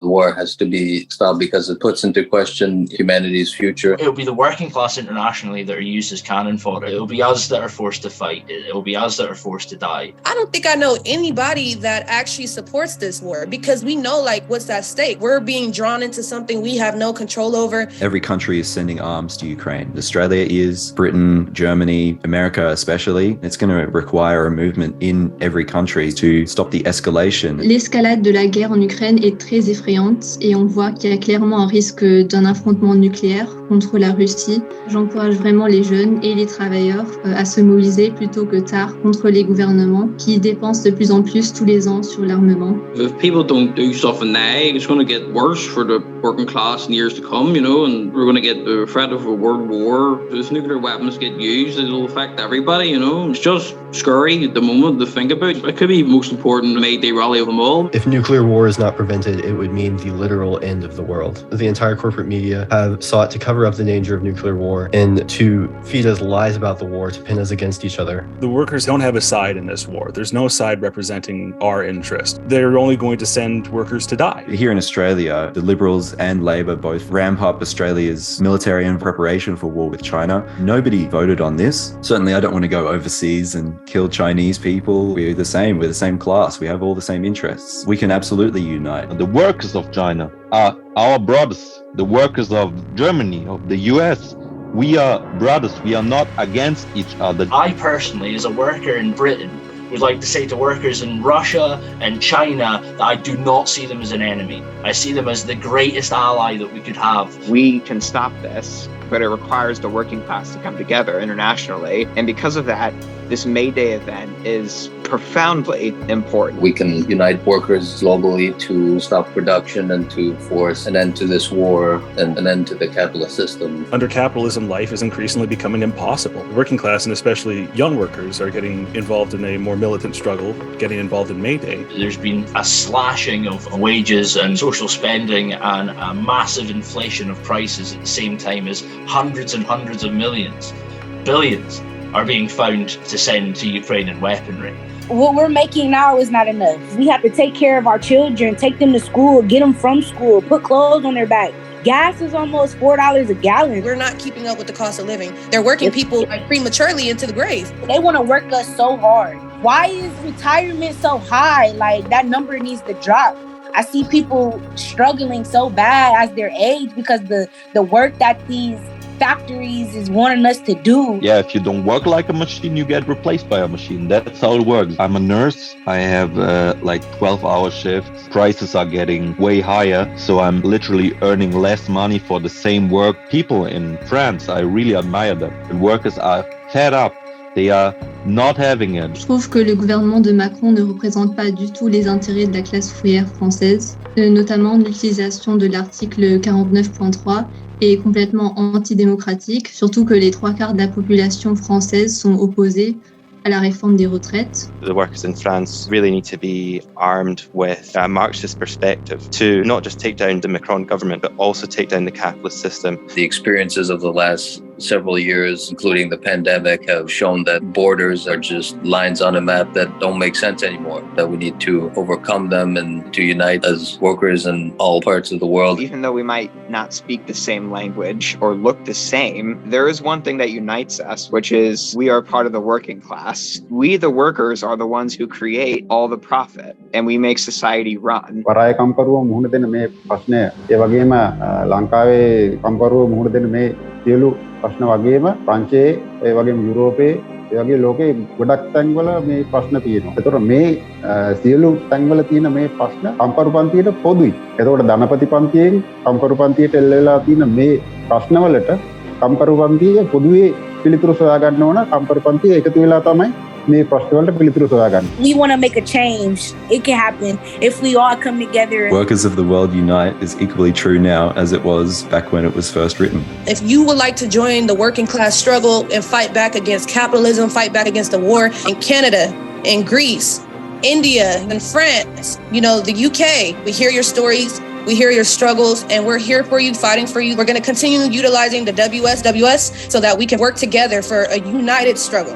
The war has to be stopped because it puts into question humanity's future. It'll be the working class internationally that are used as cannon fodder. It'll be us that are forced to fight. It'll be us that are forced to die. I don't think I know anybody that actually supports this war because we know what's at stake. We're being drawn into something we have no control over. Every country is sending arms to Ukraine. Australia is, Britain, Germany, America especially. It's going to require a movement in every country to stop the escalation. L'escalade de la guerre en Ukraine est très effrayante et on voit qu'il y a clairement un risque d'un affrontement nucléaire contre la Russie. J'encourage vraiment les jeunes et les travailleurs à se mobiliser plutôt que tard contre les gouvernements qui dépensent de plus en plus tous les ans sur l'armement. If people don't do something now, it's going to get worse for the working class in years to come, and we're going to get the threat of a world war. If nuclear weapons get used, it'll affect everybody, It's just scary at the moment to think about. It could be the most important May Day rally of them all. If nuclear war is not prevented, it would mean the literal end of the world. The entire corporate media have sought to cover up the danger of nuclear war and to feed us lies about the war to pin us against each other. The workers don't have a side in this war. There's no side representing our interest. They're only going to send workers to die. Here in Australia, the Liberals and Labor both ramp up Australia's military in preparation for war with China. Nobody voted on this. Certainly, I don't want to go overseas and kill Chinese people. We're the same class. We have all the same interests. We can absolutely unite. The workers of China are our brothers. The workers of Germany, of the US, we are brothers. We are not against each other. I personally, as a worker in Britain, would like to say to workers in Russia and China that I do not see them as an enemy. I see them as the greatest ally that we could have. We can stop this, but it requires the working class to come together internationally. And because of that, this May Day event is profoundly important. We can unite workers globally to stop production and to force an end to this war and an end to the capitalist system. Under capitalism, life is increasingly becoming impossible. The working class, and especially young workers, are getting involved in a more militant struggle, getting involved in May Day. There's been a slashing of wages and social spending and a massive inflation of prices at the same time as hundreds and hundreds of millions, billions, are being found to send to Ukrainian weaponry. What we're making now is not enough. We have to take care of our children, take them to school, get them from school, put clothes on their back. Gas is almost $4 a gallon. We're not keeping up with the cost of living. They're working people prematurely into the grave. They want to work us so hard. Why is retirement so high? That number needs to drop. I see people struggling so bad as their age because the work that these factories is wanting us to do. Yeah, if you don't work like a machine, you get replaced by a machine. That's how it works. I'm a nurse. I have 12-hour shifts. Prices are getting way higher, so I'm literally earning less money for the same work. People in France, I really admire them. The workers are fed up. They are not having it. Je trouve que le gouvernement de Macron ne représente pas du tout les intérêts de la classe ouvrière française, notamment l'utilisation de l'article 49.3 est complètement antidémocratique, surtout que les 3/4 de la population française sont opposés à la réforme des retraites. The workers in France really need to be armed with a Marxist perspective to not just take down the Macron government, but also take down the capitalist system. The experiences of the last several years, including the pandemic, have shown that borders are just lines on a map that don't make sense anymore, that we need to overcome them and to unite as workers in all parts of the world. Even though we might not speak the same language or look the same, there is one thing that unites us, which is we are part of the working class. We, the workers, are the ones who create all the profit and we make society run. පරාය කම්කරුවෝ මුහුණ දෙන මේ ප්‍රශ්නය ඒ වගේම ලංකාවේ කම්කරුවෝ මුහුණ දෙන මේ සියලු ප්‍රශ්න වගේම ප්‍රංශයේ ඒ වගේම යුරෝපයේ ඒ වගේ ලෝකේ ගොඩක් තැන්වල මේ ප්‍රශ්න තියෙනවා. ඒතකොට මේ සියලු තැන්වල තියෙන මේ ප්‍රශ්න කම්කරු පන්තියට පොදුයි. ඒතකොට ධනපති පන්තියෙන් කම්කරු පන්තියට එල්ල වෙලා තියෙන මේ ප්‍රශ්නවලට කම්කරු පන්තිය පොදුවේ පිළිතුරු සොයා ගන්න ඕන. කම්කරු පන්තිය එකතු වෙලා තමයි මේ ප්‍රශ්නවලට පිළිතුරු සොයා ගන්න. We want to make a change. It can happen if we all come together. Workers of the world unite is equally true now as it was back when it was first written. If you would like to join the working class struggle and fight back against capitalism, fight back against the war in Canada, in Greece, India, and France, the UK, we hear your stories. We hear your struggles and we're here for you, fighting for you. We're going to continue utilizing the WSWS so that we can work together for a united struggle.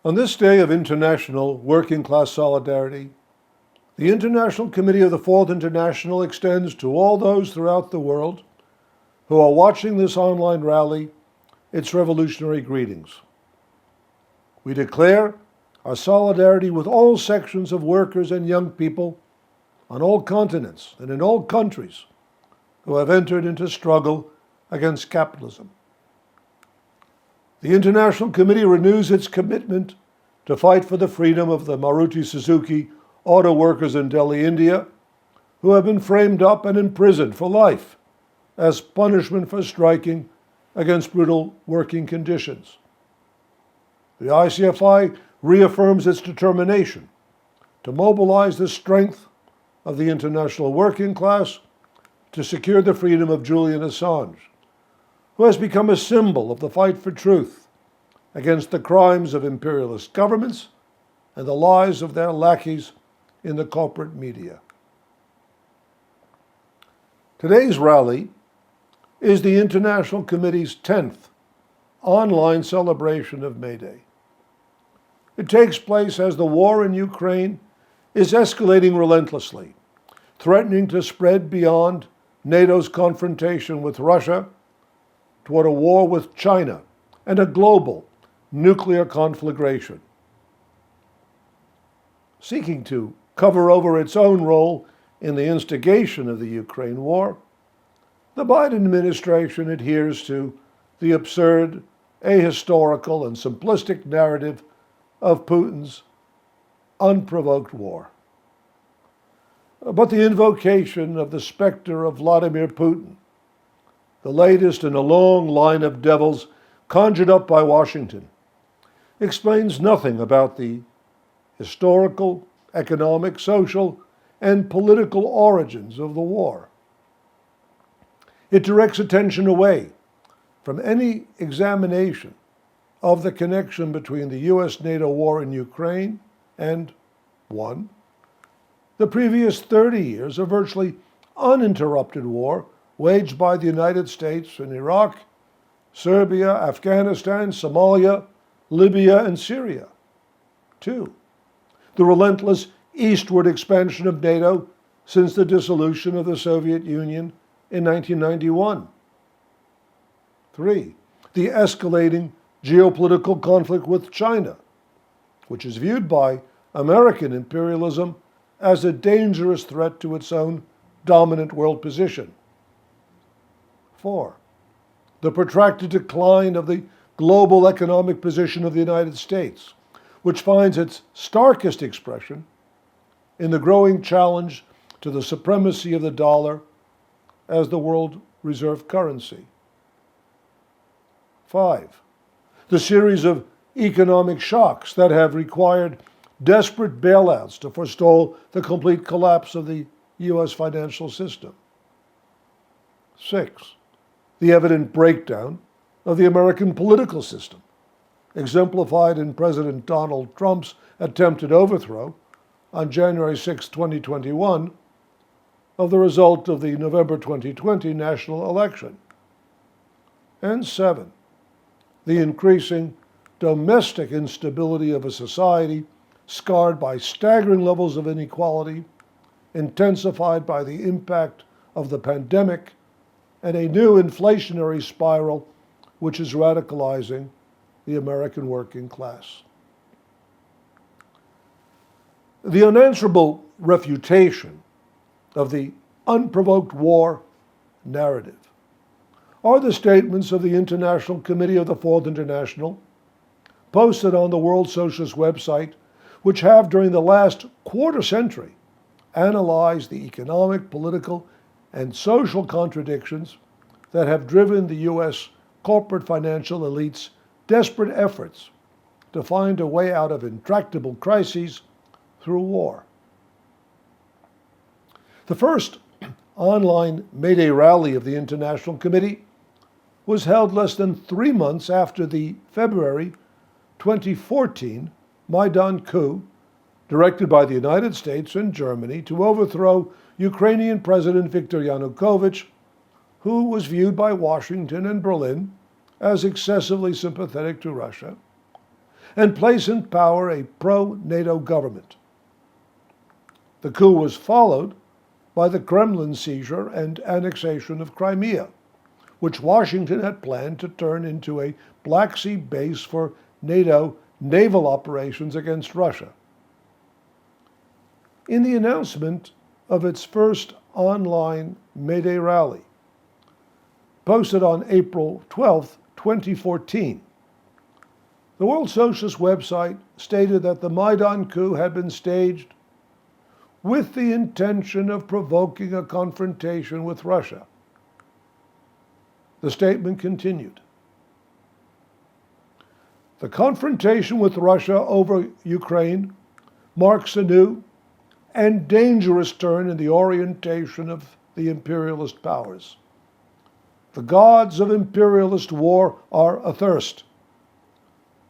On this day of international working class solidarity, the International Committee of the Fourth International extends to all those throughout the world who are watching this online rally its revolutionary greetings. We declare our solidarity with all sections of workers and young people on all continents and in all countries who have entered into struggle against capitalism. The International Committee renews its commitment to fight for the freedom of the Maruti Suzuki auto workers in Delhi, India, who have been framed up and imprisoned for life as punishment for striking against brutal working conditions. The ICFI reaffirms its determination to mobilize the strength of the international working class to secure the freedom of Julian Assange, who has become a symbol of the fight for truth against the crimes of imperialist governments and the lies of their lackeys in the corporate media. Today's rally is the International Committee's 10th online celebration of May Day. It takes place as the war in Ukraine is escalating relentlessly, threatening to spread beyond NATO's confrontation with Russia toward a war with China and a global nuclear conflagration. Seeking to cover over its own role in the instigation of the Ukraine war, the Biden administration adheres to the absurd, ahistorical, and simplistic narrative of Putin's unprovoked war. But the invocation of the specter of Vladimir Putin, the latest in a long line of devils conjured up by Washington, explains nothing about the historical, economic, social, and political origins of the war. It directs attention away from any examination of the connection between the US-NATO war in Ukraine and, 1, the previous 30 years of virtually uninterrupted war waged by the United States in Iraq, Serbia, Afghanistan, Somalia, Libya, and Syria. 2, the relentless eastward expansion of NATO since the dissolution of the Soviet Union in 1991. 3, the escalating geopolitical conflict with China, which is viewed by American imperialism as a dangerous threat to its own dominant world position. 4, the protracted decline of the global economic position of the United States, which finds its starkest expression in the growing challenge to the supremacy of the dollar as the world reserve currency. 5, the series of economic shocks that have required desperate bailouts to forestall the complete collapse of the U.S. financial system. 6, the evident breakdown of the American political system, exemplified in President Donald Trump's attempted overthrow on January 6, 2021, of the result of the November 2020 national election. And 7, the increasing domestic instability of a society scarred by staggering levels of inequality, intensified by the impact of the pandemic, and a new inflationary spiral which is radicalizing the American working class. The unanswerable refutation of the unprovoked war narrative are the statements of the International Committee of the Fourth International, posted on the World Socialist website, which have, during the last quarter century, analyzed the economic, political, and social contradictions that have driven the U.S. corporate financial elite's desperate efforts to find a way out of intractable crises through war. The first online May Day rally of the International Committee was held less than 3 months after the February 2014 Maidan coup, directed by the United States and Germany to overthrow Ukrainian President Viktor Yanukovych, who was viewed by Washington and Berlin as excessively sympathetic to Russia, and place in power a pro-NATO government. The coup was followed by the Kremlin seizure and annexation of Crimea, which Washington had planned to turn into a Black Sea base for NATO naval operations against Russia. In the announcement of its first online May Day rally, posted on April 12, 2014, the World Socialist website stated that the Maidan coup had been staged with the intention of provoking a confrontation with Russia. The statement continued. The confrontation with Russia over Ukraine marks a new and dangerous turn in the orientation of the imperialist powers. The gods of imperialist war are athirst.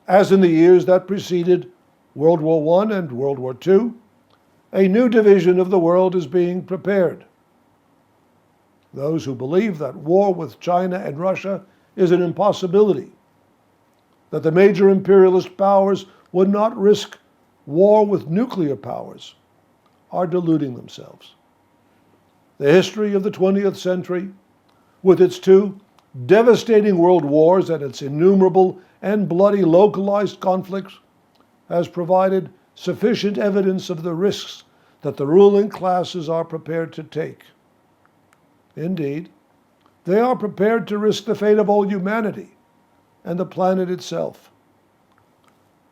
As in the years that preceded World War I and World War II, a new division of the world is being prepared. Those who believe that war with China and Russia is an impossibility, that the major imperialist powers would not risk war with nuclear powers, are deluding themselves. The history of the 20th century, with its two devastating world wars and its innumerable and bloody localized conflicts, has provided sufficient evidence of the risks that the ruling classes are prepared to take. Indeed, they are prepared to risk the fate of all humanity and the planet itself.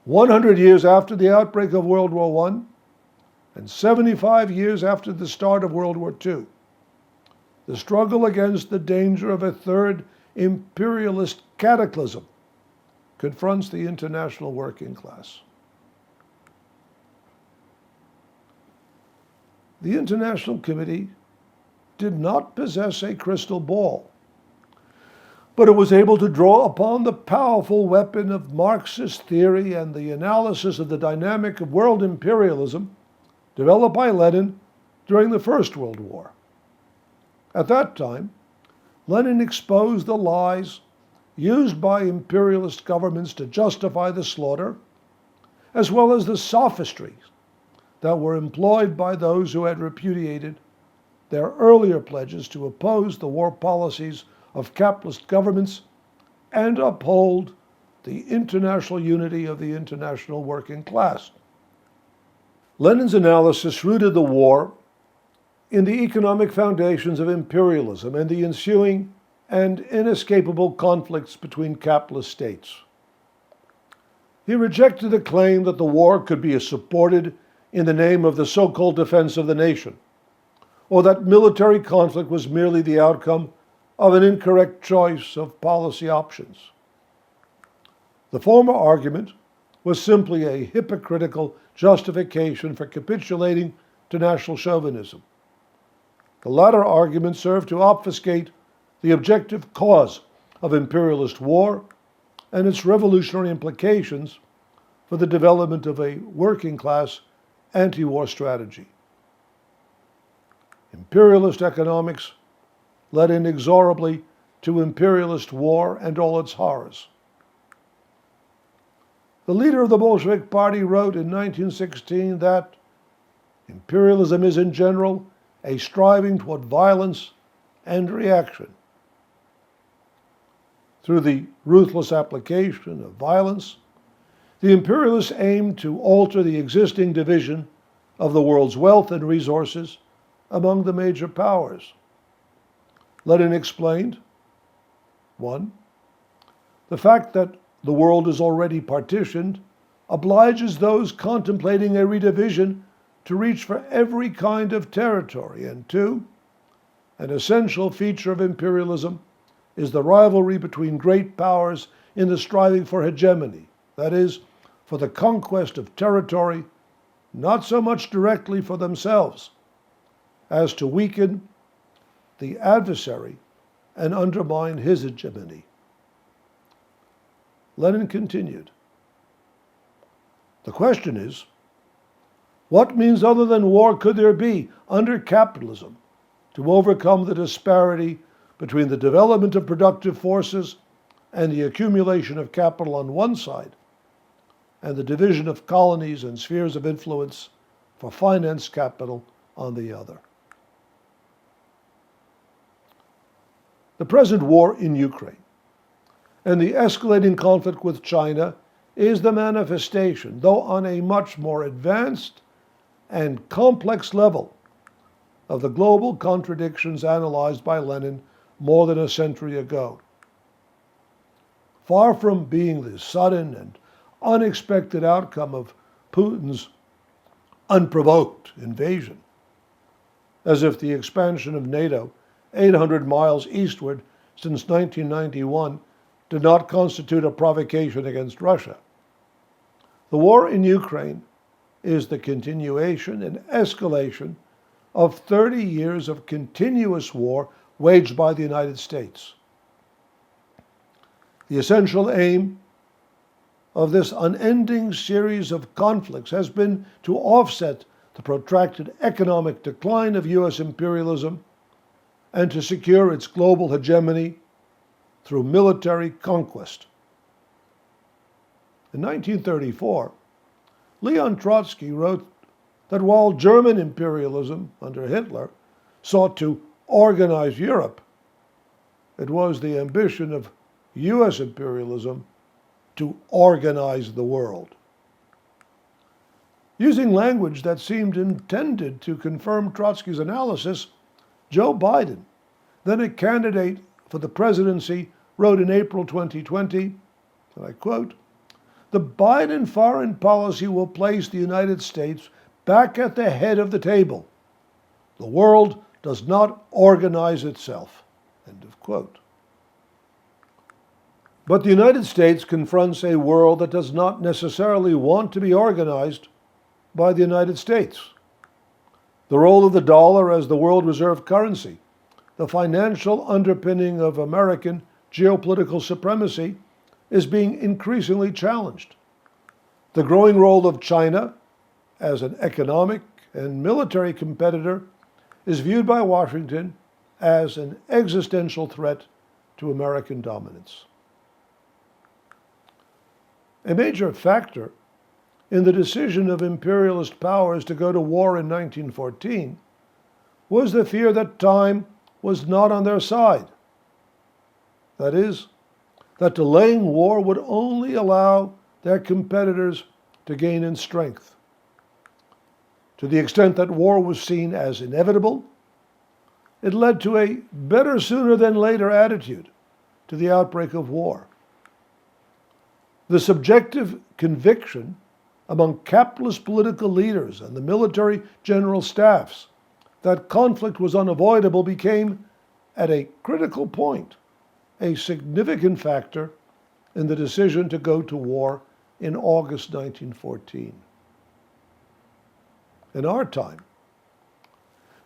100 years after the outbreak of World War I, and 75 years after the start of World War II, the struggle against the danger of a third imperialist cataclysm confronts the international working class. The International Committee did not possess a crystal ball, but it was able to draw upon the powerful weapon of Marxist theory and the analysis of the dynamic of world imperialism developed by Lenin during the First World War. At that time, Lenin exposed the lies used by imperialist governments to justify the slaughter, as well as the sophistries that were employed by those who had repudiated their earlier pledges to oppose the war policies of capitalist governments and uphold the international unity of the international working class. Lenin's analysis rooted the war in the economic foundations of imperialism and the ensuing and inescapable conflicts between capitalist states. He rejected the claim that the war could be supported in the name of the so-called defense of the nation, or that military conflict was merely the outcome of an incorrect choice of policy options. The former argument was simply a hypocritical justification for capitulating to national chauvinism. The latter argument served to obfuscate the objective cause of imperialist war and its revolutionary implications for the development of a working class anti-war strategy. Imperialist economics led inexorably to imperialist war and all its horrors. The leader of the Bolshevik Party wrote in 1916 that imperialism is in general a striving toward violence and reaction. Through the ruthless application of violence, the imperialists aim to alter the existing division of the world's wealth and resources among the major powers. Lenin explained, 1. The fact that the world is already partitioned obliges those contemplating a redivision to reach for every kind of territory, and 2. An essential feature of imperialism is the rivalry between great powers in the striving for hegemony, that is, for the conquest of territory, not so much directly for themselves, as to weaken the adversary and undermine his hegemony. Lenin continued, the question is, what means other than war could there be under capitalism to overcome the disparity between the development of productive forces and the accumulation of capital on one side, and the division of colonies and spheres of influence for finance capital on the other. The present war in Ukraine and the escalating conflict with China is the manifestation, though on a much more advanced and complex level, of the global contradictions analyzed by Lenin more than a century ago. Far from being the sudden and unexpected outcome of Putin's unprovoked invasion, as if the expansion of NATO 800 miles eastward since 1991 did not constitute a provocation against Russia. The war in Ukraine is the continuation and escalation of 30 years of continuous war waged by the United States. The essential aim of this unending series of conflicts has been to offset the protracted economic decline of U.S. imperialism and to secure its global hegemony through military conquest. In 1934, Leon Trotsky wrote that while German imperialism under Hitler sought to organize Europe, it was the ambition of U.S. imperialism to organize the world. Using language that seemed intended to confirm Trotsky's analysis, Joe Biden, then a candidate for the presidency, wrote in April 2020, and I quote, "The Biden foreign policy will place the United States back at the head of the table. The world does not organize itself." End of quote. But the United States confronts a world that does not necessarily want to be organized by the United States. The role of the dollar as the world reserve currency, the financial underpinning of American geopolitical supremacy, is being increasingly challenged. The growing role of China as an economic and military competitor is viewed by Washington as an existential threat to American dominance. A major factor in the decision of imperialist powers to go to war in 1914 was the fear that time was not on their side. That is, that delaying war would only allow their competitors to gain in strength. To the extent that war was seen as inevitable, it led to a better sooner than later attitude to the outbreak of war. The subjective conviction among capitalist political leaders and the military general staffs that conflict was unavoidable became, at a critical point, a significant factor in the decision to go to war in August 1914. In our time,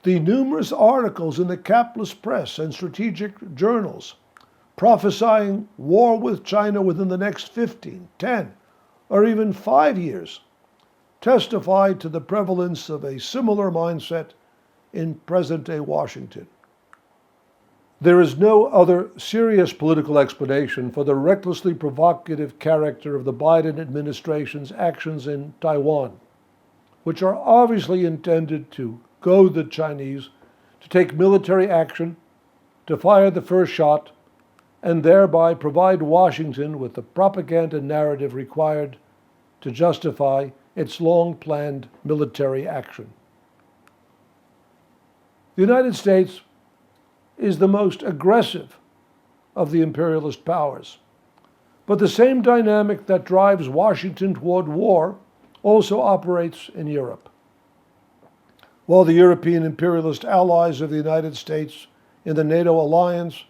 the numerous articles in the capitalist press and strategic journals prophesying war with China within the next 15, 10, or even 5 years testified to the prevalence of a similar mindset in present-day Washington. There is no other serious political explanation for the recklessly provocative character of the Biden administration's actions in Taiwan, which are obviously intended to goad the Chinese to take military action, to fire the first shot, and thereby provide Washington with the propaganda narrative required to justify its long-planned military action. The United States is the most aggressive of the imperialist powers, but the same dynamic that drives Washington toward war also operates in Europe. While the European imperialist allies of the United States in the NATO alliance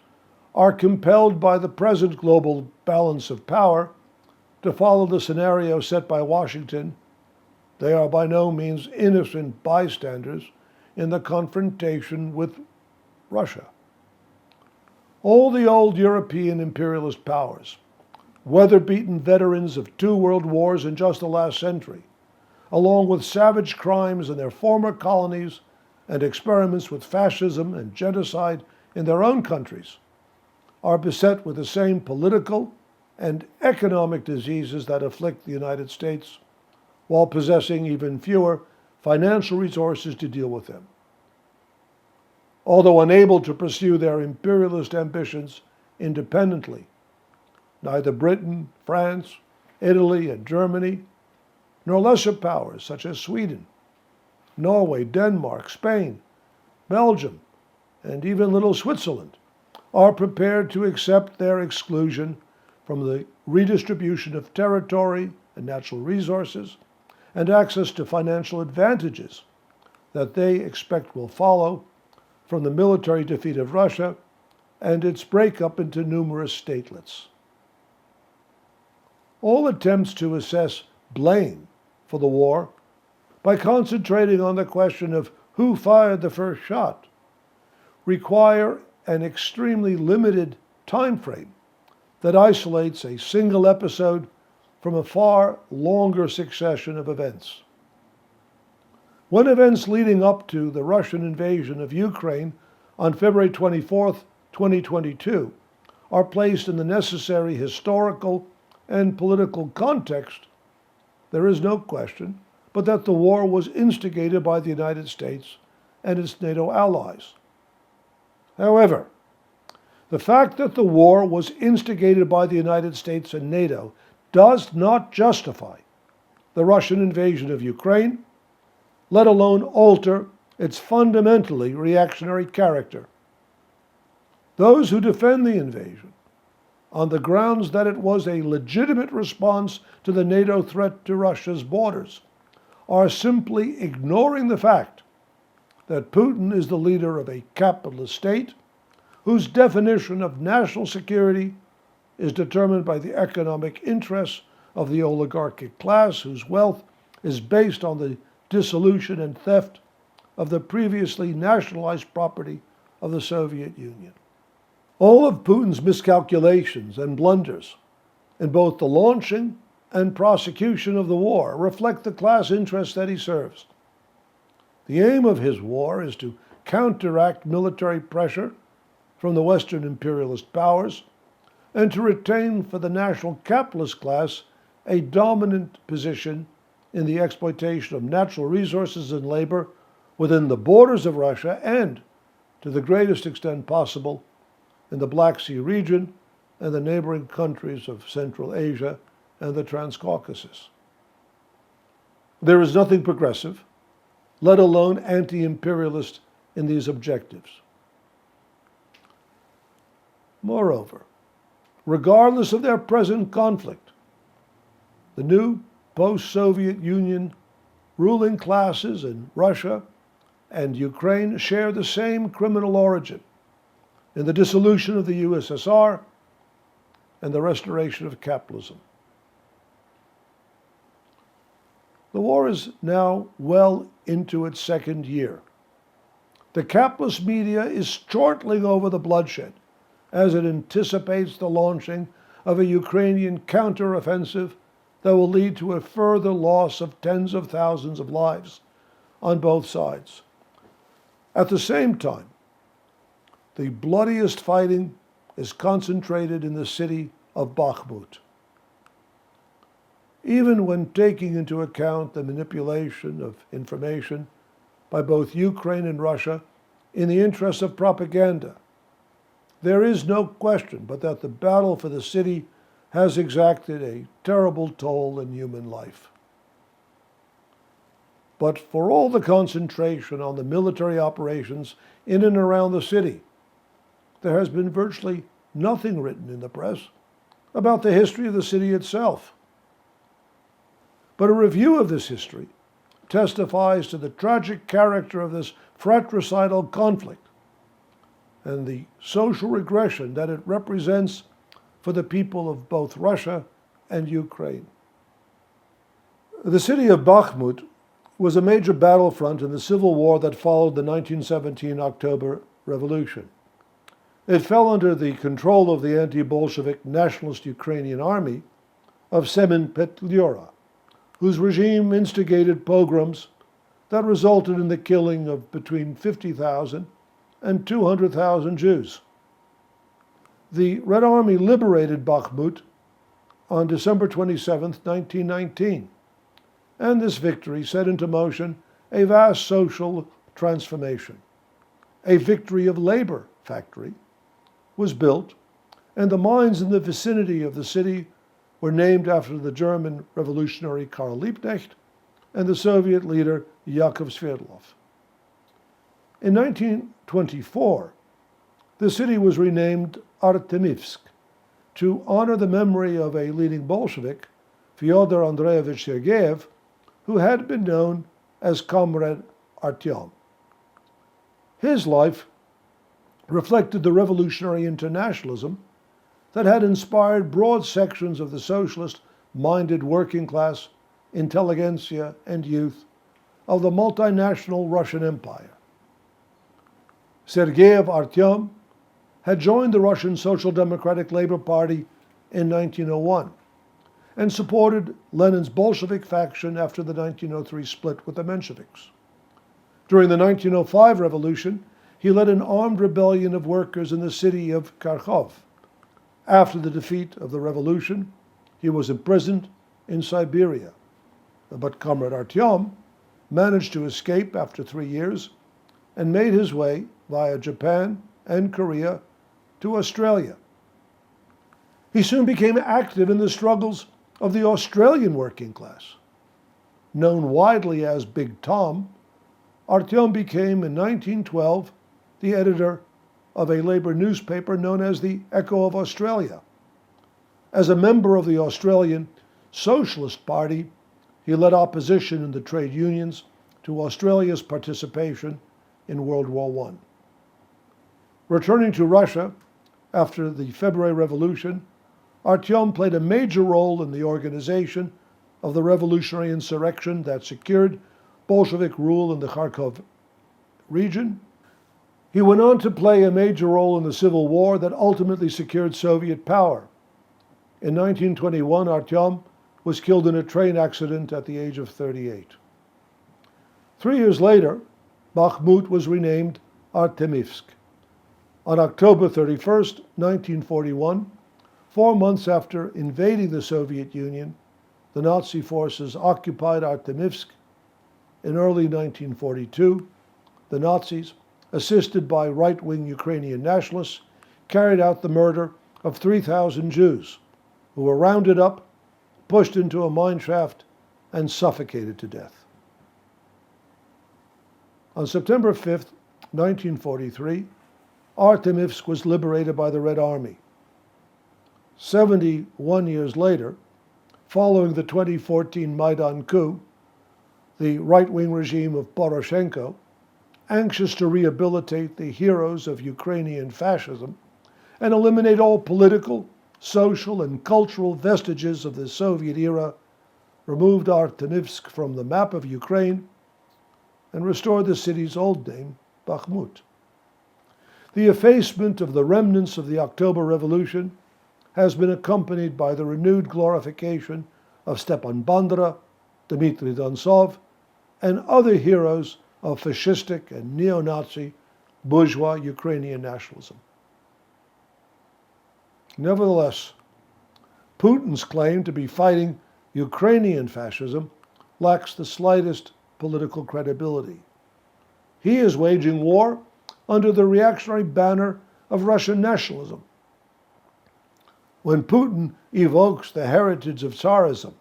are compelled by the present global balance of power to follow the scenario set by Washington, they are by no means innocent bystanders in the confrontation with Russia. All the old European imperialist powers, weather-beaten veterans of 2 world wars in just the last century, along with savage crimes in their former colonies and experiments with fascism and genocide in their own countries, are beset with the same political and economic diseases that afflict the United States, while possessing even fewer financial resources to deal with them. Although unable to pursue their imperialist ambitions independently, neither Britain, France, Italy, and Germany, nor lesser powers such as Sweden, Norway, Denmark, Spain, Belgium, and even little Switzerland are prepared to accept their exclusion from the redistribution of territory and natural resources and access to financial advantages that they expect will follow from the military defeat of Russia and its breakup into numerous statelets. All attempts to assess blame for the war by concentrating on the question of who fired the first shot require an extremely limited time frame that isolates a single episode from a far longer succession of events. When events leading up to the Russian invasion of Ukraine on February 24, 2022, are placed in the necessary historical and political context, there is no question but that the war was instigated by the United States and its NATO allies. However, the fact that the war was instigated by the United States and NATO does not justify the Russian invasion of Ukraine, let alone alter its fundamentally reactionary character. Those who defend the invasion on the grounds that it was a legitimate response to the NATO threat to Russia's borders are simply ignoring the fact that Putin is the leader of a capitalist state whose definition of national security is determined by the economic interests of the oligarchic class whose wealth is based on the dissolution and theft of the previously nationalized property of the Soviet Union. All of Putin's miscalculations and blunders in both the launching and prosecution of the war reflect the class interests that he serves. The aim of his war is to counteract military pressure from the Western imperialist powers and to retain for the national capitalist class a dominant position in the exploitation of natural resources and labor within the borders of Russia and, to the greatest extent possible, in the Black Sea region and the neighboring countries of Central Asia and the Transcaucasus. There is nothing progressive, let alone anti-imperialist, in these objectives. Moreover, regardless of their present conflict, the new post-Soviet Union ruling classes in Russia and Ukraine share the same criminal origin in the dissolution of the USSR and the restoration of capitalism. The war is now well into its second year. The capitalist media is chortling over the bloodshed as it anticipates the launching of a Ukrainian counteroffensive that will lead to a further loss of tens of thousands of lives on both sides. At the same time, the bloodiest fighting is concentrated in the city of Bakhmut. Even when taking into account the manipulation of information by both Ukraine and Russia in the interest of propaganda, there is no question but that the battle for the city has exacted a terrible toll in human life. But for all the concentration on the military operations in and around the city, there has been virtually nothing written in the press about the history of the city itself. But a review of this history testifies to the tragic character of this fratricidal conflict and the social regression that it represents for the people of both Russia and Ukraine. The city of Bakhmut was a major battlefront in the civil war that followed the 1917 October Revolution. It fell under the control of the anti-Bolshevik nationalist Ukrainian army of Semen Petlura, whose regime instigated pogroms that resulted in the killing of between 50,000 and 200,000 Jews. The Red Army liberated Bakhmut on December 27, 1919, and this victory set into motion a vast social transformation. A victory of labor factory was built, and the mines in the vicinity of the city were named after the German revolutionary Karl Liebknecht and the Soviet leader Yakov Sverdlov. In 1924, the city was renamed Artemivsk to honor the memory of a leading Bolshevik, Fyodor Andreevich Sergeyev, who had been known as Comrade Artyom. His life reflected the revolutionary internationalism that had inspired broad sections of the socialist-minded working class, intelligentsia, and youth of the multinational Russian Empire. Sergeyev Artyom had joined the Russian Social Democratic Labor Party in 1901 and supported Lenin's Bolshevik faction after the 1903 split with the Mensheviks. During the 1905 revolution, he led an armed rebellion of workers in the city of Kharkov. After the defeat of the revolution, he was imprisoned in Siberia. But Comrade Artyom managed to escape after 3 years and made his way via Japan and Korea to Australia. He soon became active in the struggles of the Australian working class. Known widely as Big Tom, Artyom became in 1912 the editor of a labor newspaper known as the Echo of Australia. As a member of the Australian Socialist Party, he led opposition in the trade unions to Australia's participation in World War I. Returning to Russia after the February Revolution, Artyom played a major role in the organization of the revolutionary insurrection that secured Bolshevik rule in the Kharkov region. He went on to play a major role in the Civil War that ultimately secured Soviet power. In 1921, Artyom was killed in a train accident at the age of 38. 3 years later, Bakhmut was renamed Artemivsk. On October 31st, 1941, 4 months after invading the Soviet Union, the Nazi forces occupied Artemivsk. In early 1942, the Nazis, assisted by right-wing Ukrainian nationalists, carried out the murder of 3,000 Jews who were rounded up, pushed into a mine shaft, and suffocated to death. On September 5th, 1943, Artemivsk was liberated by the Red Army. 71 years later, following the 2014 Maidan coup, the right-wing regime of Poroshenko, anxious to rehabilitate the heroes of Ukrainian fascism and eliminate all political, social, and cultural vestiges of the Soviet era, removed Artemivsk from the map of Ukraine and restored the city's old name, Bakhmut. The effacement of the remnants of the October Revolution has been accompanied by the renewed glorification of Stepan Bandera, Dmitry Donsov, and other heroes of fascistic and neo-Nazi bourgeois Ukrainian nationalism. Nevertheless, Putin's claim to be fighting Ukrainian fascism lacks the slightest political credibility. He is waging war under the reactionary banner of Russian nationalism. When Putin evokes the heritage of Tsarism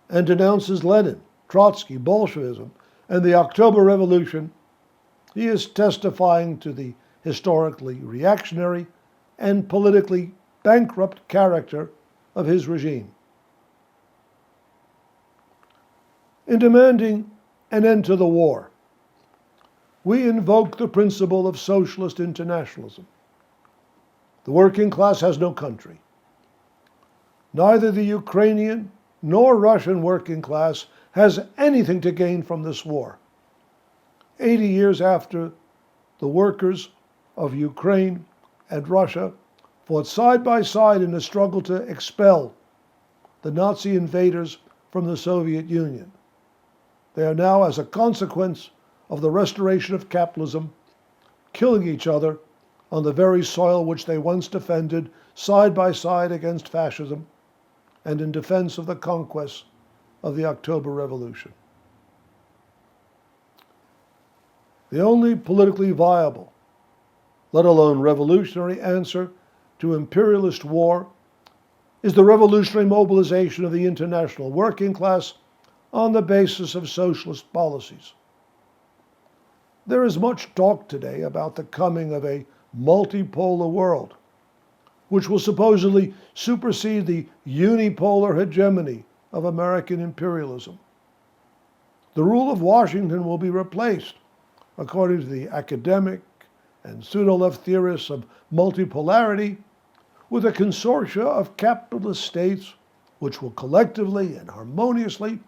and denounces Lenin, Trotsky, Bolshevism, and the October Revolution, he is testifying to the historically reactionary and politically bankrupt character of his regime. In demanding an end to the war, we invoke the principle of socialist internationalism. The working class has no country. Neither the Ukrainian nor Russian working class has anything to gain from this war. 80 years after the workers of Ukraine and Russia fought side by side in a struggle to expel the Nazi invaders from the Soviet Union, they are now, as a consequence of the restoration of capitalism, killing each other on the very soil which they once defended side by side against fascism, and in defense of the conquests of the October Revolution. The only politically viable, let alone revolutionary, answer to imperialist war is the revolutionary mobilization of the international working class on the basis of socialist policies. There is much talk today about the coming of a multipolar world, which will supposedly supersede the unipolar hegemony of American imperialism. The rule of Washington will be replaced, according to the academic and pseudo-left theorists of multipolarity, with a consortia of capitalist states which will collectively and harmoniously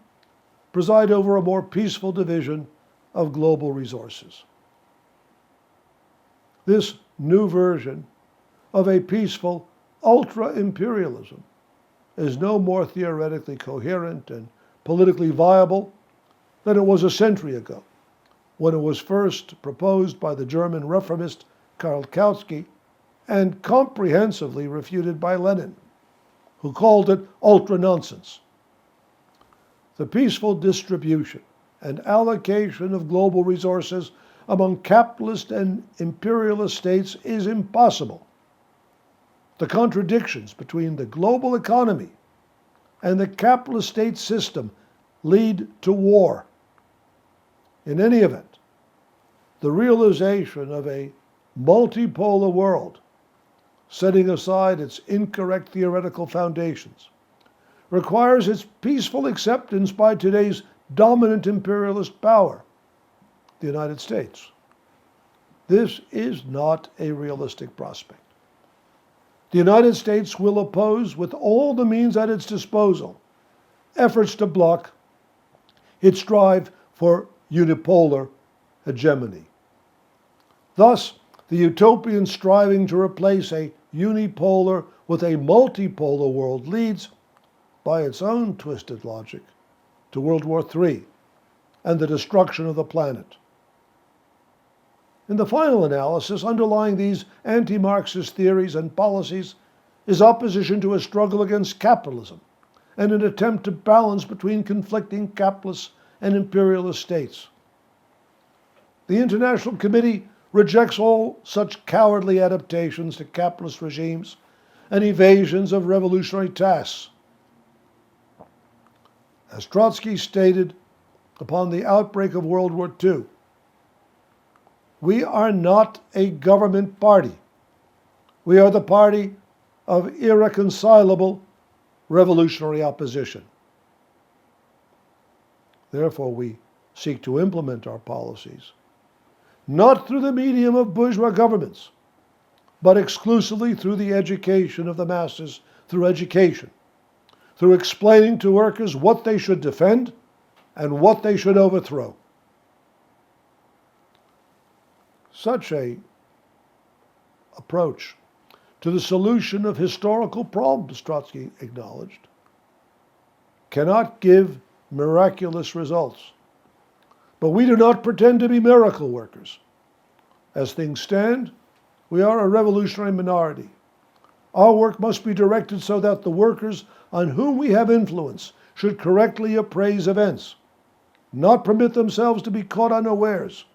preside over a more peaceful division of global resources. This new version of a peaceful ultra-imperialism is no more theoretically coherent and politically viable than it was a century ago, when it was first proposed by the German reformist Karl Kautsky and comprehensively refuted by Lenin, who called it ultra-nonsense. The peaceful distribution and allocation of global resources among capitalist and imperialist states is impossible. The contradictions between the global economy and the capitalist state system lead to war. In any event, the realization of a multipolar world, setting aside its incorrect theoretical foundations, requires its peaceful acceptance by today's dominant imperialist power, the United States. This is not a realistic prospect. The United States will oppose, with all the means at its disposal, efforts to block its drive for unipolar hegemony. Thus, the utopian striving to replace a unipolar with a multipolar world leads, by its own twisted logic, to World War III and the destruction of the planet. In the final analysis, underlying these anti-Marxist theories and policies is opposition to a struggle against capitalism and an attempt to balance between conflicting capitalist and imperialist states. The International Committee rejects all such cowardly adaptations to capitalist regimes and evasions of revolutionary tasks. As Trotsky stated upon the outbreak of World War II, we are not a government party. We are the party of irreconcilable revolutionary opposition. Therefore, we seek to implement our policies, not through the medium of bourgeois governments, but exclusively through the education of the masses, through education, through explaining to workers what they should defend and what they should overthrow. Such an approach to the solution of historical problems, Trotsky acknowledged, cannot give miraculous results. But we do not pretend to be miracle workers. As things stand, we are a revolutionary minority. Our work must be directed so that the workers on whom we have influence should correctly appraise events, not permit themselves to be caught unawares,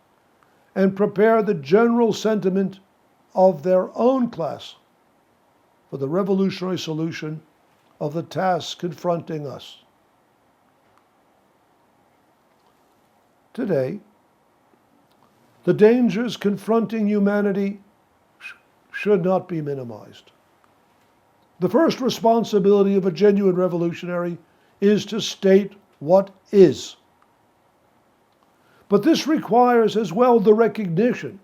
and prepare the general sentiment of their own class for the revolutionary solution of the tasks confronting us. Today, the dangers confronting humanity should not be minimized. The first responsibility of a genuine revolutionary is to state what is. But this requires as well the recognition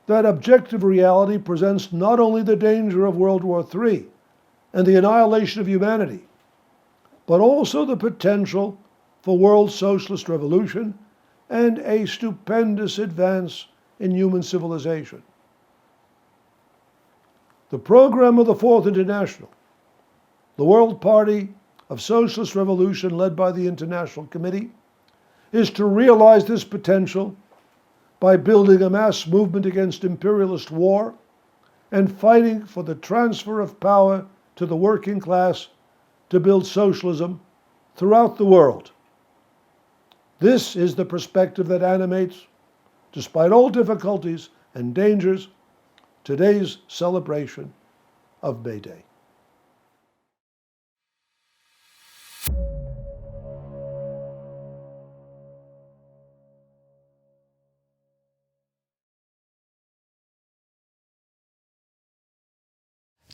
that objective reality presents not only the danger of World War III and the annihilation of humanity, but also the potential for world socialist revolution and a stupendous advance in human civilization. The program of the Fourth International, the World Party of Socialist Revolution led by the International Committee, is to realize this potential by building a mass movement against imperialist war and fighting for the transfer of power to the working class to build socialism throughout the world. This is the perspective that animates, despite all difficulties and dangers, today's celebration of May Day.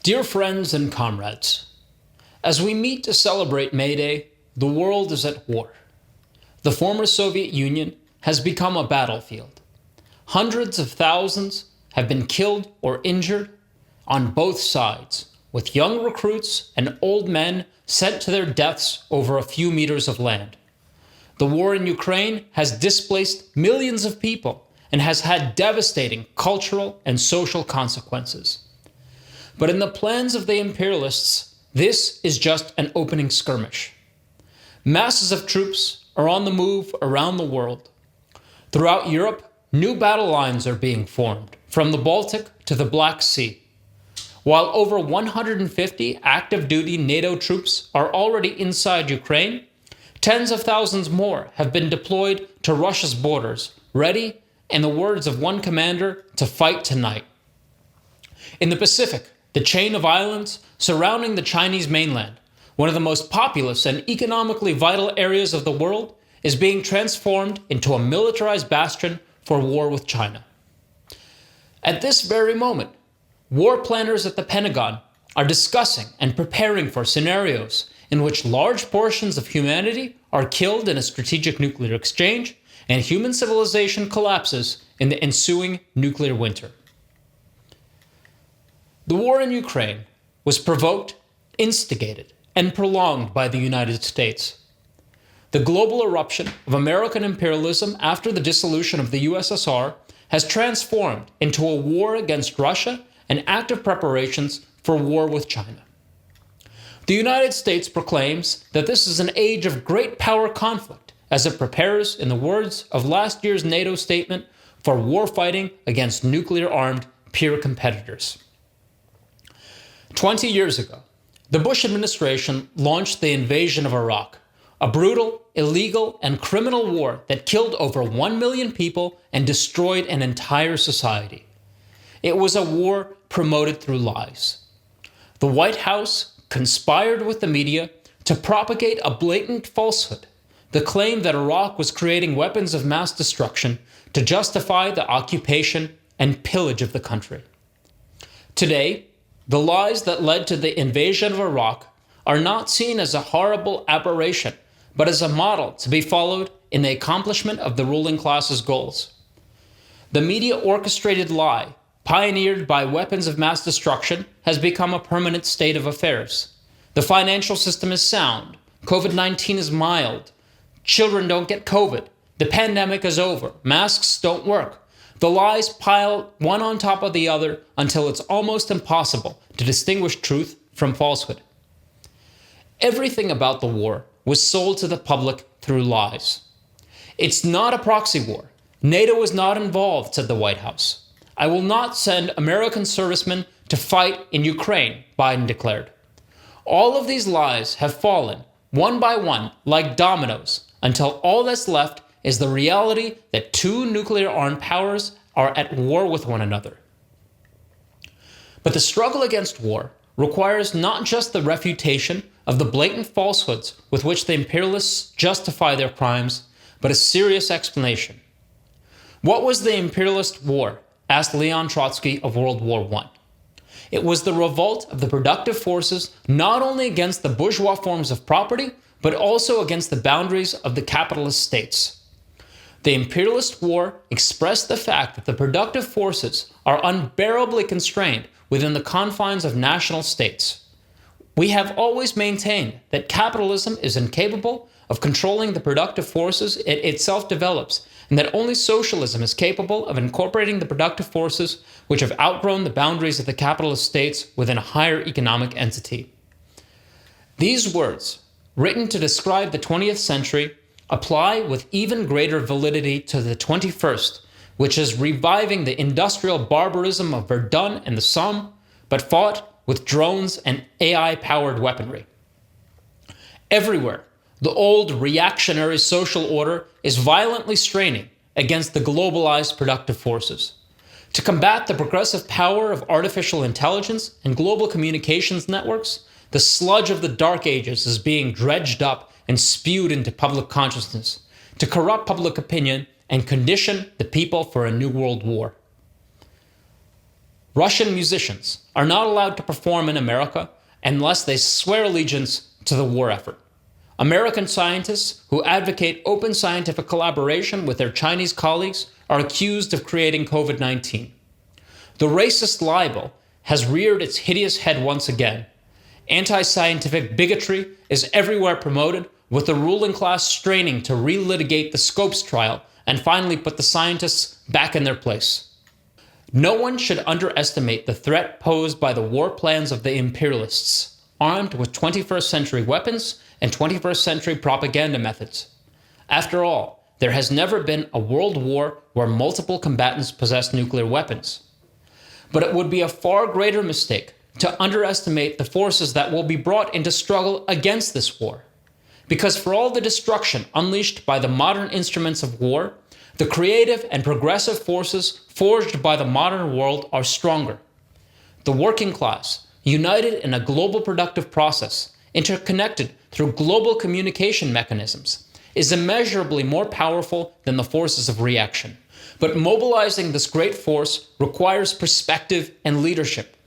Dear friends and comrades, as we meet to celebrate May Day, the world is at war. The former Soviet Union has become a battlefield. Hundreds of thousands have been killed or injured on both sides, with young recruits and old men sent to their deaths over a few meters of land. The war in Ukraine has displaced millions of people and has had devastating cultural and social consequences. But in the plans of the imperialists, this is just an opening skirmish. Masses of troops are on the move around the world. Throughout Europe, new battle lines are being formed, from the Baltic to the Black Sea. While over 150 active-duty NATO troops are already inside Ukraine, tens of thousands more have been deployed to Russia's borders, ready, in the words of one commander, to fight tonight. In the Pacific, the chain of islands surrounding the Chinese mainland, one of the most populous and economically vital areas of the world, is being transformed into a militarized bastion for war with China. At this very moment, war planners at the Pentagon are discussing and preparing for scenarios in which large portions of humanity are killed in a strategic nuclear exchange and human civilization collapses in the ensuing nuclear winter. The war in Ukraine was provoked, instigated, and prolonged by the United States. The global eruption of American imperialism after the dissolution of the USSR has transformed into a war against Russia and active preparations for war with China. The United States proclaims that this is an age of great power conflict as it prepares, in the words of last year's NATO statement, for warfighting against nuclear-armed peer competitors. 20 years ago, the Bush administration launched the invasion of Iraq, a brutal, illegal, and criminal war that killed over 1 million people and destroyed an entire society. It was a war promoted through lies. The White House conspired with the media to propagate a blatant falsehood, the claim that Iraq was creating weapons of mass destruction to justify the occupation and pillage of the country. Today, the lies that led to the invasion of Iraq are not seen as a horrible aberration, but as a model to be followed in the accomplishment of the ruling class's goals. The media-orchestrated lie, pioneered by weapons of mass destruction, has become a permanent state of affairs. The financial system is sound, COVID-19 is mild, children don't get COVID, the pandemic is over, masks don't work. The lies pile one on top of the other until it's almost impossible to distinguish truth from falsehood. Everything about the war was sold to the public through lies. It's not a proxy war. NATO is not involved, said the White House. I will not send American servicemen to fight in Ukraine, Biden declared. All of these lies have fallen, one by one, like dominoes, until all that's left is the reality that two nuclear-armed powers are at war with one another. But the struggle against war requires not just the refutation of the blatant falsehoods with which the imperialists justify their crimes, but a serious explanation. What was the imperialist war? Asked Leon Trotsky of World War I. It was the revolt of the productive forces not only against the bourgeois forms of property, but also against the boundaries of the capitalist states. The imperialist war expressed the fact that the productive forces are unbearably constrained within the confines of national states. We have always maintained that capitalism is incapable of controlling the productive forces it itself develops, and that only socialism is capable of incorporating the productive forces which have outgrown the boundaries of the capitalist states within a higher economic entity. These words, written to describe the 20th century, apply with even greater validity to the 21st, which is reviving the industrial barbarism of Verdun and the Somme, but fought with drones and AI-powered weaponry. Everywhere, the old reactionary social order is violently straining against the globalized productive forces. To combat the progressive power of artificial intelligence and global communications networks, the sludge of the Dark Ages is being dredged up and spewed into public consciousness to corrupt public opinion and condition the people for a new world war. Russian musicians are not allowed to perform in America unless they swear allegiance to the war effort. American scientists who advocate open scientific collaboration with their Chinese colleagues are accused of creating COVID-19. The racist libel has reared its hideous head once again. Anti-scientific bigotry is everywhere promoted, with the ruling class straining to relitigate the Scopes trial and finally put the scientists back in their place. No one should underestimate the threat posed by the war plans of the imperialists, armed with 21st century weapons and 21st century propaganda methods. After all, there has never been a world war where multiple combatants possessed nuclear weapons. But it would be a far greater mistake to underestimate the forces that will be brought into struggle against this war. Because for all the destruction unleashed by the modern instruments of war, the creative and progressive forces forged by the modern world are stronger. The working class, united in a global productive process, interconnected through global communication mechanisms, is immeasurably more powerful than the forces of reaction. But mobilizing this great force requires perspective and leadership.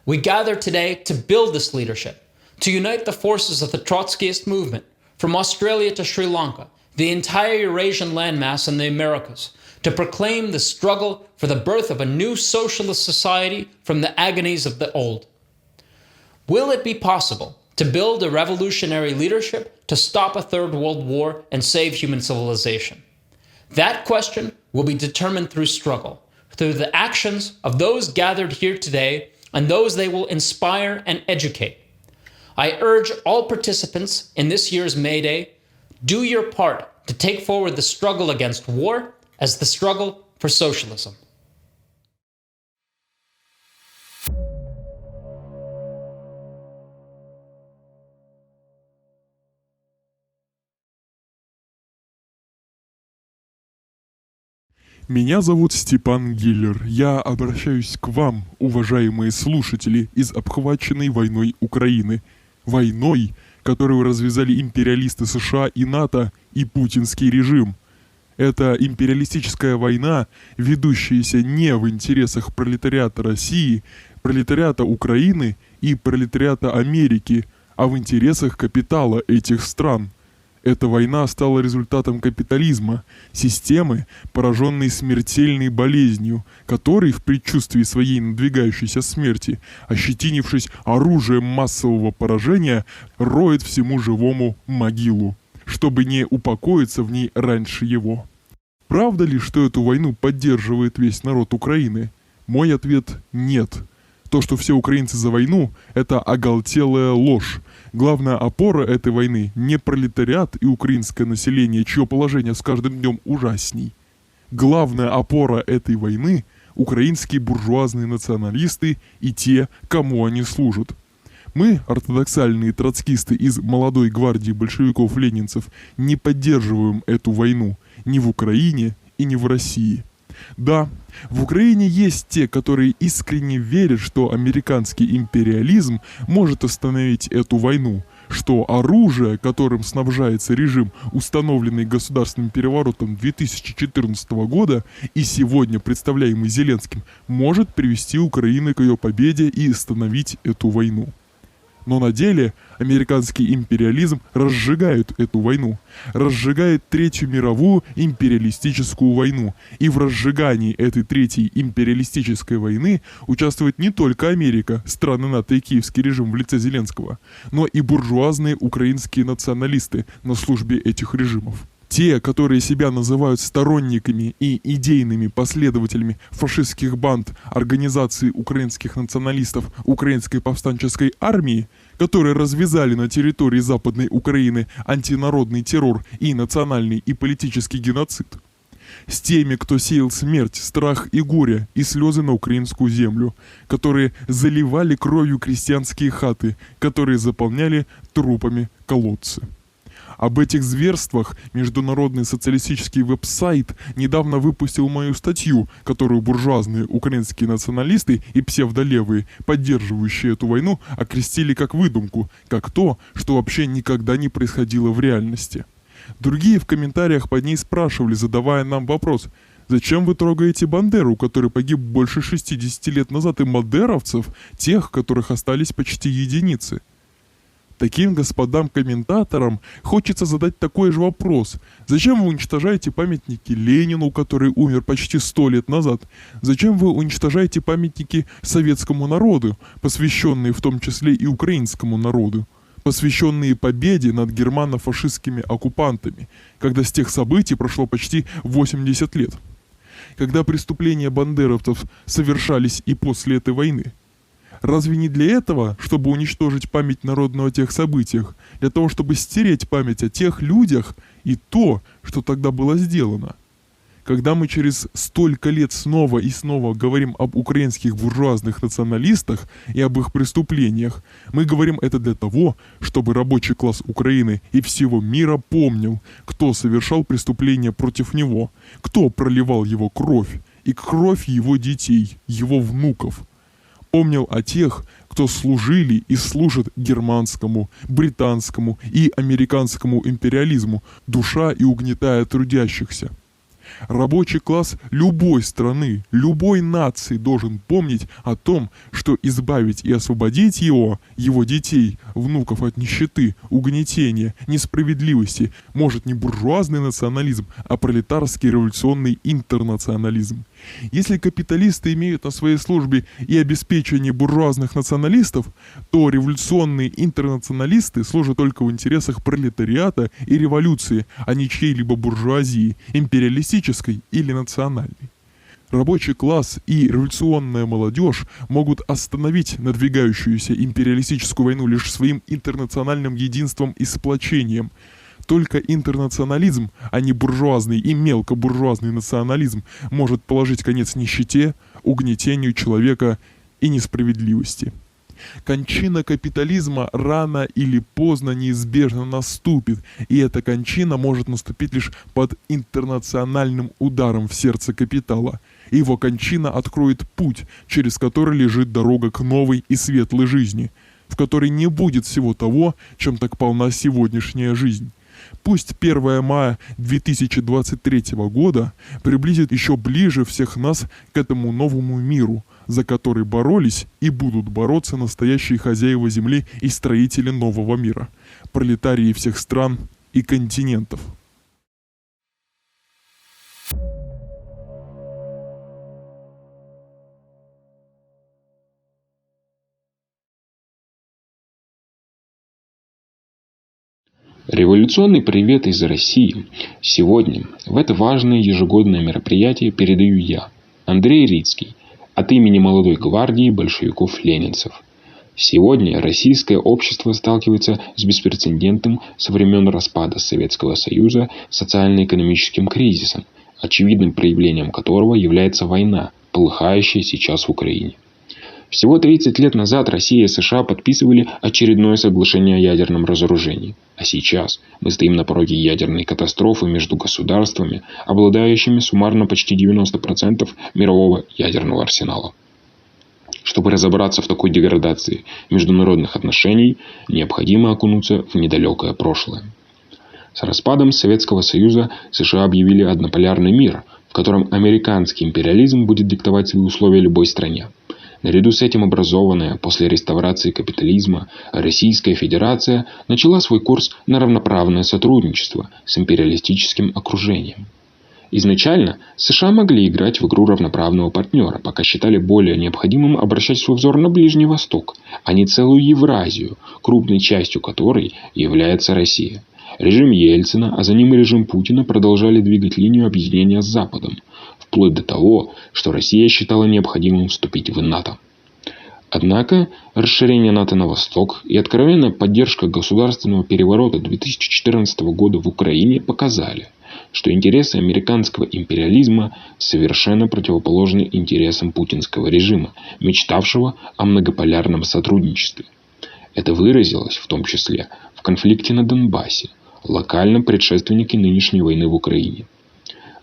We gather today to build this leadership, to unite the forces of the Trotskyist movement, from Australia to Sri Lanka, the entire Eurasian landmass in the Americas, to proclaim the struggle for the birth of a new socialist society from the agonies of the old. Will it be possible to build a revolutionary leadership to stop a third world war and save human civilization? That question will be determined through struggle, through the actions of those gathered here today and those they will inspire and educate. I urge all participants in this year's May Day, do your part to take forward the struggle against war as the struggle for socialism. Меня зовут Степан Гиллер. Я обращаюсь к вам, уважаемые слушатели, из обхваченной войной Украины. Войной, которую развязали империалисты США и НАТО и путинский режим. Это империалистическая война, ведущаяся не в интересах пролетариата России, пролетариата Украины и пролетариата Америки, а в интересах капитала этих стран. Эта война стала результатом капитализма, системы, пораженной смертельной болезнью, которой в предчувствии своей надвигающейся смерти, ощетинившись оружием массового поражения, роет всему живому могилу, чтобы не упокоиться в ней раньше его. Правда ли, что эту войну поддерживает весь народ Украины? Мой ответ – нет. То, что все украинцы за войну – это оголтелая ложь. Главная опора этой войны – не пролетариат и украинское население, чье положение с каждым днем ужасней. Главная опора этой войны – украинские буржуазные националисты и те, кому они служат. Мы, ортодоксальные троцкисты из молодой гвардии большевиков-ленинцев, не поддерживаем эту войну ни в Украине и ни в России. Да, в Украине есть те, которые искренне верят, что американский империализм может остановить эту войну, что оружие, которым снабжается режим, установленный государственным переворотом 2014 года и сегодня представляемый Зеленским, может привести Украину к ее победе и остановить эту войну. Но на деле американский империализм разжигает эту войну, разжигает Третью мировую империалистическую войну. И в разжигании этой Третьей империалистической войны участвует не только Америка, страны НАТО и киевский режим в лице Зеленского, но и буржуазные украинские националисты на службе этих режимов. Те, которые себя называют сторонниками и идейными последователями фашистских банд Организации украинских националистов Украинской повстанческой армии, которые развязали на территории Западной Украины антинародный террор и национальный и политический геноцид. с теми, кто сеял смерть, страх и горе и слезы на украинскую землю, которые заливали кровью крестьянские хаты, которые заполняли трупами колодцы. Об этих зверствах международный социалистический веб-сайт недавно выпустил мою статью, которую буржуазные украинские националисты и псевдолевые, поддерживающие эту войну, окрестили как выдумку, как то, что вообще никогда не происходило в реальности. Другие в комментариях под ней спрашивали, задавая нам вопрос: зачем вы трогаете Бандеру, который погиб больше 60 лет назад, и мадеровцев, тех, которых остались почти единицы? Таким господам-комментаторам хочется задать такой же вопрос. Зачем вы уничтожаете памятники Ленину, который умер почти 100 лет назад? Зачем вы уничтожаете памятники советскому народу, посвященные в том числе и украинскому народу, посвященные победе над германо-фашистскими оккупантами, когда с тех событий прошло почти 80 лет? Когда преступления бандеровцев совершались и после этой войны? Разве не для этого, чтобы уничтожить память народную о тех событиях, для того, чтобы стереть память о тех людях и то, что тогда было сделано? Когда мы через столько лет снова и снова говорим об украинских буржуазных националистах и об их преступлениях, мы говорим это для того, чтобы рабочий класс Украины и всего мира помнил, кто совершал преступления против него, кто проливал его кровь и кровь его детей, его внуков. Помнил о тех, кто служили и служат германскому, британскому и американскому империализму, душа и угнетая трудящихся. Рабочий класс любой страны, любой нации должен помнить о том, что избавить и освободить его детей, внуков от нищеты, угнетения, несправедливости может не буржуазный национализм, а пролетарский революционный интернационализм. Если капиталисты имеют на своей службе и обеспечение буржуазных националистов, то революционные интернационалисты служат только в интересах пролетариата и революции, а не чьей-либо буржуазии, империалистической или национальной. Рабочий класс и революционная молодежь могут остановить надвигающуюся империалистическую войну лишь своим интернациональным единством и сплочением. Только интернационализм, а не буржуазный и мелкобуржуазный национализм, может положить конец нищете, угнетению человека и несправедливости. Кончина капитализма рано или поздно неизбежно наступит, и эта кончина может наступить лишь под интернациональным ударом в сердце капитала. Его кончина откроет путь, через который лежит дорога к новой и светлой жизни, в которой не будет всего того, чем так полна сегодняшняя жизнь. Пусть 1 мая 2023 года приблизит еще ближе всех нас к этому новому миру, за который боролись и будут бороться настоящие хозяева земли и строители нового мира, пролетарии всех стран и континентов. Революционный привет из России. Сегодня в это важное ежегодное мероприятие передаю я, Андрей Рицкий, от имени молодой гвардии большевиков-ленинцев. Сегодня российское общество сталкивается с беспрецедентным со времен распада Советского Союза социально-экономическим кризисом, очевидным проявлением которого является война, полыхающая сейчас в Украине. Всего 30 лет назад Россия и США подписывали очередное соглашение о ядерном разоружении. А сейчас мы стоим на пороге ядерной катастрофы между государствами, обладающими суммарно почти 90% мирового ядерного арсенала. Чтобы разобраться в такой деградации международных отношений, необходимо окунуться в недалекое прошлое. С распадом Советского Союза США объявили однополярный мир, в котором американский империализм будет диктовать свои условия любой стране. Наряду с этим образованная после реставрации капитализма Российская Федерация начала свой курс на равноправное сотрудничество с империалистическим окружением. Изначально США могли играть в игру равноправного партнера, пока считали более необходимым обращать свой взор на Ближний Восток, а не целую Евразию, крупной частью которой является Россия. Режим Ельцина, а за ним и режим Путина продолжали двигать линию объединения с Западом, вплоть до того, что Россия считала необходимым вступить в НАТО. Однако расширение НАТО на восток и откровенная поддержка государственного переворота 2014 года в Украине показали, что интересы американского империализма совершенно противоположны интересам путинского режима, мечтавшего о многополярном сотрудничестве. Это выразилось в том числе в конфликте на Донбассе, локальном предшественнике нынешней войны в Украине.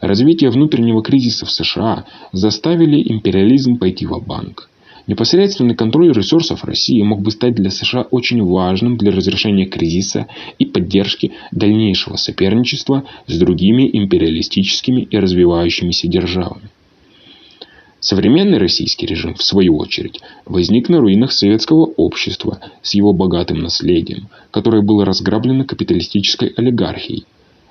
Развитие внутреннего кризиса в США заставили империализм пойти ва-банк. Непосредственный контроль ресурсов России мог бы стать для США очень важным для разрешения кризиса и поддержки дальнейшего соперничества с другими империалистическими и развивающимися державами. Современный российский режим, в свою очередь, возник на руинах советского общества с его богатым наследием, которое было разграблено капиталистической олигархией.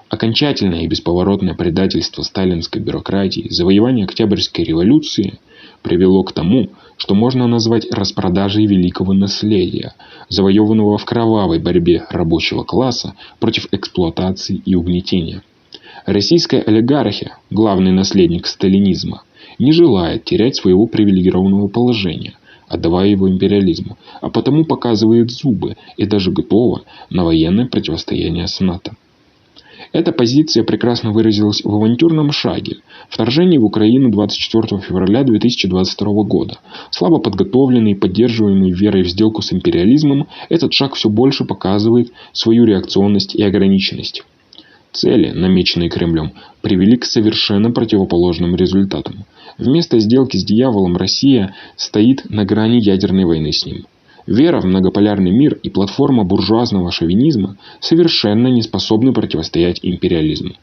Окончательное и бесповоротное предательство сталинской бюрократии, завоевание Октябрьской революции привело к тому, что можно назвать распродажей великого наследия, завоеванного в кровавой борьбе рабочего класса против эксплуатации и угнетения. Российская олигархия, главный наследник сталинизма, не желает терять своего привилегированного положения, отдавая его империализму, а потому показывает зубы и даже готова на военное противостояние с НАТО. Эта позиция прекрасно выразилась в авантюрном шаге – вторжении в Украину 24 февраля 2022 года. Слабо подготовленный и поддерживаемый верой в сделку с империализмом, этот шаг все больше показывает свою реакционность и ограниченность. Цели, намеченные Кремлем, привели к совершенно противоположным результатам. Вместо сделки с дьяволом Россия стоит на грани ядерной войны с ним. Вера в многополярный мир и платформа буржуазного шовинизма совершенно не способны противостоять империализму.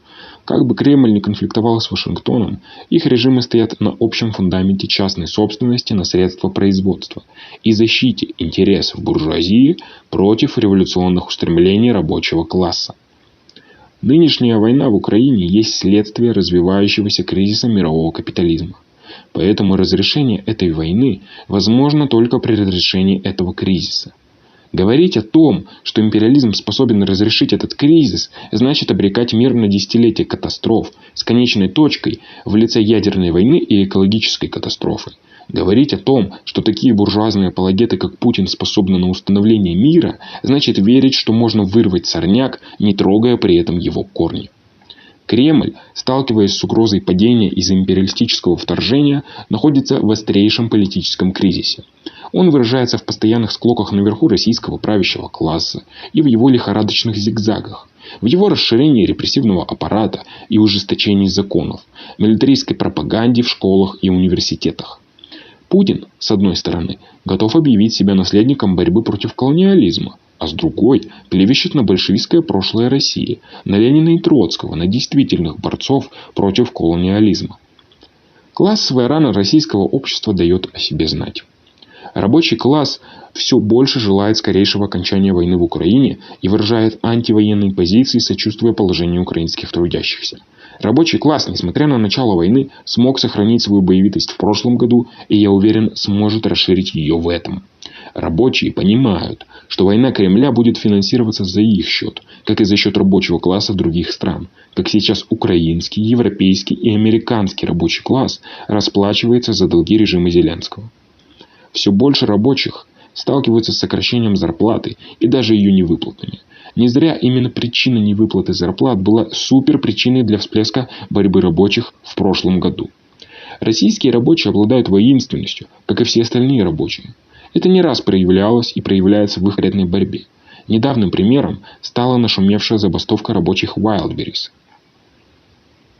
Как бы Кремль не конфликтовал с Вашингтоном, их режимы стоят на общем фундаменте частной собственности на средства производства и защите интересов буржуазии против революционных устремлений рабочего класса. Нынешняя война в Украине есть следствие развивающегося кризиса мирового капитализма. Поэтому разрешение этой войны возможно только при разрешении этого кризиса. Говорить о том, что империализм способен разрешить этот кризис, значит обрекать мир на десятилетия катастроф с конечной точкой в лице ядерной войны и экологической катастрофы. Говорить о том, что такие буржуазные апологеты, как Путин, способны на установление мира, значит верить, что можно вырвать сорняк, не трогая при этом его корни. Кремль, сталкиваясь с угрозой падения из-за империалистического вторжения, находится в острейшем политическом кризисе. Он выражается в постоянных склоках наверху российского правящего класса и в его лихорадочных зигзагах, в его расширении репрессивного аппарата и ужесточении законов, милитаристской пропаганде в школах и университетах. Путин, с одной стороны, готов объявить себя наследником борьбы против колониализма, а с другой клевещет на большевистское прошлое России, на Ленина и Троцкого, на действительных борцов против колониализма. Классовая рана российского общества дает о себе знать. Рабочий класс все больше желает скорейшего окончания войны в Украине и выражает антивоенные позиции, сочувствуя положению украинских трудящихся. Рабочий класс, несмотря на начало войны, смог сохранить свою боевитость в прошлом году и, я уверен, сможет расширить ее в этом. Рабочие понимают, что война Кремля будет финансироваться за их счет, как и за счет рабочего класса других стран, как сейчас украинский, европейский и американский рабочий класс расплачивается за долги режима Зеленского. Все больше рабочих сталкиваются с сокращением зарплаты и даже ее невыплатами. Не зря именно причина невыплаты зарплат была суперпричиной для всплеска борьбы рабочих в прошлом году. Российские рабочие обладают воинственностью, как и все остальные рабочие. Это не раз проявлялось и проявляется в их конкретной борьбе. Недавним примером стала нашумевшая забастовка рабочих Wildberries.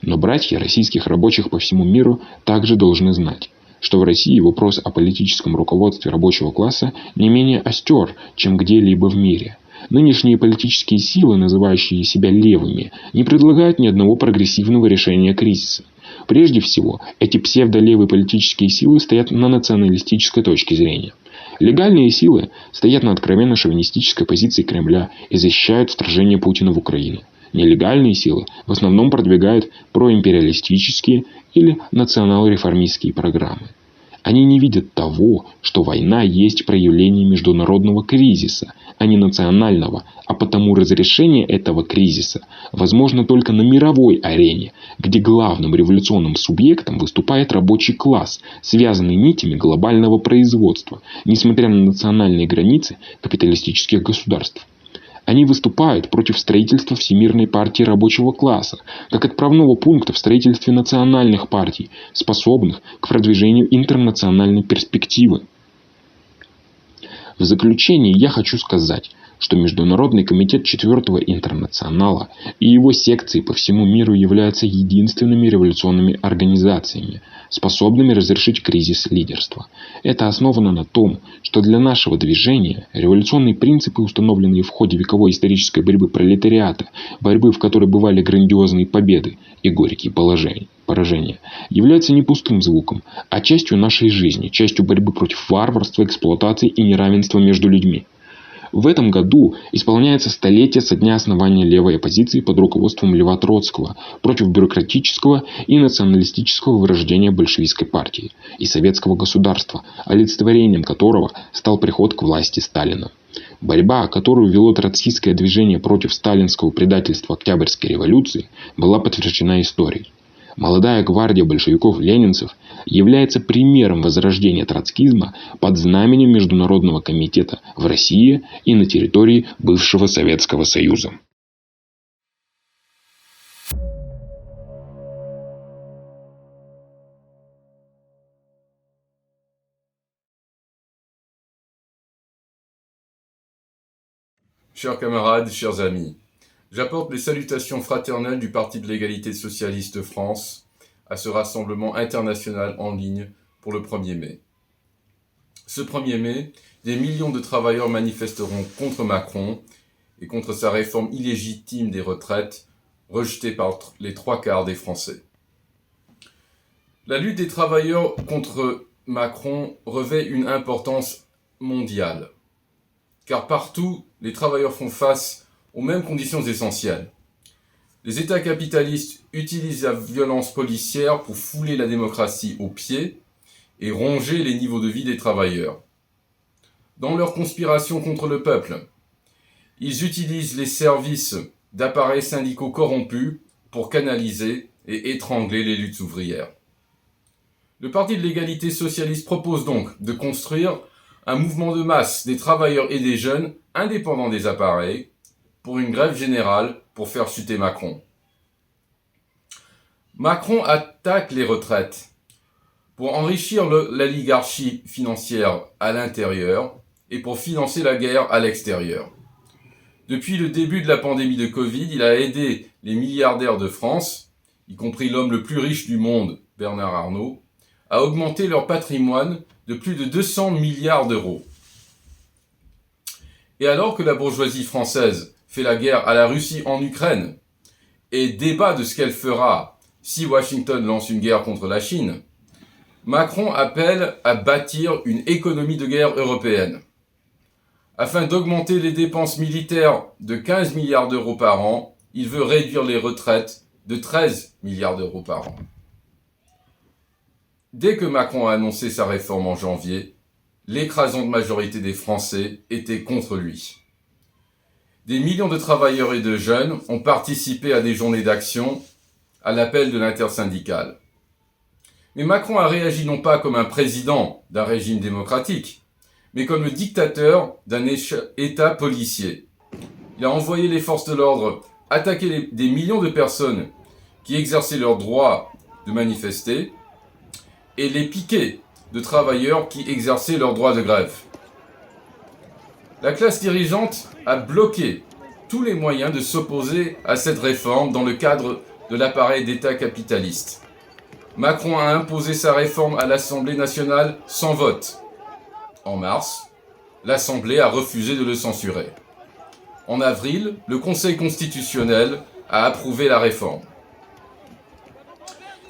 Но братья российских рабочих по всему миру также должны знать, что в России вопрос о политическом руководстве рабочего класса не менее остер, чем где-либо в мире. Нынешние политические силы, называющие себя левыми, не предлагают ни одного прогрессивного решения кризиса. Прежде всего, эти псевдолевые политические силы стоят на националистической точке зрения. Легальные силы стоят на откровенно шовинистической позиции Кремля и защищают вторжение Путина в Украину. Нелегальные силы в основном продвигают проимпериалистические или национал-реформистские программы. Они не видят того, что война есть проявление международного кризиса, а не национального, а потому разрешение этого кризиса возможно только на мировой арене, где главным революционным субъектом выступает рабочий класс, связанный нитями глобального производства, несмотря на национальные границы капиталистических государств. Они выступают против строительства Всемирной партии рабочего класса, как отправного пункта в строительстве национальных партий, способных к продвижению интернациональной перспективы. В заключение я хочу сказать, что Международный комитет 4-го интернационала и его секции по всему миру являются единственными революционными организациями, способными разрешить кризис лидерства. Это основано на том, что для нашего движения революционные принципы, установленные в ходе вековой исторической борьбы пролетариата, борьбы, в которой бывали грандиозные победы и горькие поражения, являются не пустым звуком, а частью нашей жизни, частью борьбы против варварства, эксплуатации и неравенства между людьми. В этом году исполняется столетие со дня основания левой оппозиции под руководством Льва Троцкого против бюрократического и националистического вырождения большевистской партии и советского государства, олицетворением которого стал приход к власти Сталина. Борьба, которую вело троцкистское движение против сталинского предательства Октябрьской революции, была подтверждена историей. Молодая гвардия большевиков-ленинцев является примером возрождения троцкизма под знаменем Международного комитета в России и на территории бывшего Советского Союза. Chers camarades, chers amis, j'apporte les salutations fraternelles du Parti de l'égalité socialiste de France à ce rassemblement international en ligne pour le 1er mai. Ce 1er mai, des millions de travailleurs manifesteront contre Macron et contre sa réforme illégitime des retraites, rejetée par les 3/4 des Français. La lutte des travailleurs contre Macron revêt une importance mondiale, car partout, les travailleurs font face aux mêmes conditions essentielles. Les États capitalistes utilisent la violence policière pour fouler la démocratie aux pieds et ronger les niveaux de vie des travailleurs. Dans leur conspiration contre le peuple, ils utilisent les services d'appareils syndicaux corrompus pour canaliser et étrangler les luttes ouvrières. Le Parti de l'égalité socialiste propose donc de construire un mouvement de masse des travailleurs et des jeunes indépendants des appareils pour une grève générale pour faire chuter Macron. Macron attaque les retraites pour enrichir l'oligarchie financière à l'intérieur et pour financer la guerre à l'extérieur. Depuis le début de la pandémie de Covid, il a aidé les milliardaires de France, y compris l'homme le plus riche du monde, Bernard Arnault, à augmenter leur patrimoine de plus de 200 milliards d'euros. Et alors que la bourgeoisie française fait la guerre à la Russie en Ukraine et débat de ce qu'elle fera si Washington lance une guerre contre la Chine, Macron appelle à bâtir une économie de guerre européenne. Afin d'augmenter les dépenses militaires de 15 milliards d'euros par an, il veut réduire les retraites de 13 milliards d'euros par an. Dès que Macron a annoncé sa réforme en janvier, l'écrasante majorité des Français était contre lui. Des millions de travailleurs et de jeunes ont participé à des journées d'action à l'appel de l'intersyndicale. Mais Macron a réagi non pas comme un président d'un régime démocratique, mais comme le dictateur d'un État policier. Il a envoyé les forces de l'ordre attaquer des millions de personnes qui exerçaient leur droit de manifester et les piquets de travailleurs qui exerçaient leur droit de grève. La classe dirigeante a bloqué tous les moyens de s'opposer à cette réforme dans le cadre de l'appareil d'État capitaliste. Macron a imposé sa réforme à l'Assemblée nationale sans vote. En mars, l'Assemblée a refusé de le censurer. En avril, le Conseil constitutionnel a approuvé la réforme.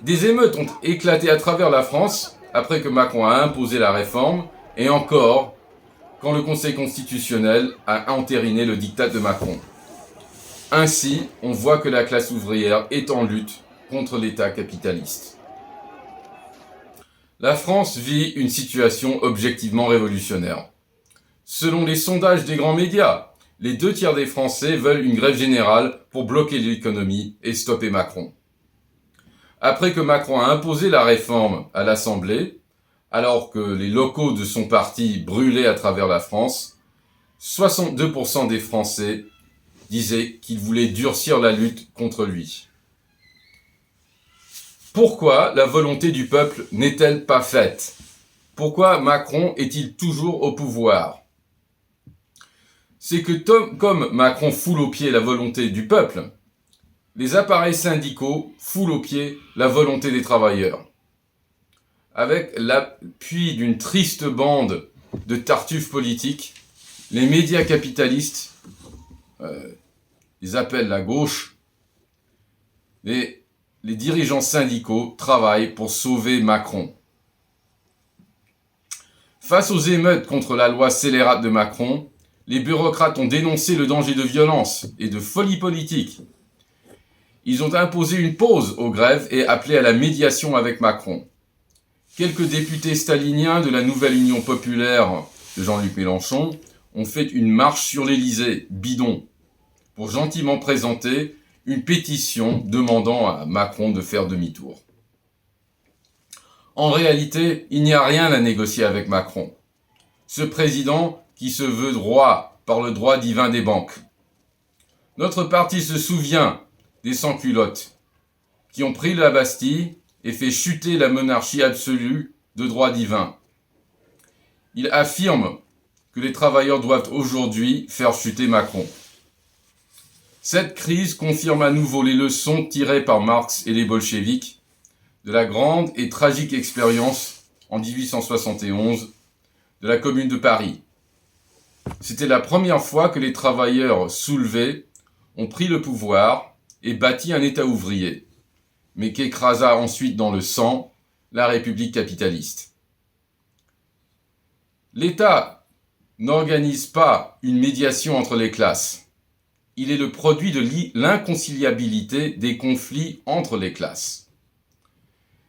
Des émeutes ont éclaté à travers la France après que Macron a imposé la réforme et encore quand le Conseil constitutionnel a entériné le diktat de Macron. Ainsi, on voit que la classe ouvrière est en lutte contre l'État capitaliste. La France vit une situation objectivement révolutionnaire. Selon les sondages des grands médias, les 2/3 des Français veulent une grève générale pour bloquer l'économie et stopper Macron. Après que Macron a imposé la réforme à l'Assemblée, alors que les locaux de son parti brûlaient à travers la France, 62% des Français disait qu'il voulait durcir la lutte contre lui. Pourquoi la volonté du peuple n'est-elle pas faite? Pourquoi Macron est-il toujours au pouvoir? C'est que comme Macron foule aux pieds la volonté du peuple, les appareils syndicaux foulent aux pieds la volonté des travailleurs. Avec l'appui d'une triste bande de tartuffes politiques, les médias capitalistes, ils appellent la gauche, les dirigeants syndicaux travaillent pour sauver Macron. Face aux émeutes contre la loi scélérate de Macron, les bureaucrates ont dénoncé le danger de violence et de folie politique. Ils ont imposé une pause aux grèves et appelé à la médiation avec Macron. Quelques députés staliniens de la nouvelle Union populaire de Jean-Luc Mélenchon ont fait une marche sur l'Élysée, bidon, pour gentiment présenter une pétition demandant à Macron de faire demi-tour. En réalité, il n'y a rien à négocier avec Macron. Ce président qui se veut roi par le droit divin des banques. Notre parti se souvient des sans-culottes qui ont pris la Bastille et fait chuter la monarchie absolue de droit divin. Il affirme que les travailleurs doivent aujourd'hui faire chuter Macron. Cette crise confirme à nouveau les leçons tirées par Marx et les bolcheviks de la grande et tragique expérience en 1871 de la Commune de Paris. C'était la première fois que les travailleurs soulevés ont pris le pouvoir et bâti un État ouvrier, mais qu'écrasa ensuite dans le sang la République capitaliste. L'État n'organise pas une médiation entre les classes. Il est le produit de l'inconciliabilité des conflits entre les classes.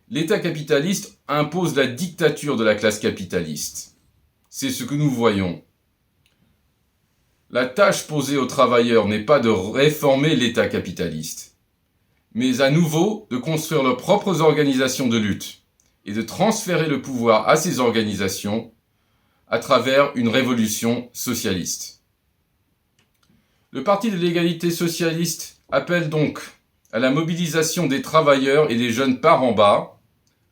L'État capitaliste impose la dictature de la classe capitaliste. C'est ce que nous voyons. La tâche posée aux travailleurs n'est pas de réformer l'État capitaliste, mais à nouveau de construire leurs propres organisations de lutte et de transférer le pouvoir à ces organisations à travers une révolution socialiste. Le Parti de l'égalité socialiste appelle donc à la mobilisation des travailleurs et des jeunes par en bas,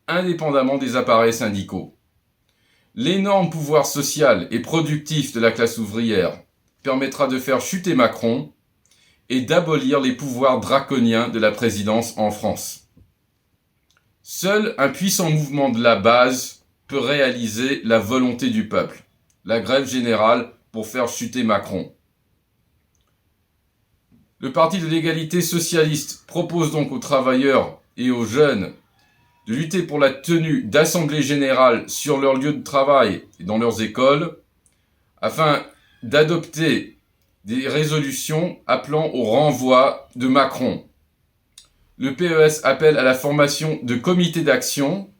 indépendamment des appareils syndicaux. L'énorme pouvoir social et productif de la classe ouvrière permettra de faire chuter Macron et d'abolir les pouvoirs draconiens de la présidence en France. Seul un puissant mouvement de la base peut réaliser la volonté du peuple, la grève générale pour faire chuter Macron. Le Parti de l'égalité socialiste propose donc aux travailleurs et aux jeunes de lutter pour la tenue d'assemblées générales sur leur lieu de travail et dans leurs écoles, afin d'adopter des résolutions appelant au renvoi de Macron. Le PES appelle à la formation de comités d'action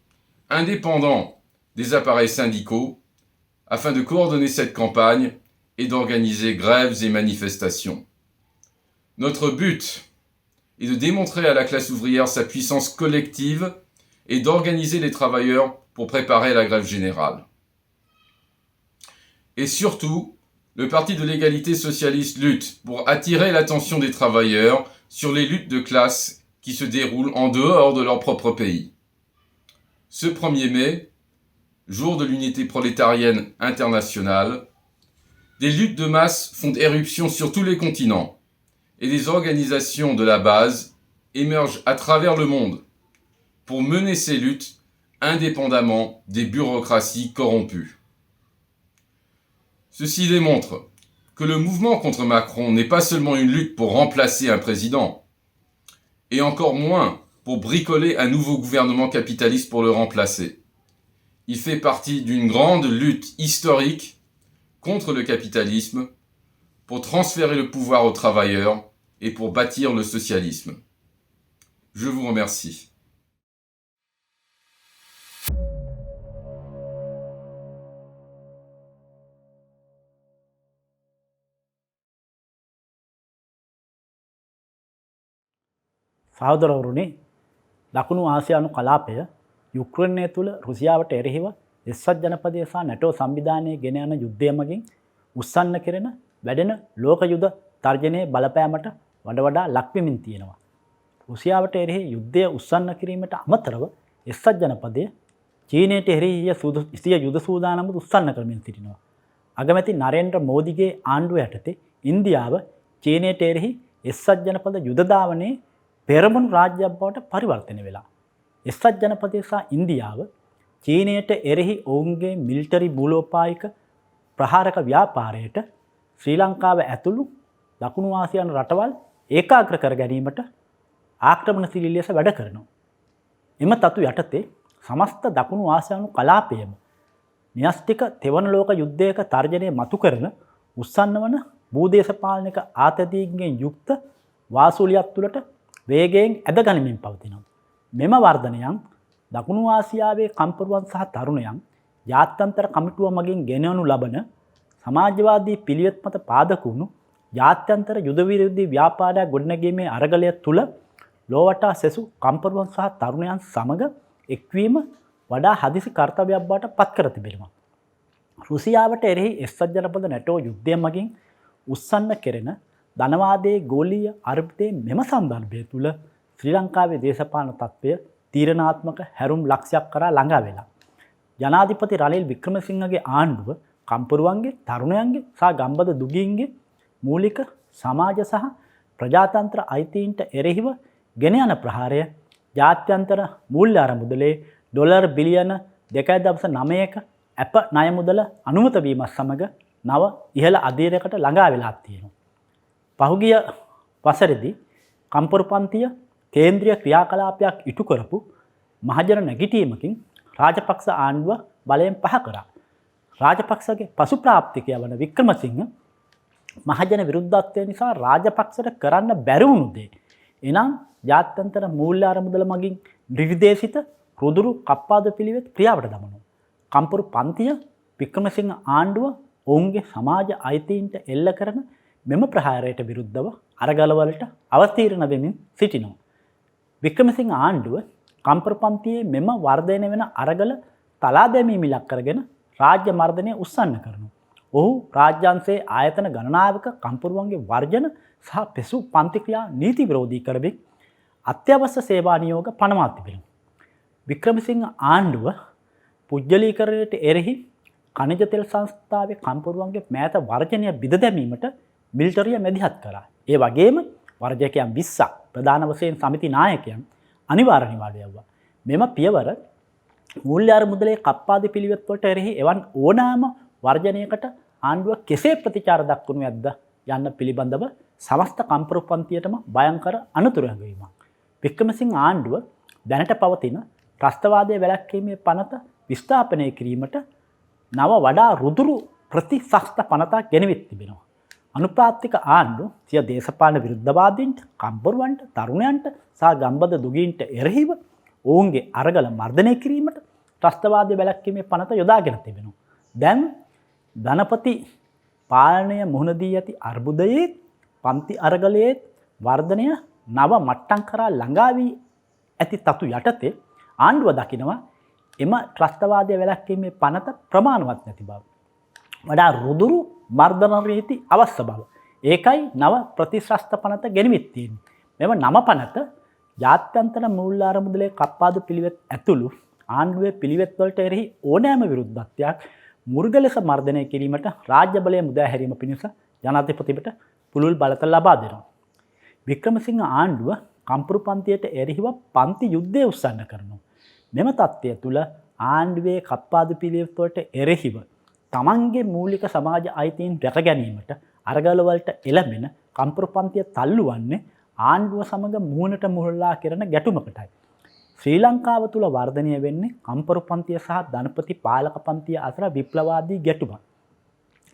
indépendants des appareils syndicaux afin de coordonner cette campagne et d'organiser grèves et manifestations. Notre but est de démontrer à la classe ouvrière sa puissance collective et d'organiser les travailleurs pour préparer la grève générale. Et surtout, le Parti de l'égalité socialiste lutte pour attirer l'attention des travailleurs sur les luttes de classe qui se déroulent en dehors de leur propre pays. Ce 1er mai, jour de l'unité prolétarienne internationale, des luttes de masse font éruption sur tous les continents et des organisations de la base émergent à travers le monde pour mener ces luttes indépendamment des bureaucraties corrompues. Ceci démontre que le mouvement contre Macron n'est pas seulement une lutte pour remplacer un président, et encore moins pour bricoler un nouveau gouvernement capitaliste pour le remplacer. Il fait partie d'une grande lutte historique contre le capitalisme pour transférer le pouvoir aux travailleurs et pour bâtir le socialisme. Je vous remercie. සහෝදරවරුනි දකුණු ආසියානු කලාපය යුක්‍රේනය තුළ රුසියාවට එරෙහිව එක්සත් ජනපදය සහ නැටෝ සංවිධානයේ ගෙන යන යුද්ධය මගින් උස්සන්න කෙරෙන වැඩෙන ලෝක යුද තර්ජනයේ බලපෑමට වඩා ලක්වෙමින් තියෙනවා. රුසියාවට එරෙහි යුද්ධය උස්සන්න කිරීමට අමතරව එක්සත් ජනපදය චීනයට එරෙහි සිය යුද සූදානම උස්සන්න කරමින් සිටිනවා. අගමැති නරේන්ද්‍ර මෝදිගේ ආණ්ඩුව යටතේ ඉන්දියාව චීනයට එරෙහි එක්සත් ජනපද යුද ධාවනයේ පෙරමුණු රාජ්‍යයක් බවට පරිවර්තනය වෙලා. එක්සත් ජනපදය සහ ඉන්දියාව චීනයට එරෙහි ඔවුන්ගේ මිලිටරි මූලෝපායික ප්‍රහාරක ව්‍යාපාරයට ශ්‍රී ලංකාව ඇතුළු දකුණු ආසියානු රටවල් ඒකාග්‍ර කර ගැනීමට ආක්‍රමණශීලී ලෙස වැඩ කරනවා. එම තතු යටතේ සමස්ත දකුණු ආසියානු කලාපයම න්‍යෂ්ටික තෙවන ලෝක යුද්ධයක තර්ජනය මතු කරන උස්සන්න වන භූදේශපාලනික ආතතියකින් යුක්ත වාසුලියක් තුළට වේගයෙන් ඇද ගනිමින් පවතිනවා. මෙම වර්ධනයන් දකුණු ආසියාවේ කම්පරුවන් සහ තරුණයන් ජාත්‍යන්තර කමිටුව මගින් ගෙනවනු ලබන සමාජවාදී පිළිවෙත් මත පාදක වුණු ජාත්‍යන්තර යුද විරෝධී ව්‍යාපාරයක් ගොඩනැගීමේ අරගලය තුළ ලෝවටා සෙසු කම්පරුවන් සහ තරුණයන් සමග එක්වීම වඩා හදිසි කර්තව්‍යයක් බවට පත් කර තිබෙනවා. රුසියාවට එරෙහි එක්සත් ජනපද නැටෝ යුද්ධය මගින් උස්සන්න කෙරෙන ධනවාදයේ ගෝලීය අර්බුදයේ මෙම සන්දර්භය තුළ ශ්‍රී ලංකාවේ දේශපාලන තත්ත්වය තීරණාත්මක හැරුම් ලක්ෂයක් කරා ළඟා වෙලා. ජනාධිපති රනිල් වික්‍රමසිංහගේ ආණ්ඩුව කම්පරුවන්ගේ තරුණයන්ගේ සහ ගම්බද දුගීන්ගේ මූලික සමාජ සහ ප්‍රජාතන්ත්‍ර අයිතීන්ට එරෙහිව ගෙන යන ප්‍රහාරය ජාත්‍යන්තර මූල්‍ය අරමුදලේ ඩොලර් බිලියන 2.9ක ඇප ණය මුදල අනුමත වීමත් සමග නව ඉහළ අධීරයකට ළඟා වෙලා තියෙනවා. පහුගිය වසරේදී කම්පරු පන්තිය කේන්ද්‍රීය ක්‍රියාකලාපයක් ඉටු කරපු මහජන නැගිටීමකින් රාජපක්ෂ ආණ්ඩුව බලයෙන් පහ කරා. රාජපක්ෂගේ පසු ප්‍රාප්තිකය වන වික්‍රමසිංහ මහජන විරුද්ධත්වය නිසා රාජපක්ෂට කරන්න බැරි වුණු දේ. එනම් ජාත්‍යන්තර මූල්‍ය අරමුදල මගින් නිර්දේශිත රුදුරු කප්පාදු පිළිවෙත් ක්‍රියාවට දමනවා. කම්පරු පන්තිය වික්‍රමසිංහ ආණ්ඩුව ඔවුන්ගේ සමාජ අයිතීන්ට එල්ල කරන මෙම ප්‍රහාරයට විරුද්ධව අරගලවලට අවතීර්ණ වෙමින් සිටිනවා. වික්‍රමසිංහ ආණ්ඩුව කම්පරු පන්තියේ මෙම වර්ධනය වෙන අරගල තලා දැමීම ඉලක්ක කරගෙන රාජ්‍ය මර්ධනය උස්සන්න කරනවා. ඔහු රාජ්‍යංශයේ ආයතන ගණනාවක කම්පරුවන්ගේ වර්ජන සහ පෙසු පන්ති ක්‍රියා නීති විරෝධී කරමින් අත්‍යවශ්‍ය සේවා නියෝග පනවා තිබෙනවා. වික්‍රමසිංහ ආණ්ඩුව පුජ්‍යලීකරණයට එරෙහි ඛනිජ තෙල් සංස්ථාවේ කම්පරුවන්ගේ මෑත වර්ජනය බිඳ දැමීමට මිලිටරිය මැදිහත් කළා. ඒ වගේම වර්ජකයන් 20ක් ප්‍රධාන වශයෙන් සමිති නායකයන් අනිවාර්ය නිවාඩු යවුවා. මෙම පියවර මූල්‍ය අරමුදලේ කප්පාදු පිළිවෙත් වලට එරෙහි එවන් ඕනෑම වර්ජනයකට ආණ්ඩුව කෙසේ ප්‍රතිචාර දක්වනු ඇද්ද යන්න පිළිබඳව සමස්ත කම්පරු පන්තියටම භයංකර අනතුරු හැඟවීමක්. වික්‍රමසිංහ ආණ්ඩුව දැනට පවතින ත්‍රස්තවාදයේ වැළැක්වීමේ පනත විස්ථාපනය කිරීමට නව වඩා රුදුරු ප්‍රතිශස්ත පනතක් ගෙනවිත් තිබෙනවා. අනුප්‍රාප්තික ආණ්ඩුව සිය දේශපාලන විරුද්ධවාදීන්ට, කම්පරුවන්ට, තරුණයන්ට සහ ගම්බද දුගීන්ට එරෙහිව ඔවුන්ගේ අරගල මර්ධනය කිරීමට ත්‍රස්තවාදයේ වැළැක්වීමේ පනත යොදාගෙන තිබෙනවා. දැන් ධනපති පාලනය මුහුණ දී ඇති අර්බුදයේ පන්ති අරගලයේ වර්ධනය නව මට්ටම් කරා ළඟා වී ඇති තතු යටතේ ආණ්ඩුව දකිනවා එම ත්‍රස්තවාදයේ වැළැක්වීමේ පනත ප්‍රමාණවත් නැති බව. වඩා රුදුරු මර්ධන රීති අවශ්‍ය බව. ඒකයි නව ප්‍රතිශස්ත පනත ගෙනවිත් තියෙන්නේ. මෙම නම පනත ජාත්‍යන්තර මූල්‍ය අරමුදලේ කප්පාදු පිළිවෙත් ඇතුළු ආණ්ඩුවේ පිළිවෙත් වලට එරෙහි ඕනෑම විරුද්ධත්වයක් මුර්ග ලෙස මර්ධනය කිරීමට රාජ්‍ය බලය මුදා හැරීම පිණිස ජනාධිපතිට පුළුල් බලතල ලබා දෙනවා. වික්‍රමසිංහ ආණ්ඩුව කම්පරු පන්තියට එරෙහිව පන්ති යුද්ධය උස්සන්න කරනවා. මෙම තත්ත්වය තුළ ආණ්ඩුවේ කප්පාදු පිළිවෙත් වලට එරෙහිව තමන්ගේ මූලික සමාජ අයිතීන් රැක ගැනීමට අරගලවලට එළඹෙන කම්පරු පන්තිය තල්ලු වන්නේ ආණ්ඩුව සමග මුහුණට මුහුණලා කරන ගැටුමකටයි. ශ්‍රී ලංකාව තුළ වර්ධනය වෙන්නේ කම්පරු පන්තිය සහ ධනපති පාලක පන්තිය අතර විප්ලවාදී ගැටුමක්.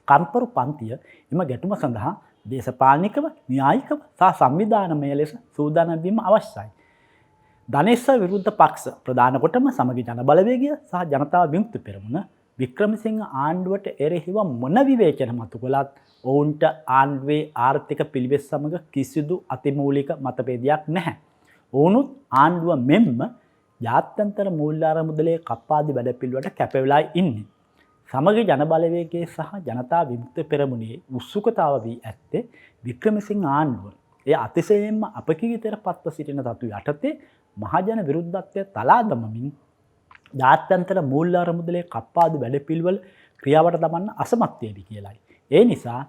කම්පරු පන්තිය එම ගැටුම සඳහා දේශපාලනිකව, න්‍යායිකව සහ සංවිධානමය ලෙස සූදානම් වීම අවශ්‍යයි. ධනේශ විරුද්ධ පක්ෂ ප්‍රධාන කොටම සමගි ජන බලවේගය සහ ජනතාව විමුක්ති පෙරමුණ වික්‍රමසිංහ ආණ්ඩුවට එරෙහිව මොන විවේචන මතු කළත් ඔවුන්ට ආණ්ඩුවේ ආර්ථික පිළිවෙත් සමග කිසිදු අතිමූලික මතභේදයක් නැහැ. ඔවුනුත් ආණ්ඩුව මෙන්ම ජාත්‍යන්තර මූල්‍ය අරමුදලේ කප්පාදු වැඩපිළිවෙලට කැප වෙලා ඉන්නේ. සමග ජනබලවේගයේ සහ ජනතා විමුක්ති පෙරමුණේ උත්සුකතාව වී ඇත්තේ වික්‍රමසිංහ ආණ්ඩුව. එය අතිශයින්ම අපකීර්තියට පත්ව සිටින තතු යටතේ මහජන විරුද්ධත්වය තලා දමමින් ජාත්‍යන්තර මූල්‍ය අරමුදලේ කප්පාදු වැඩපිළිවෙල ක්‍රියාවට දමන්න අසමත් වේවි කියලයි. ඒ නිසා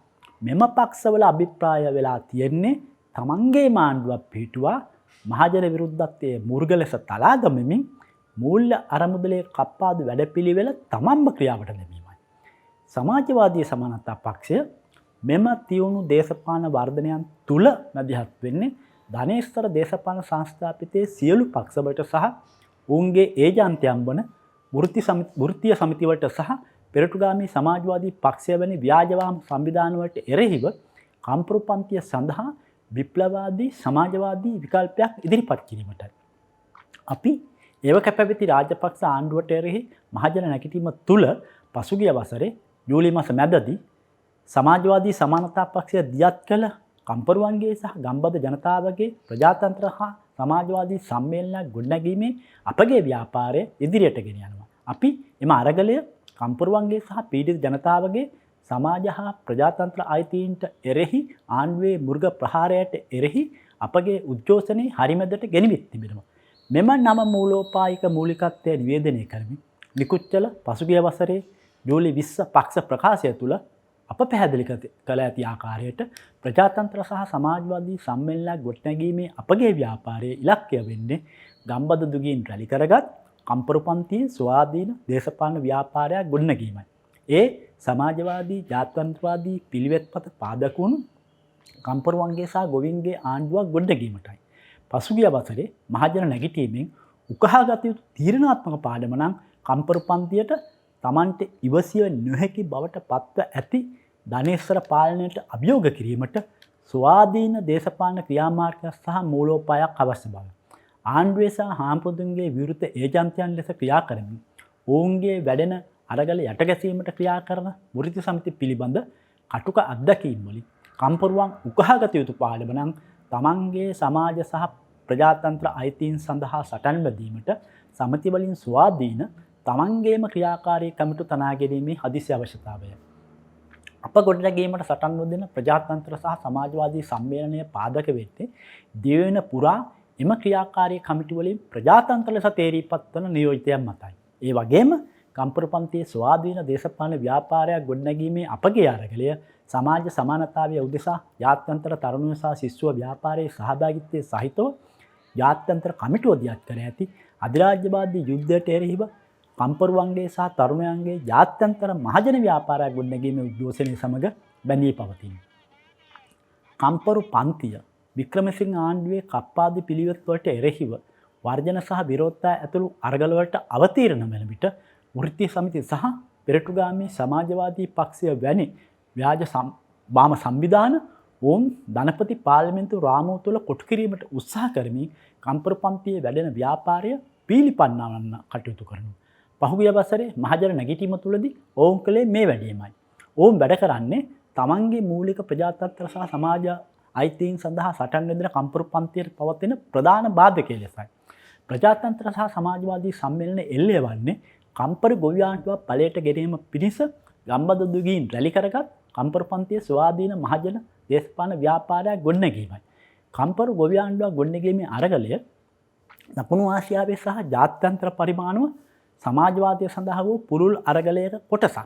මෙම පක්ෂවල අභිප්‍රාය වෙලා තියෙන්නේ තමන්ගේ ආණ්ඩුවක් පිටුවා මහජන විරුද්ධත්වයේ මුර්ග ලෙස තලා දමමින් මූල්‍ය අරමුදලේ කප්පාදු වැඩපිළිවෙල තමන්ම ක්‍රියාවට දැමීමයි. සමාජවාදී සමානතා පක්ෂය මෙම තියුණු දේශපාලන වර්ධනයන් තුල මැදිහත් වෙන්නේ ධනේස්තර දේශපාලන සංස්ථාපිතයේ සියලු පක්ෂවලට සහ ඔවුන්ගේ ඒජන්තයන් වන වෘත්තීය සමිතිවලට සහ පෙරටුගාමී සමාජවාදී පක්ෂය වැනි ව්‍යාජවාම සංවිධානවලට එරෙහිව කම්පරුපන්තිය සඳහා විප්ලවවාදී සමාජවාදී විකල්පයක් ඉදිරිපත් කිරීමටයි. අපි ඒව කැපැවිති රාජපක්ෂ ආණ්ඩුවට එරෙහි මහජන නැගිටීම තුළ පසුගිය වසරේ ජූලි මාස මැදදී සමාජවාදී සමානතා පක්ෂය දියත් කළ කම්පරුවන්ගේ සහ ගම්බද ජනතාවගේ ප්‍රජාතන්ත්‍ර හා සමාජවාදී සම්මේලනයක් ගොඩනැගීමේ අපගේ ව්‍යාපාරය ඉදිරියට ගෙන යනවා. අපි එම අරගලය කම්පරුවන්ගේ සහ පීඩිත ජනතාවගේ සමාජ හා ප්‍රජාතන්ත්‍ර අයිතීන්ට එරෙහි ආණ්ඩුවේ මුර්ග ප්‍රහාරයට එරෙහි අපගේ උද්ඝෝෂණයේ හරිමැදට ගෙනවිත් තිබෙනවා. මෙම නම මූලෝපායික මූලිකත්වය නිවේදනය කරමින් නිකුත්චල පසුගිය වසරේ ජූලි 20 පක්ෂ ප්‍රකාශය තුළ අප පැහැදිලි කළ ඇති ආකාරයට ප්‍රජාතන්ත්‍ර සහ සමාජවාදී සම්මේලනයක් ගොඩනැගීමේ අපගේ ව්‍යාපාරයේ ඉලක්කය වෙන්නේ ගම්බද දුගීන් රැලි කරගත් කම්පරුපන්තියේ ස්වාධීන දේශපාලන ව්‍යාපාරයක් ගොඩනැගීමයි. ඒ සමාජවාදී ජාත්‍යන්තරවාදී පිළිවෙත්පත පාදක වුණු කම්පරුවන්ගේ සහ ගොවින්ගේ ආණ්ඩුවක් ගොඩනැගීමටයි. පසුගිය වසරේ මහජන නැගිටීමෙන් උකහාගත යුතු තීරණාත්මක පාඩම නම් කම්පරුපන්තියට තමන්ට ඉවසිය නොහැකි බවට පත්ව ඇති ධනේශ්වර පාලනයට අභියෝග කිරීමට ස්වාධීන දේශපාලන ක්‍රියාමාර්ගයක් සහ මූලෝපායක් අවශ්‍ය බව. ආණ්ඩුවේ සහ හාමුදුරුවන්ගේ විරුද්ධ ඒජන්තයන් ලෙස ක්‍රියා කරමින් ඔවුන්ගේ වැඩෙන අරගල යටගැසීමට ක්‍රියා කරන වෘත්ති සමිති පිළිබඳ කටුක අත්දැකීම් වලින් කම්පරුවන් උකහාගත යුතු පාඩම නම් තමන්ගේ සමාජ සහ ප්‍රජාතන්ත්‍ර අයිතීන් සඳහා සටන් වැදීමට සමිති වලින් ස්වාධීන තමන්ගේම ක්‍රියාකාරී කමිටු තනා ගැනීමේ හදිසි අවශ්‍යතාවය. අප ගොඩනැගීමට සටන් වදින ප්‍රජාතන්ත්‍ර සහ සමාජවාදී සම්මේලනය පාදක වෙන්නේ දිවෙන පුරා එම ක්‍රියාකාරී කමිටු වලින් ප්‍රජාතන්ත්‍ර ලෙස තේරීපත් වන නියෝජිතයන් මතයි. ඒ වගේම කම්පරුපන්තියේ ස්වාධීන දේශපාලන ව්‍යාපාරයක් ගොඩනැගීමේ අපගේ අරගලය සමාජ සමානතාවය උදෙසා ජාත්‍යන්තර තරුණ සහ ශිෂ්‍ය ව්‍යාපාරයේ සහභාගීත්වයේ සහිතව ජාත්‍යන්තර කමිටුව දියත් කර ඇති අධිරාජ්‍යවාදී යුද්ධයට එරෙහිව කම්පරුවන්ගේ සහ තරුණයන්ගේ ජාත්‍යන්තර මහජන ව්‍යාපාරයක් ගොඩනැගීමේ උද්ඝෝෂණය සමග බැඳී පවතිනවා. කම්පරු පන්තිය වික්‍රමසිංහ ආණ්ඩුවේ කප්පාදු පිළිවෙත් වලට එරෙහිව වර්ජන සහ විරෝධතා ඇතුළු අරගල වලට අවතීර්ණ වන විට වෘත්තීය සමිති සහ පෙරටුගාමී සමාජවාදී පක්ෂය වැනි ව්‍යාජ වාම සංවිධාන ඔවුන් ධනපති පාර්ලිමේන්තු රාමුව තුළ කොටු කිරීමට උත්සාහ කරමින් කම්පරුපන්තියේ වැඩෙන ව්‍යාපාරය පීලිපන්නවන්න කටයුතු කරනවා. පහුගිය වසරේ මහජන නැගිටීම තුළදී ඔවුන් කළේ මේ වැඩේමයි. ඔවුන් වැඩ කරන්නේ තමන්ගේ මූලික ප්‍රජාතන්ත්‍ර සහ සමාජ අයිතීන් සඳහා සටන් වෙදෙන කම්පරුපන්තියට පවතින ප්‍රධාන බාධකයේ ලෙසයි. ප්‍රජාතන්ත්‍ර සහ සමාජවාදී සම්මේලන එල්ලේ වන්නේ කම්පරු ගොවි ආණ්ඩුවක් ඵලයට ගෙනීම පිණිස ගම්බද දුගීන් රැලි කරගත් කම්පරුපන්තියේ ස්වාධීන මහජන දේශපාලන ව්‍යාපාරයක් ගොඩනැගීමයි. කම්පරු ගොවි ආණ්ඩුවක් ගොඩනැගීමේ අරගලය දකුණු ආසියාවේ සහ ජාත්‍යන්තර පරිමාණව සමාජවාදය සඳහා වූ පුරුල් අරගලයක කොටසක්.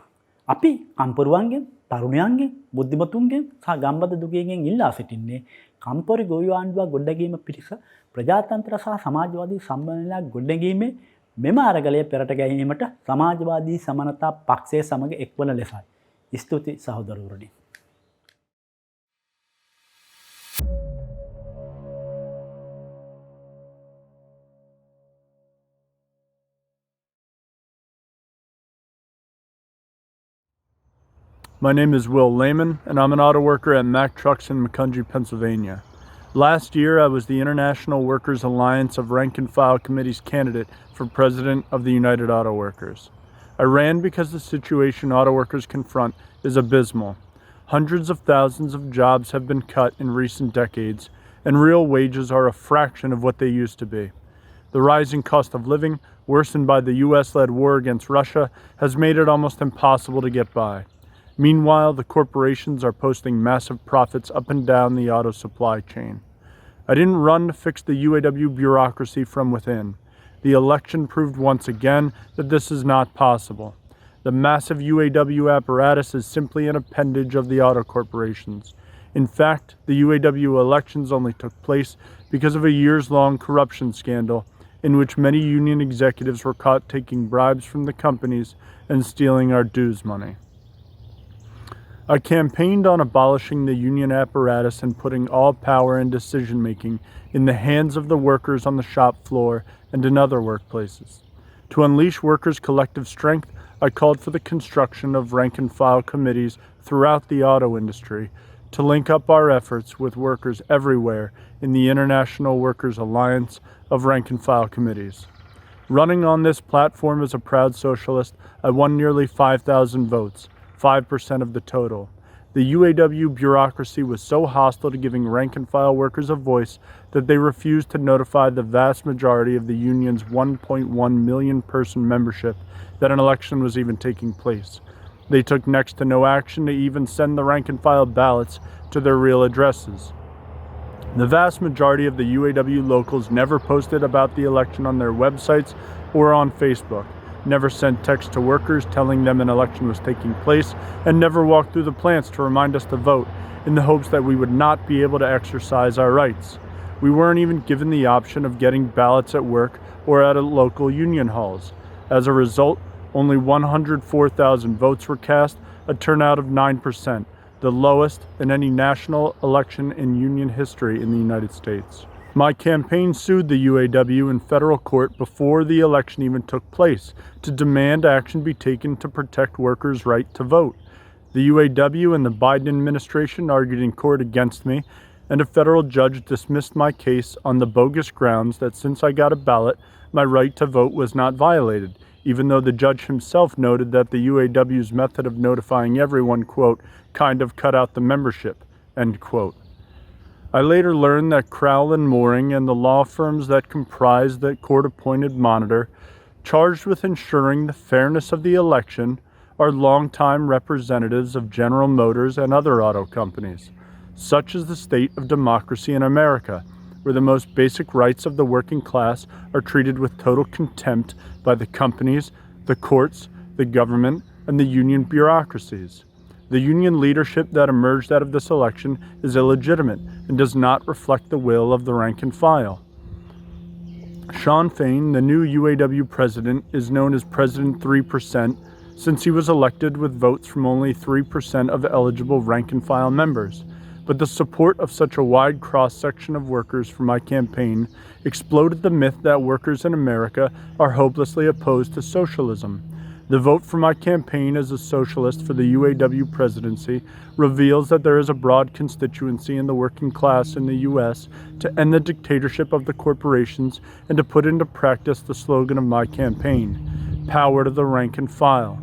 අපි කම්පරුවන්ගෙන්, තරුණයන්ගෙන්, බුද්ධිමතුන්ගෙන් සහ ගම්බද දුගීන්ගෙන් ඉල්ලා සිටින්නේ කම්පරු ගොවි ආණ්ඩුවක් ගොඩනැගීම පිණිස ප්‍රජාතන්ත්‍ර සහ සමාජවාදී සම්මේලනයක් ගොඩනැගීමේ මෙම අරගලය පෙරට ගැනීමට සමාජවාදී සමානතා පක්ෂය සමග එක්වන ලෙසයි. ස්තුති සහෝදරවරුනි. My name is Will Lehman, and I'm an auto worker at Mack Trucks in Macungie, Pennsylvania. Last year, I was the International Workers Alliance of Rank and File Committee's candidate for President of the United Auto Workers. I ran because the situation auto workers confront is abysmal. Hundreds of thousands of jobs have been cut in recent decades, and real wages are a fraction of what they used to be. The rising cost of living, worsened by the US-led war against Russia, has made it almost impossible to get by. Meanwhile, the corporations are posting massive profits up and down the auto supply chain. I didn't run to fix the UAW bureaucracy from within. The election proved once again that this is not possible. The massive UAW apparatus is simply an appendage of the auto corporations. In fact, the UAW elections only took place because of a years-long corruption scandal in which many union executives were caught taking bribes from the companies and stealing our dues money. I campaigned on abolishing the union apparatus and putting all power and decision-making in the hands of the workers on the shop floor and in other workplaces. To unleash workers' collective strength, I called for the construction of rank-and-file committees throughout the auto industry to link up our efforts with workers everywhere in the International Workers Alliance of Rank-and-File Committees. Running on this platform as a proud socialist, I won nearly 5,000 votes, 5% of the total. The UAW bureaucracy was so hostile to giving rank-and-file workers a voice that they refused to notify the vast majority of the union's 1.1 million person membership that an election was even taking place. They took next to no action to even send the rank-and-file ballots to their real addresses. The vast majority of the UAW locals never posted about the election on their websites or on Facebook, never sent texts to workers telling them an election was taking place, and never walked through the plants to remind us to vote in the hopes that we would not be able to exercise our rights. We weren't even given the option of getting ballots at work or at local union halls. As a result, only 104,000 votes were cast, a turnout of 9%, the lowest in any national election in union history in the United States. My campaign sued the UAW in federal court before the election even took place to demand action be taken to protect workers' right to vote. The UAW and the Biden administration argued in court against me, and a federal judge dismissed my case on the bogus grounds that since I got a ballot, my right to vote was not violated, even though the judge himself noted that the UAW's method of notifying everyone, quote, kind of cut out the membership, end quote. I later learned that Crowell and Mooring and the law firms that comprise the court-appointed monitor charged with ensuring the fairness of the election are longtime representatives of General Motors and other auto companies. Such is the state of democracy in America, where the most basic rights of the working class are treated with total contempt by the companies, the courts, the government, and the union bureaucracies. The union leadership that emerged out of this election is illegitimate and does not reflect the will of the rank and file. Shawn Fain, the new UAW president, is known as President 3% since he was elected with votes from only 3% of eligible rank and file members. But the support of such a wide cross-section of workers for my campaign exploded the myth that workers in America are hopelessly opposed to socialism. The vote for my campaign as a socialist for the UAW presidency reveals that there is a broad constituency in the working class in the U.S. to end the dictatorship of the corporations and to put into practice the slogan of my campaign, power to the rank and file.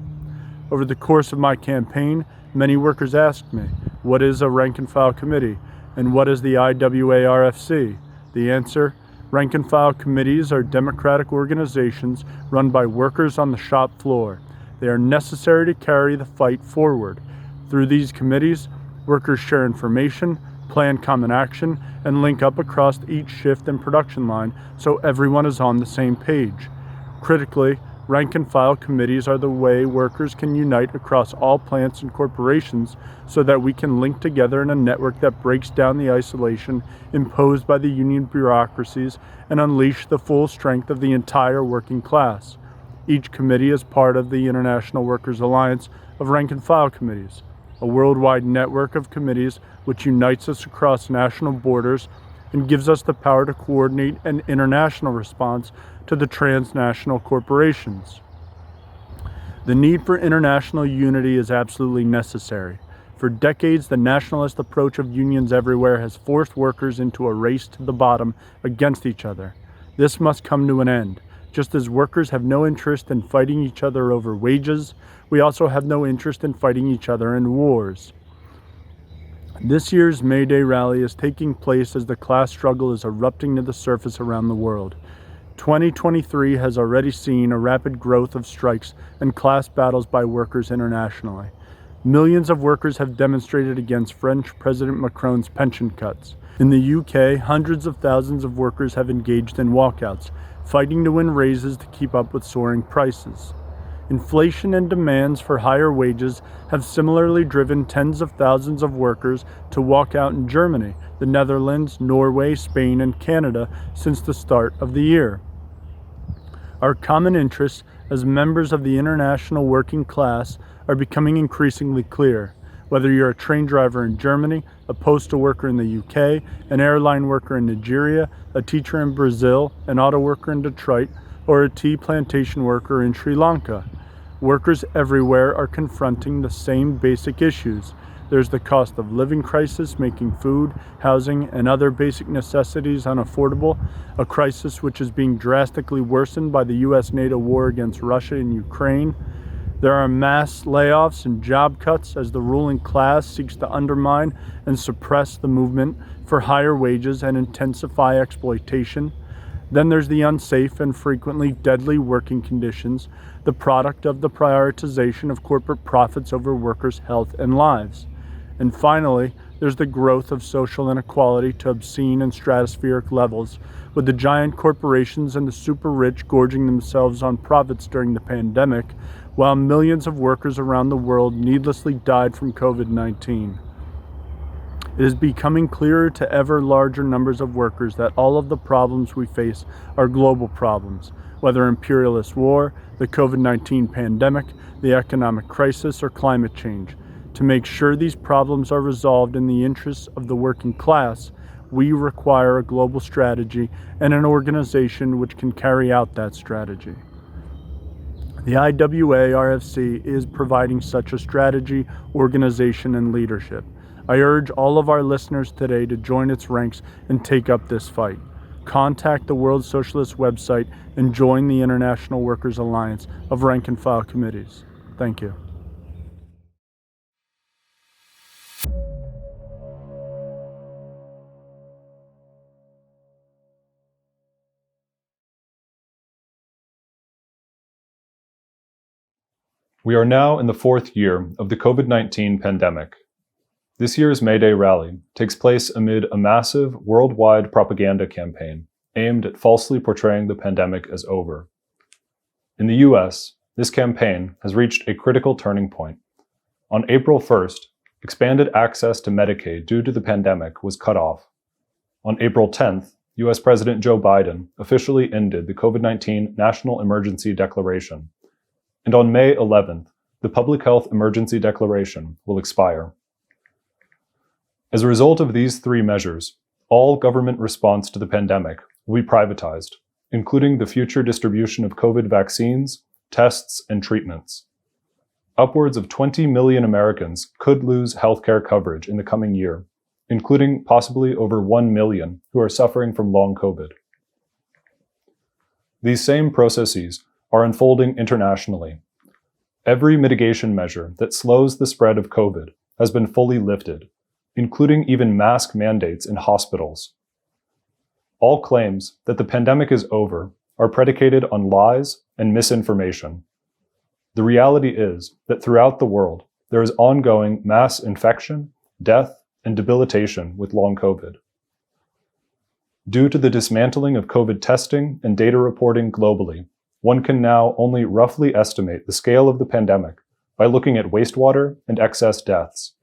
Over the course of my campaign, many workers asked me, what is a rank and file committee, and what is the IWARFC? The answer, rank and file committees are democratic organizations run by workers on the shop floor. They are necessary to carry the fight forward. Through these committees, workers share information, plan common action, and link up across each shift and production line so everyone is on the same page. Critically, rank and file committees are the way workers can unite across all plants and corporations so that we can link together in a network that breaks down the isolation imposed by the union bureaucracies and unleash the full strength of the entire working class. Each committee is part of the International Workers Alliance of Rank and File Committees, a worldwide network of committees which unites us across national borders and gives us the power to coordinate an international response to the transnational corporations. The need for international unity is absolutely necessary. For decades, the nationalist approach of unions everywhere has forced workers into a race to the bottom against each other. This must come to an end. Just as workers have no interest in fighting each other over wages, we also have no interest in fighting each other in wars. This year's May Day rally is taking place as the class struggle is erupting to the surface around the world. 2023 has already seen a rapid growth of strikes and class battles by workers internationally. Millions of workers have demonstrated against French President Macron's pension cuts. In the UK, hundreds of thousands of workers have engaged in walkouts, fighting to win raises to keep up with soaring prices. Inflation and demands for higher wages have similarly driven tens of thousands of workers to walk out in Germany, the Netherlands, Norway, Spain, and Canada since the start of the year. Our common interests as members of the international working class are becoming increasingly clear. Whether you're a train driver in Germany, a postal worker in the UK, an airline worker in Nigeria, a teacher in Brazil, an auto worker in Detroit, or a tea plantation worker in Sri Lanka, workers everywhere are confronting the same basic issues. There's the cost of living crisis, making food, housing, and other basic necessities unaffordable, a crisis which is being drastically worsened by the US-NATO war against Russia and Ukraine. There are mass layoffs and job cuts as the ruling class seeks to undermine and suppress the movement for higher wages and intensify exploitation. Then there's the unsafe and frequently deadly working conditions, the product of the prioritization of corporate profits over workers' health and lives. And finally, there's the growth of social inequality to obscene and stratospheric levels, with the giant corporations and the super rich gorging themselves on profits during the pandemic, while millions of workers around the world needlessly died from COVID-19. It is becoming clearer to ever larger numbers of workers that all of the problems we face are global problems, whether imperialist war, the COVID-19 pandemic, the economic crisis, or climate change. To make sure these problems are resolved in the interests of the working class, we require a global strategy and an organization which can carry out that strategy. The IWA-RFC is providing such a strategy, organization, and leadership. I urge all of our listeners today to join its ranks and take up this fight. Contact the World Socialist website and join the International Workers Alliance of Rank and File Committees. Thank you. We are now in the fourth year of the COVID-19 pandemic. This year's May Day rally takes place amid a massive worldwide propaganda campaign aimed at falsely portraying the pandemic as over. In the US, this campaign has reached a critical turning point. On April 1st, expanded access to Medicaid due to the pandemic was cut off. On April 10th, US President Joe Biden officially ended the COVID-19 National Emergency Declaration. And on May 11th, the Public Health Emergency Declaration will expire. As a result of these three measures, all government response to the pandemic will be privatized, including the future distribution of COVID vaccines, tests, and treatments. Upwards of 20 million Americans could lose healthcare coverage in the coming year, including possibly over 1 million who are suffering from long COVID. These same processes are unfolding internationally. Every mitigation measure that slows the spread of COVID has been fully lifted, including even mask mandates in hospitals. All claims that the pandemic is over are predicated on lies and misinformation. The reality is that throughout the world, there is ongoing mass infection, death, and debilitation with long COVID. Due to the dismantling of COVID testing and data reporting globally, one can now only roughly estimate the scale of the pandemic by looking at wastewater and excess deaths.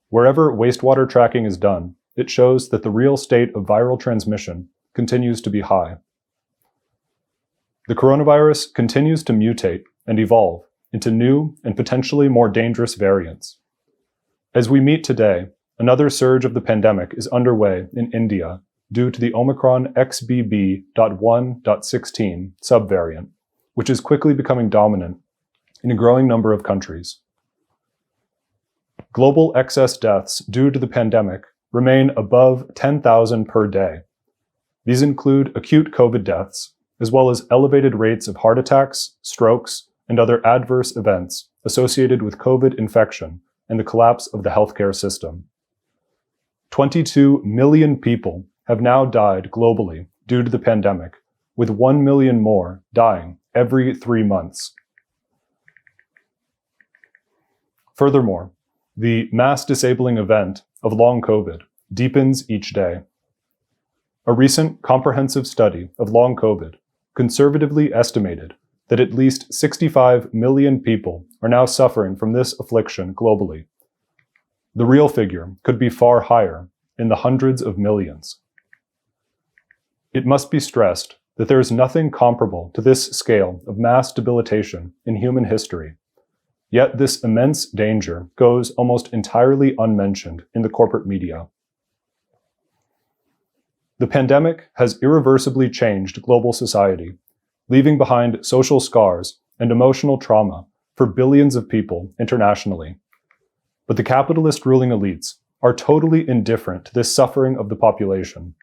Wherever wastewater tracking is done, it shows that the real state of viral transmission continues to be high. The coronavirus continues to mutate and evolve into new and potentially more dangerous variants. As we meet today, another surge of the pandemic is underway in India due to the Omicron XBB.1.16 subvariant, which is quickly becoming dominant in a growing number of countries. Global excess deaths due to the pandemic remain above 10,000 per day. These include acute COVID deaths, as well as elevated rates of heart attacks, strokes, and other adverse events associated with COVID infection and the collapse of the healthcare system. 22 million people have now died globally due to the pandemic, with 1 million more dying every 3 months. Furthermore, the mass disabling event of long COVID deepens each day. A recent comprehensive study of long COVID conservatively estimated that at least 65 million people are now suffering from this affliction globally. The real figure could be far higher, in the hundreds of millions. It must be stressed that there is nothing comparable to this scale of mass debilitation in human history. Yet this immense danger goes almost entirely unmentioned in the corporate media. The pandemic has irreversibly changed global society, leaving behind social scars and emotional trauma for billions of people internationally. But the capitalist ruling elites are totally indifferent to this suffering of the population.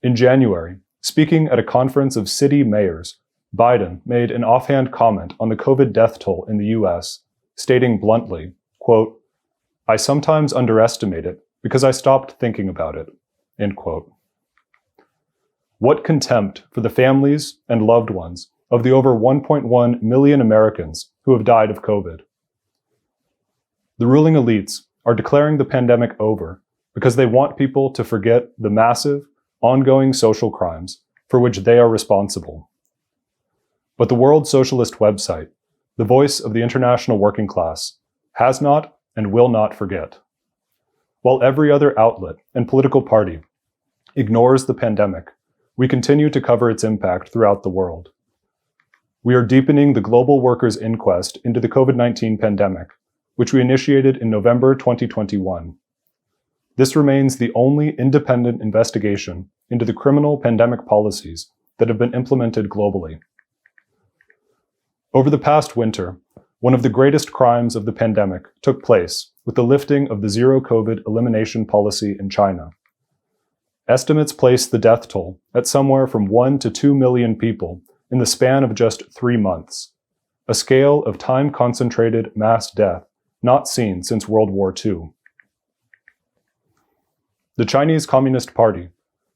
In January, speaking at a conference of city mayors, Biden made an offhand comment on the COVID death toll in the US, stating bluntly, quote, "I sometimes underestimate it because I stopped thinking about it," end quote. What contempt for the families and loved ones of the over 1.1 million Americans who have died of COVID. The ruling elites are declaring the pandemic over because they want people to forget the massive, ongoing social crimes for which they are responsible. But the World Socialist website, the voice of the international working class, has not and will not forget. While every other outlet and political party ignores the pandemic, we continue to cover its impact throughout the world. We are deepening the global workers' inquest into the COVID-19 pandemic, which we initiated in November 2021. This remains the only independent investigation into the criminal pandemic policies that have been implemented globally. Over the past winter, one of the greatest crimes of the pandemic took place with the lifting of the zero COVID elimination policy in China. Estimates place the death toll at somewhere from 1 to 2 million people in the span of just 3 months, a scale of time-concentrated mass death not seen since World War II. The Chinese Communist Party,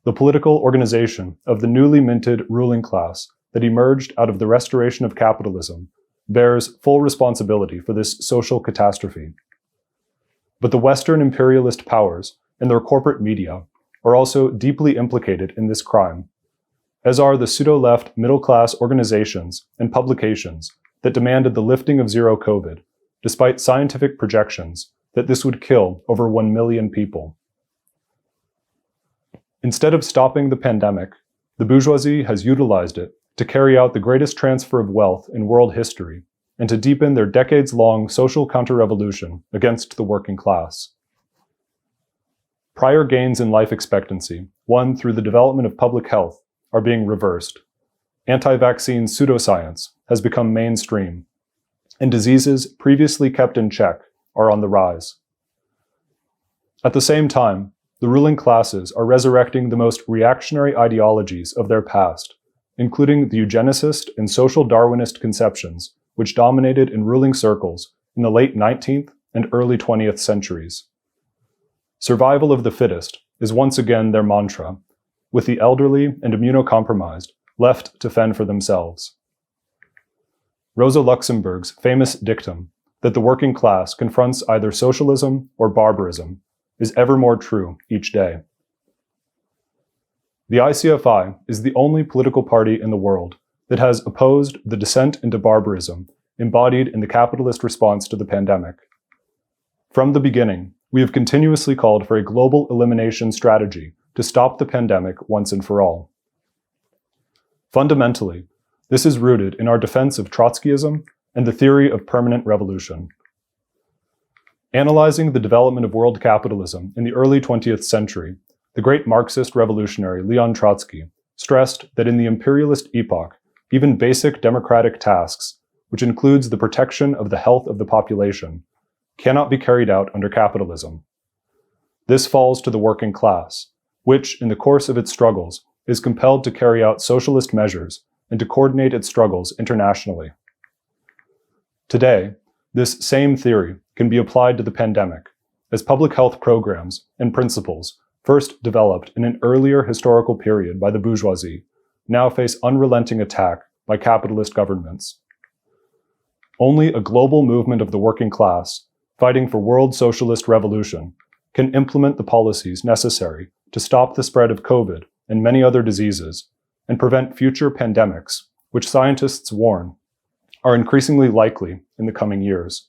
the political organization of the newly minted ruling class that emerged out of the restoration of capitalism, bears full responsibility for this social catastrophe. But the Western imperialist powers and their corporate media are also deeply implicated in this crime, as are the pseudo-left middle-class organizations and publications that demanded the lifting of zero COVID, despite scientific projections that this would kill over 1 million people. Instead of stopping the pandemic, the bourgeoisie has utilized it to carry out the greatest transfer of wealth in world history and to deepen their decades-long social counter-revolution against the working class. Prior gains in life expectancy, won through the development of public health, are being reversed. Anti-vaccine pseudoscience has become mainstream, and diseases previously kept in check are on the rise. At the same time, the ruling classes are resurrecting the most reactionary ideologies of their past, including the eugenicist and social Darwinist conceptions which dominated in ruling circles in the late 19th and early 20th centuries. Survival of the fittest is once again their mantra, with the elderly and immunocompromised left to fend for themselves. Rosa Luxemburg's famous dictum that the working class confronts either socialism or barbarism is ever more true each day. The ICFI is the only political party in the world that has opposed the descent into barbarism embodied in the capitalist response to the pandemic. From the beginning, we have continuously called for a global elimination strategy to stop the pandemic once and for all. Fundamentally, this is rooted in our defense of Trotskyism and the theory of permanent revolution. Analyzing the development of world capitalism in the early 20th century, the great Marxist revolutionary Leon Trotsky stressed that in the imperialist epoch, even basic democratic tasks, which includes the protection of the health of the population, cannot be carried out under capitalism. This falls to the working class, which, in the course of its struggles, is compelled to carry out socialist measures and to coordinate its struggles internationally. Today, this same theory can be applied to the pandemic, as public health programs and principles first developed in an earlier historical period by the bourgeoisie now face unrelenting attack by capitalist governments. Only a global movement of the working class, fighting for world socialist revolution, can implement the policies necessary to stop the spread of COVID and many other diseases and prevent future pandemics, which scientists warn are increasingly likely in the coming years.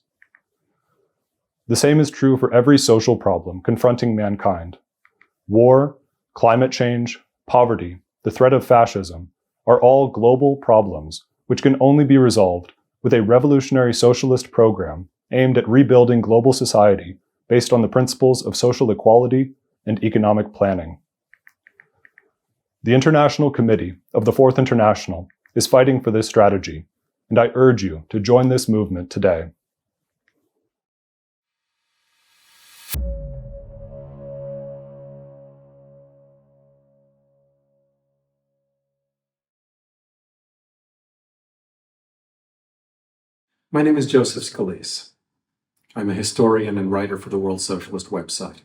The same is true for every social problem confronting mankind. War, climate change, poverty, the threat of fascism are all global problems which can only be resolved with a revolutionary socialist program aimed at rebuilding global society based on the principles of social equality and economic planning. The International Committee of the Fourth International is fighting for this strategy, and I urge you to join this movement today. My name is Joseph Scalise. I'm a historian and writer for the World Socialist website.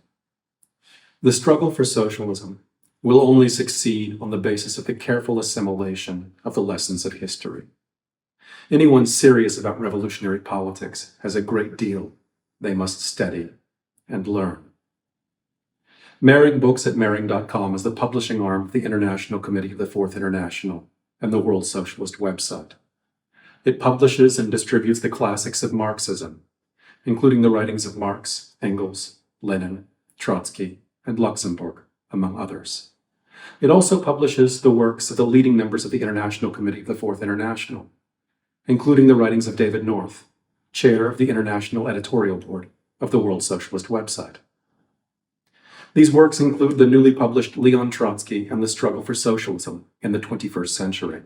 The struggle for socialism will only succeed on the basis of the careful assimilation of the lessons of history. Anyone serious about revolutionary politics has a great deal they must study and learn. Mehring Books at Mehring.com is the publishing arm of the International Committee of the Fourth International and the World Socialist website. It publishes and distributes the classics of Marxism, including the writings of Marx, Engels, Lenin, Trotsky, and Luxemburg, among others. It also publishes the works of the leading members of the International Committee of the Fourth International, including the writings of David North, chair of the International Editorial Board of the World Socialist website. These works include the newly published Leon Trotsky and the Struggle for Socialism in the 21st Century.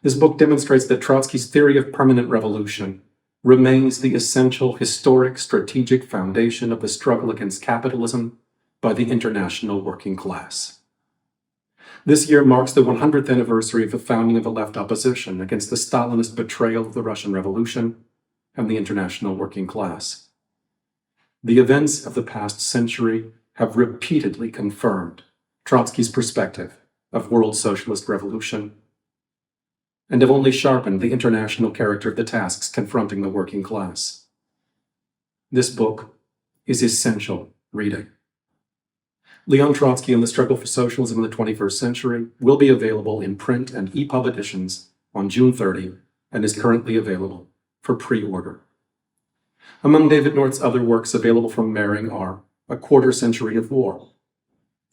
This book demonstrates that Trotsky's theory of permanent revolution remains the essential historic strategic foundation of the struggle against capitalism by the international working class. This year marks the 100th anniversary of the founding of the left opposition against the Stalinist betrayal of the Russian Revolution and the international working class. The events of the past century have repeatedly confirmed Trotsky's perspective of world socialist revolution and have only sharpened the international character of the tasks confronting the working class. This book is essential reading. Leon Trotsky and the Struggle for Socialism in the 21st Century will be available in print and EPUB editions on June 30 and is currently available for pre-order. Among David North's other works available from Mehring are A Quarter Century of War.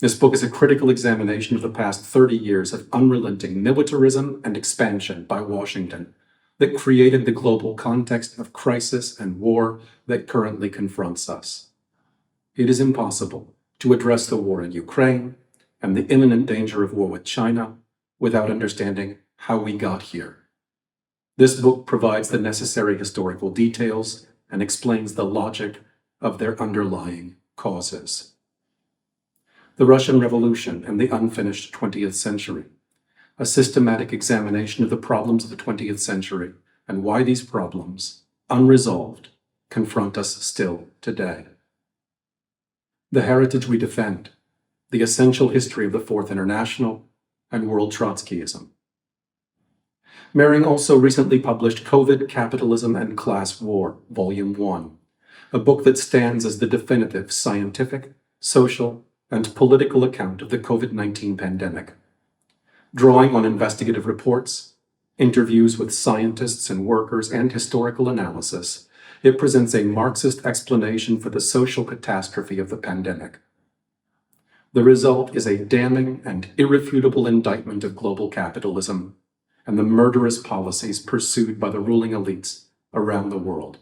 This book is a critical examination of the past 30 years of unrelenting militarism and expansion by Washington that created the global context of crisis and war that currently confronts us. It is impossible to address the war in Ukraine and the imminent danger of war with China without understanding how we got here. This book provides the necessary historical details and explains the logic of their underlying causes. The Russian Revolution and the Unfinished 20th Century, a systematic examination of the problems of the 20th century and why these problems, unresolved, confront us still today. The Heritage We Defend, the Essential History of the Fourth International and World Trotskyism. Mehring also recently published COVID, Capitalism, and Class War, Volume 1, a book that stands as the definitive scientific, social, and political account of the COVID-19 pandemic. Drawing on investigative reports, interviews with scientists and workers, and historical analysis, it presents a Marxist explanation for the social catastrophe of the pandemic. The result is a damning and irrefutable indictment of global capitalism and the murderous policies pursued by the ruling elites around the world.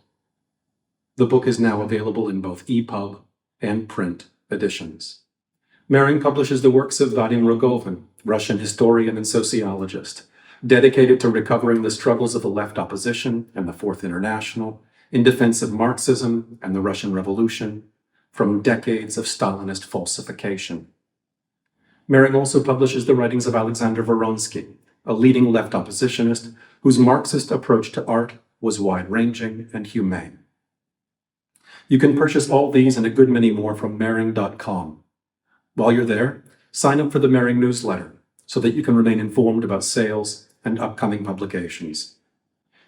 The book is now available in both EPUB and print editions. Mehring publishes the works of Vadim Rogovin, Russian historian and sociologist, dedicated to recovering the struggles of the left opposition and the Fourth International in defense of Marxism and the Russian Revolution from decades of Stalinist falsification. Mehring also publishes the writings of Alexander Voronsky, a leading left oppositionist whose Marxist approach to art was wide-ranging and humane. You can purchase all these and a good many more from Mehring.com. While you're there, sign up for the Mehring newsletter so that you can remain informed about sales and upcoming publications.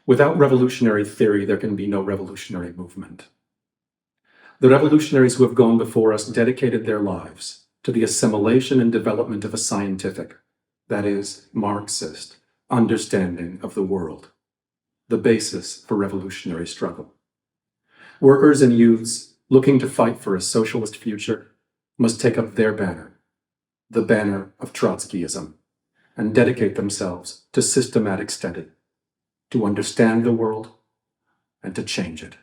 Without revolutionary theory, there can be no revolutionary movement. The revolutionaries who have gone before us dedicated their lives to the assimilation and development of a scientific, that is, Marxist, understanding of the world, the basis for revolutionary struggle. Workers and youths looking to fight for a socialist future must take up their banner, the banner of Trotskyism, and dedicate themselves to systematic study, to understand the world and to change it.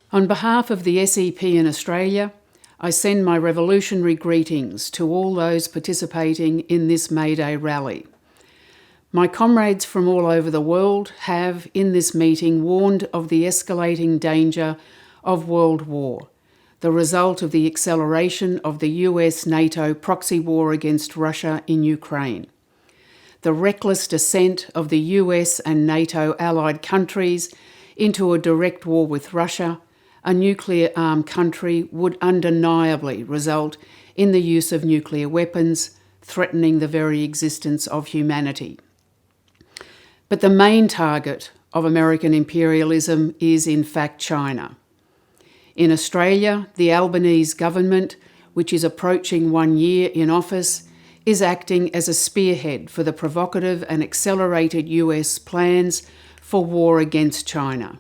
On behalf of the SEP in Australia, I send my revolutionary greetings to all those participating in this May Day rally. My comrades from all over the world have, in this meeting, warned of the escalating danger of world war, the result of the acceleration of the US-NATO proxy war against Russia in Ukraine, the reckless descent of the US and NATO allied countries into a direct war with Russia. A nuclear-armed country would undeniably result in the use of nuclear weapons, threatening the very existence of humanity. But the main target of American imperialism is in fact China. In Australia, the Albanese government, which is approaching 1 year in office, is acting as a spearhead for the provocative and accelerated US plans for war against China.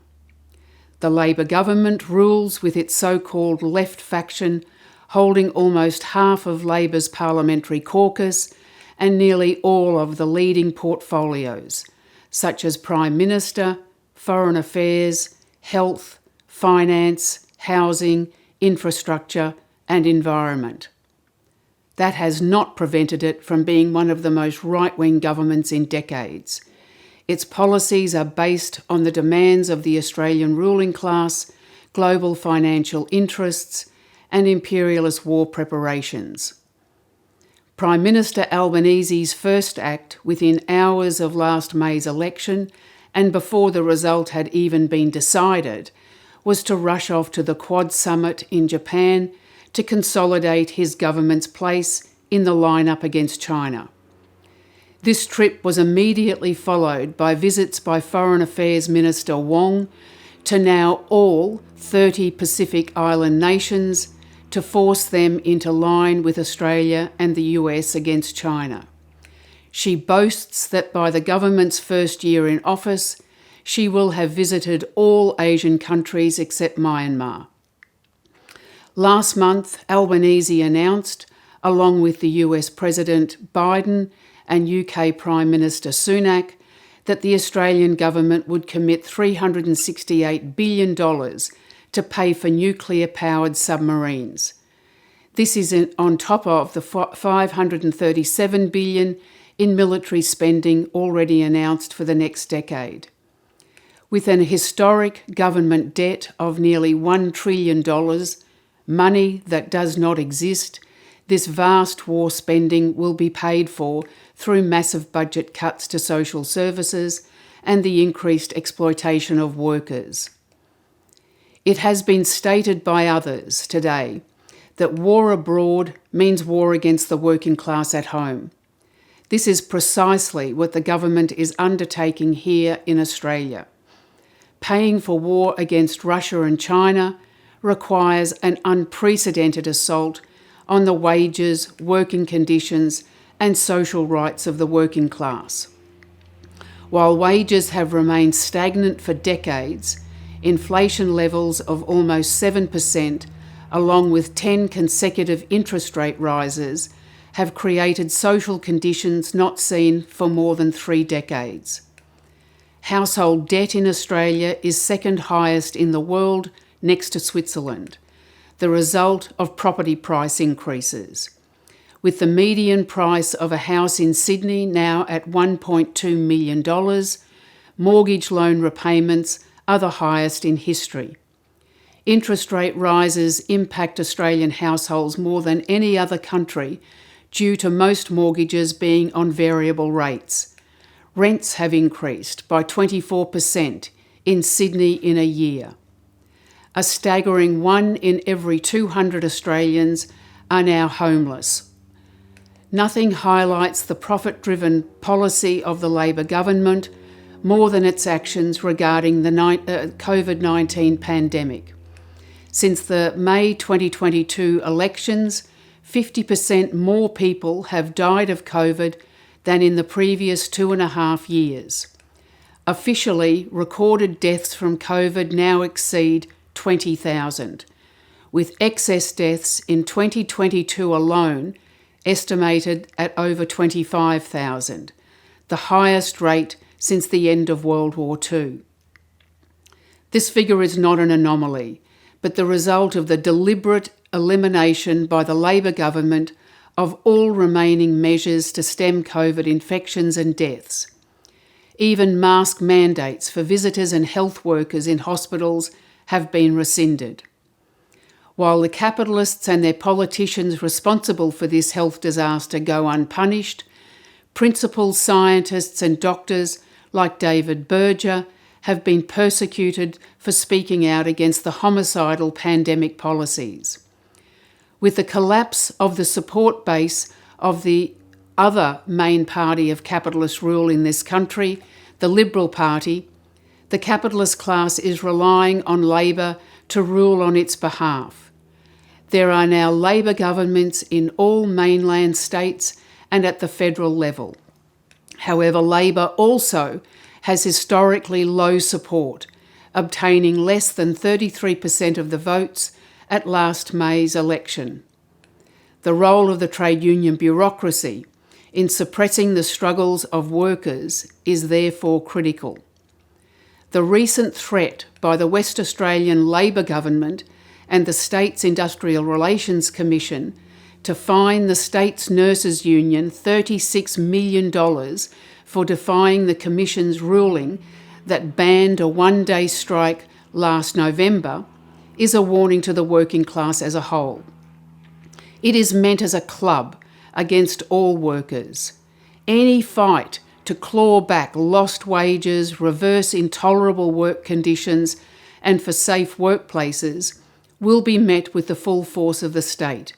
The Labor government rules with its so-called left faction, holding almost half of Labor's parliamentary caucus and nearly all of the leading portfolios, such as Prime Minister, Foreign Affairs, Health, Finance, Housing, Infrastructure and Environment. That has not prevented it from being one of the most right-wing governments in decades. Its policies are based on the demands of the Australian ruling class, global financial interests, and imperialist war preparations. Prime Minister Albanese's first act within hours of last May's election, and before the result had even been decided, was to rush off to the Quad Summit in Japan to consolidate his government's place in the lineup against China. This trip was immediately followed by visits by Foreign Affairs Minister Wong to now all 30 Pacific Island nations to force them into line with Australia and the US against China. She boasts that by the government's first year in office, she will have visited all Asian countries except Myanmar. Last month, Albanese announced, along with the US President Biden and UK Prime Minister Sunak, that the Australian government would commit $368 billion to pay for nuclear-powered submarines. This is on top of the $537 billion in military spending already announced for the next decade. With an historic government debt of nearly $1 trillion, money that does not exist, this vast war spending will be paid for through massive budget cuts to social services and the increased exploitation of workers. It has been stated by others today that war abroad means war against the working class at home. This is precisely what the government is undertaking here in Australia. Paying for war against Russia and China requires an unprecedented assault on the wages, working conditions, and social rights of the working class. While wages have remained stagnant for decades, inflation levels of almost 7%, along with 10 consecutive interest rate rises, have created social conditions not seen for more than 3 decades. Household debt in Australia is second highest in the world, next to Switzerland, the result of property price increases. With the median price of a house in Sydney now at $1.2 million, mortgage loan repayments are the highest in history. Interest rate rises impact Australian households more than any other country due to most mortgages being on variable rates. Rents have increased by 24% in Sydney in a year. A staggering 1 in every 200 Australians are now homeless. Nothing highlights the profit-driven policy of the Labor government more than its actions regarding the COVID-19 pandemic. Since the May 2022 elections, 50% more people have died of COVID than in the previous 2.5 years. Officially, recorded deaths from COVID now exceed 20,000, with excess deaths in 2022 alone estimated at over 25,000, the highest rate since the end of World War II. This figure is not an anomaly, but the result of the deliberate elimination by the Labor government of all remaining measures to stem COVID infections and deaths. Even mask mandates for visitors and health workers in hospitals have been rescinded. While the capitalists and their politicians responsible for this health disaster go unpunished, principal scientists and doctors like David Berger have been persecuted for speaking out against the homicidal pandemic policies. With the collapse of the support base of the other main party of capitalist rule in this country, the Liberal Party, the capitalist class is relying on Labor to rule on its behalf. There are now Labor governments in all mainland states and at the federal level. However, Labor also has historically low support, obtaining less than 33% of the votes at last May's election. The role of the trade union bureaucracy in suppressing the struggles of workers is therefore critical. The recent threat by the West Australian Labor government and the State's Industrial Relations Commission to fine the state's nurses' union $36 million for defying the Commission's ruling that banned a one-day strike last November is a warning to the working class as a whole. It is meant as a club against all workers. Any fight to claw back lost wages, reverse intolerable work conditions, and for safe workplaces will be met with the full force of the state.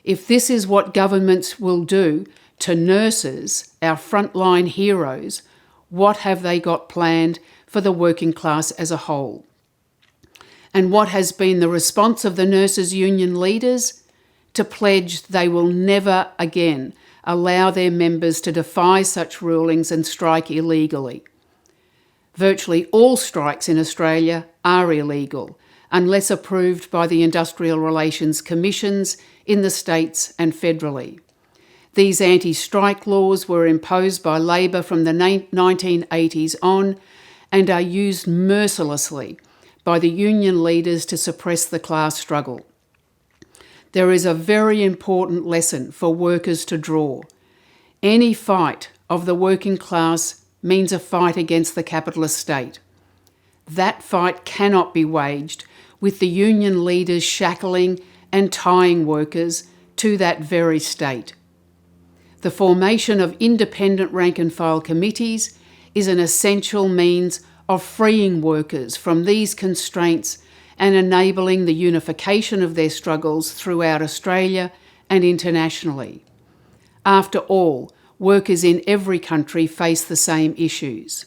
If this is what governments will do to nurses, our frontline heroes, what have they got planned for the working class as a whole? And what has been the response of the nurses' union leaders? To pledge they will never again allow their members to defy such rulings and strike illegally. Virtually all strikes in Australia are illegal, unless approved by the Industrial Relations Commissions in the states and federally. These anti-strike laws were imposed by Labor from the 1980s on and are used mercilessly by the union leaders to suppress the class struggle. There is a very important lesson for workers to draw. Any fight of the working class means a fight against the capitalist state. That fight cannot be waged with the union leaders shackling and tying workers to that very state. The formation of independent rank-and-file committees is an essential means of freeing workers from these constraints and enabling the unification of their struggles throughout Australia and internationally. After all, workers in every country face the same issues.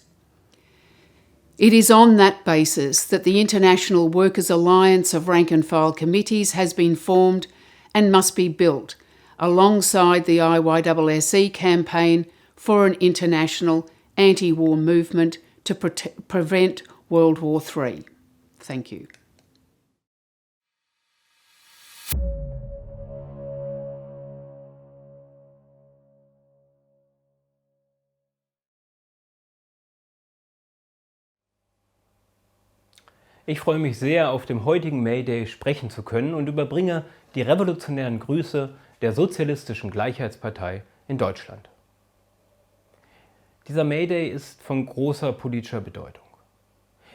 It is on that basis that the International Workers' Alliance of Rank-and-File Committees has been formed and must be built alongside the IYSSE campaign for an international anti-war movement to prevent World War III. Thank you. Ich freue mich sehr, auf dem heutigen May Day sprechen zu können und überbringe die revolutionären Grüße der Sozialistischen Gleichheitspartei in Deutschland. Dieser May Day ist von großer politischer Bedeutung.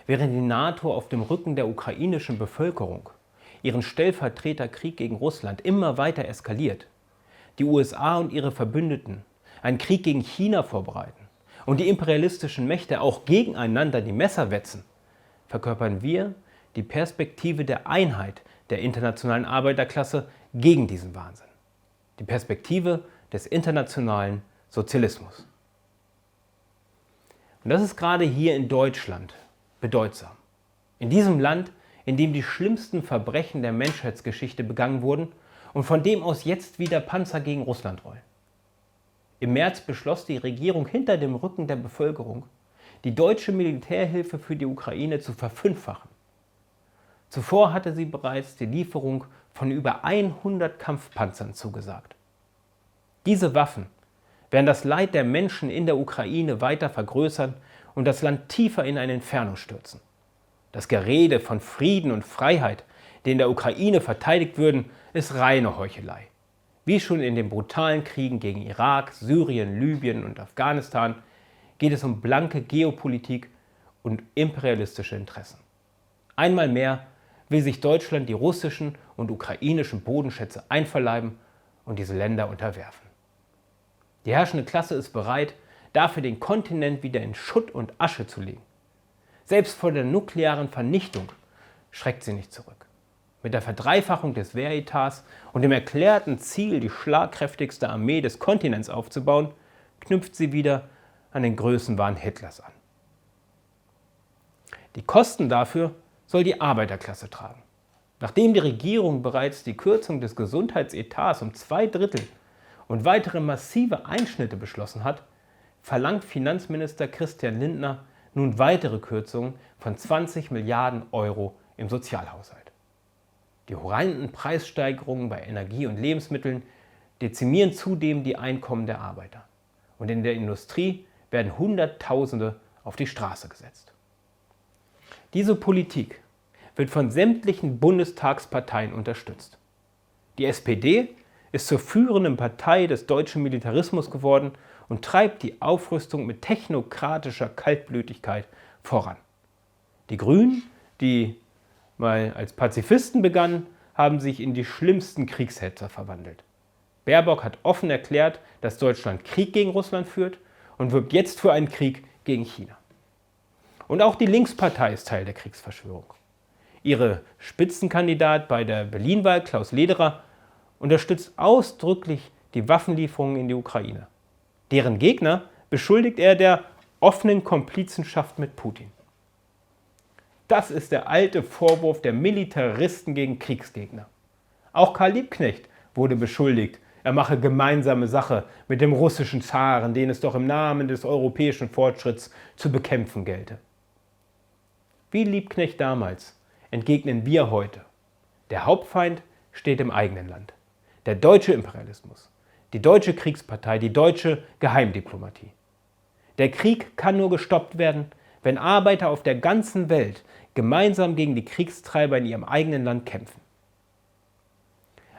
Während die NATO auf dem Rücken der ukrainischen Bevölkerung ihren Stellvertreterkrieg gegen Russland immer weiter eskaliert, die USA und ihre Verbündeten einen Krieg gegen China vorbereiten und die imperialistischen Mächte auch gegeneinander die Messer wetzen, verkörpern wir die Perspektive der Einheit der internationalen Arbeiterklasse gegen diesen Wahnsinn. Die Perspektive des internationalen Sozialismus. Und das ist gerade hier in Deutschland bedeutsam. In diesem Land, in dem die schlimmsten Verbrechen der Menschheitsgeschichte begangen wurden und von dem aus jetzt wieder Panzer gegen Russland rollen. Im März beschloss die Regierung hinter dem Rücken der Bevölkerung, die deutsche Militärhilfe für die Ukraine zu verfünffachen. Zuvor hatte sie bereits die Lieferung von über 100 Kampfpanzern zugesagt. Diese Waffen werden das Leid der Menschen in der Ukraine weiter vergrößern und das Land tiefer in ein Inferno stürzen. Das Gerede von Frieden und Freiheit, die in der Ukraine verteidigt würden, ist reine Heuchelei. Wie schon in den brutalen Kriegen gegen Irak, Syrien, Libyen und Afghanistan geht es um blanke Geopolitik und imperialistische Interessen. Einmal mehr will sich Deutschland die russischen und ukrainischen Bodenschätze einverleiben und diese Länder unterwerfen. Die herrschende Klasse ist bereit, dafür den Kontinent wieder in Schutt und Asche zu legen. Selbst vor der nuklearen Vernichtung schreckt sie nicht zurück. Mit der Verdreifachung des Wehretats und dem erklärten Ziel, die schlagkräftigste Armee des Kontinents aufzubauen, knüpft sie wieder an den Größenwahn Hitlers an. Die Kosten dafür soll die Arbeiterklasse tragen. Nachdem die Regierung bereits die Kürzung des Gesundheitsetats um 2/3 und weitere massive Einschnitte beschlossen hat, verlangt Finanzminister Christian Lindner nun weitere Kürzungen von 20 Milliarden Euro im Sozialhaushalt. Die horrenden Preissteigerungen bei Energie und Lebensmitteln dezimieren zudem die Einkommen der Arbeiter. Und in der Industrie werden Hunderttausende auf die Straße gesetzt. Diese Politik wird von sämtlichen Bundestagsparteien unterstützt. Die SPD ist zur führenden Partei des deutschen Militarismus geworden und treibt die Aufrüstung mit technokratischer Kaltblütigkeit voran. Die Grünen, die mal als Pazifisten begannen, haben sich in die schlimmsten Kriegshetzer verwandelt. Baerbock hat offen erklärt, dass Deutschland Krieg gegen Russland führt und wirbt jetzt für einen Krieg gegen China. Und auch die Linkspartei ist Teil der Kriegsverschwörung. Ihre Spitzenkandidat bei der Berlin-Wahl, Klaus Lederer, unterstützt ausdrücklich die Waffenlieferungen in die Ukraine. Deren Gegner beschuldigt er der offenen Komplizenschaft mit Putin. Das ist der alte Vorwurf der Militaristen gegen Kriegsgegner. Auch Karl Liebknecht wurde beschuldigt, er mache gemeinsame Sache mit dem russischen Zaren, den es doch im Namen des europäischen Fortschritts zu bekämpfen gelte. Wie Liebknecht damals entgegnen wir heute: Der Hauptfeind steht im eigenen Land. Der deutsche Imperialismus, die deutsche Kriegspartei, die deutsche Geheimdiplomatie. Der Krieg kann nur gestoppt werden, wenn Arbeiter auf der ganzen Welt gemeinsam gegen die Kriegstreiber in ihrem eigenen Land kämpfen.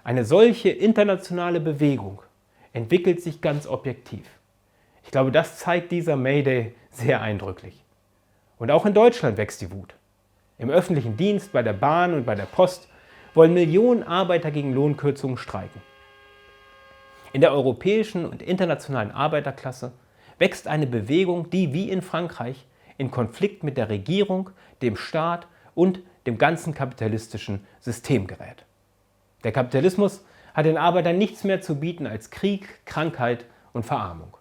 Eine solche internationale Bewegung entwickelt sich ganz objektiv. Ich glaube, das zeigt dieser Mayday sehr eindrücklich. Und auch in Deutschland wächst die Wut. Im öffentlichen Dienst, bei der Bahn und bei der Post wollen Millionen Arbeiter gegen Lohnkürzungen streiken. In der europäischen und internationalen Arbeiterklasse wächst eine Bewegung, die wie in Frankreich in Konflikt mit der Regierung, dem Staat und dem ganzen kapitalistischen System gerät. Der Kapitalismus hat den Arbeitern nichts mehr zu bieten als Krieg, Krankheit und Verarmung.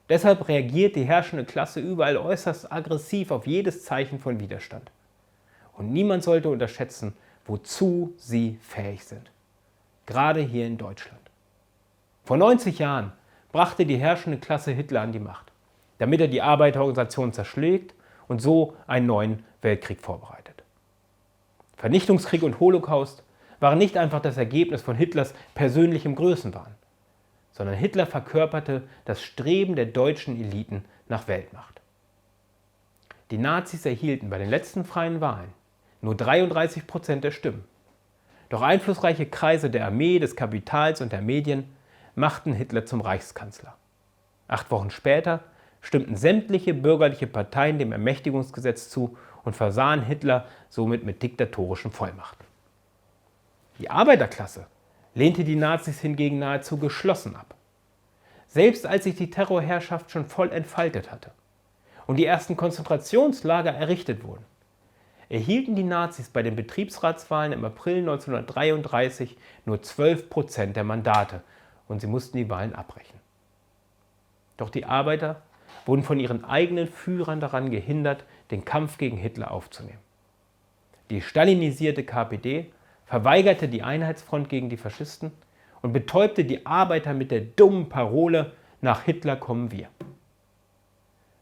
Deshalb reagiert die herrschende Klasse überall äußerst aggressiv auf jedes Zeichen von Widerstand. Und niemand sollte unterschätzen, wozu sie fähig sind. Gerade hier in Deutschland. Vor 90 Jahren brachte die herrschende Klasse Hitler an die Macht, damit er die Arbeiterorganisation zerschlägt und so einen neuen Weltkrieg vorbereitet. Vernichtungskrieg und Holocaust waren nicht einfach das Ergebnis von Hitlers persönlichem Größenwahn, sondern Hitler verkörperte das Streben der deutschen Eliten nach Weltmacht. Die Nazis erhielten bei den letzten freien Wahlen nur 33% der Stimmen. Doch einflussreiche Kreise der Armee, des Kapitals und der Medien machten Hitler zum Reichskanzler. 8 Wochen später stimmten sämtliche bürgerliche Parteien dem Ermächtigungsgesetz zu und versahen Hitler somit mit diktatorischen Vollmachten. Die Arbeiterklasse lehnte die Nazis hingegen nahezu geschlossen ab. selbst als sich die Terrorherrschaft schon voll entfaltet hatte und die ersten Konzentrationslager errichtet wurden, erhielten die Nazis bei den Betriebsratswahlen im April 1933 nur 12% der Mandate und sie mussten die Wahlen abbrechen. Doch die Arbeiter wurden von ihren eigenen Führern daran gehindert, den Kampf gegen Hitler aufzunehmen. Die stalinisierte KPD verweigerte die Einheitsfront gegen die Faschisten und betäubte die Arbeiter mit der dummen Parole „Nach Hitler kommen wir".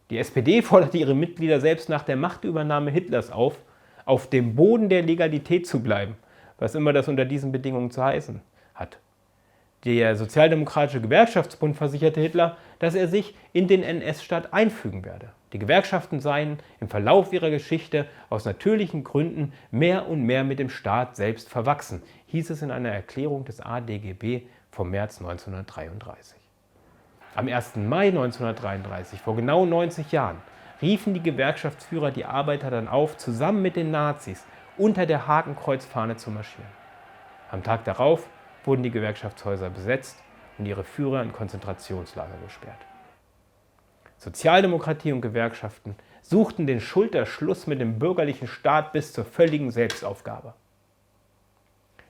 Die SPD forderte ihre Mitglieder selbst nach der Machtübernahme Hitlers auf dem Boden der Legalität zu bleiben, was immer das unter diesen Bedingungen zu heißen hat. Der Sozialdemokratische Gewerkschaftsbund versicherte Hitler, dass er sich in den NS-Staat einfügen werde. Die Gewerkschaften seien im Verlauf ihrer Geschichte aus natürlichen Gründen mehr und mehr mit dem Staat selbst verwachsen, hieß es in einer Erklärung des ADGB vom März 1933. Am 1. Mai 1933, vor genau 90 Jahren, riefen die Gewerkschaftsführer die Arbeiter dann auf, zusammen mit den Nazis unter der Hakenkreuzfahne zu marschieren. Am Tag darauf wurden die Gewerkschaftshäuser besetzt und ihre Führer in Konzentrationslager gesperrt. Sozialdemokratie und Gewerkschaften suchten den Schulterschluss mit dem bürgerlichen Staat bis zur völligen Selbstaufgabe.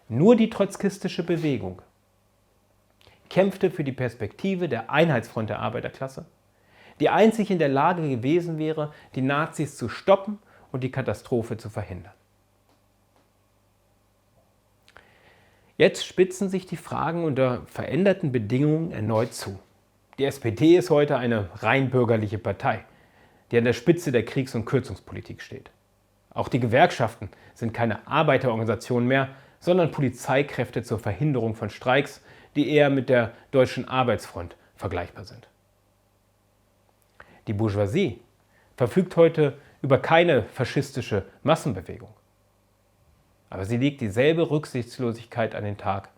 Nur die trotzkistische Bewegung kämpfte für die Perspektive der Einheitsfront der Arbeiterklasse, die einzig in der Lage gewesen wäre, die Nazis zu stoppen und die Katastrophe zu verhindern. Jetzt spitzen sich die Fragen unter veränderten Bedingungen erneut zu. Die SPD ist heute eine rein bürgerliche Partei, die an der Spitze der Kriegs- und Kürzungspolitik steht. Auch die Gewerkschaften sind keine Arbeiterorganisationen mehr, sondern Polizeikräfte zur Verhinderung von Streiks, die eher mit der Deutschen Arbeitsfront vergleichbar sind. Die Bourgeoisie verfügt heute über keine faschistische Massenbewegung. Aber sie legt dieselbe Rücksichtslosigkeit an den Tag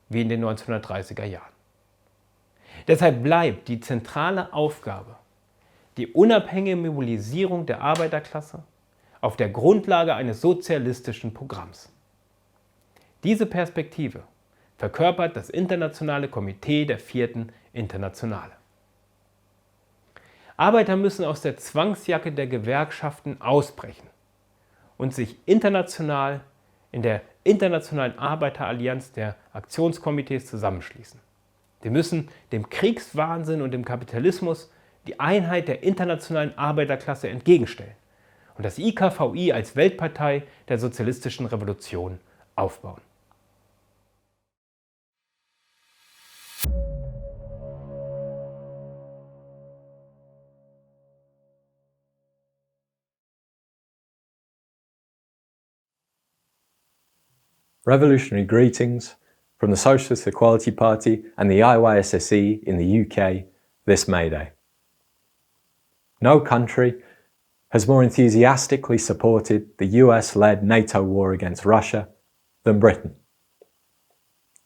wie in den 1930er Jahren. Deshalb bleibt die zentrale Aufgabe die unabhängige Mobilisierung der Arbeiterklasse auf der Grundlage eines sozialistischen Programms. Diese Perspektive verkörpert das Internationale Komitee der 4. Internationale. Arbeiter müssen aus der Zwangsjacke der Gewerkschaften ausbrechen und sich international in der Internationalen Arbeiterallianz der Aktionskomitees zusammenschließen. Sie müssen dem Kriegswahnsinn und dem Kapitalismus die Einheit der internationalen Arbeiterklasse entgegenstellen und das IKVI als Weltpartei der sozialistischen Revolution aufbauen. Revolutionary greetings from the Socialist Equality Party and the IYSSE in the UK this May Day. No country has more enthusiastically supported the US-led NATO war against Russia than Britain.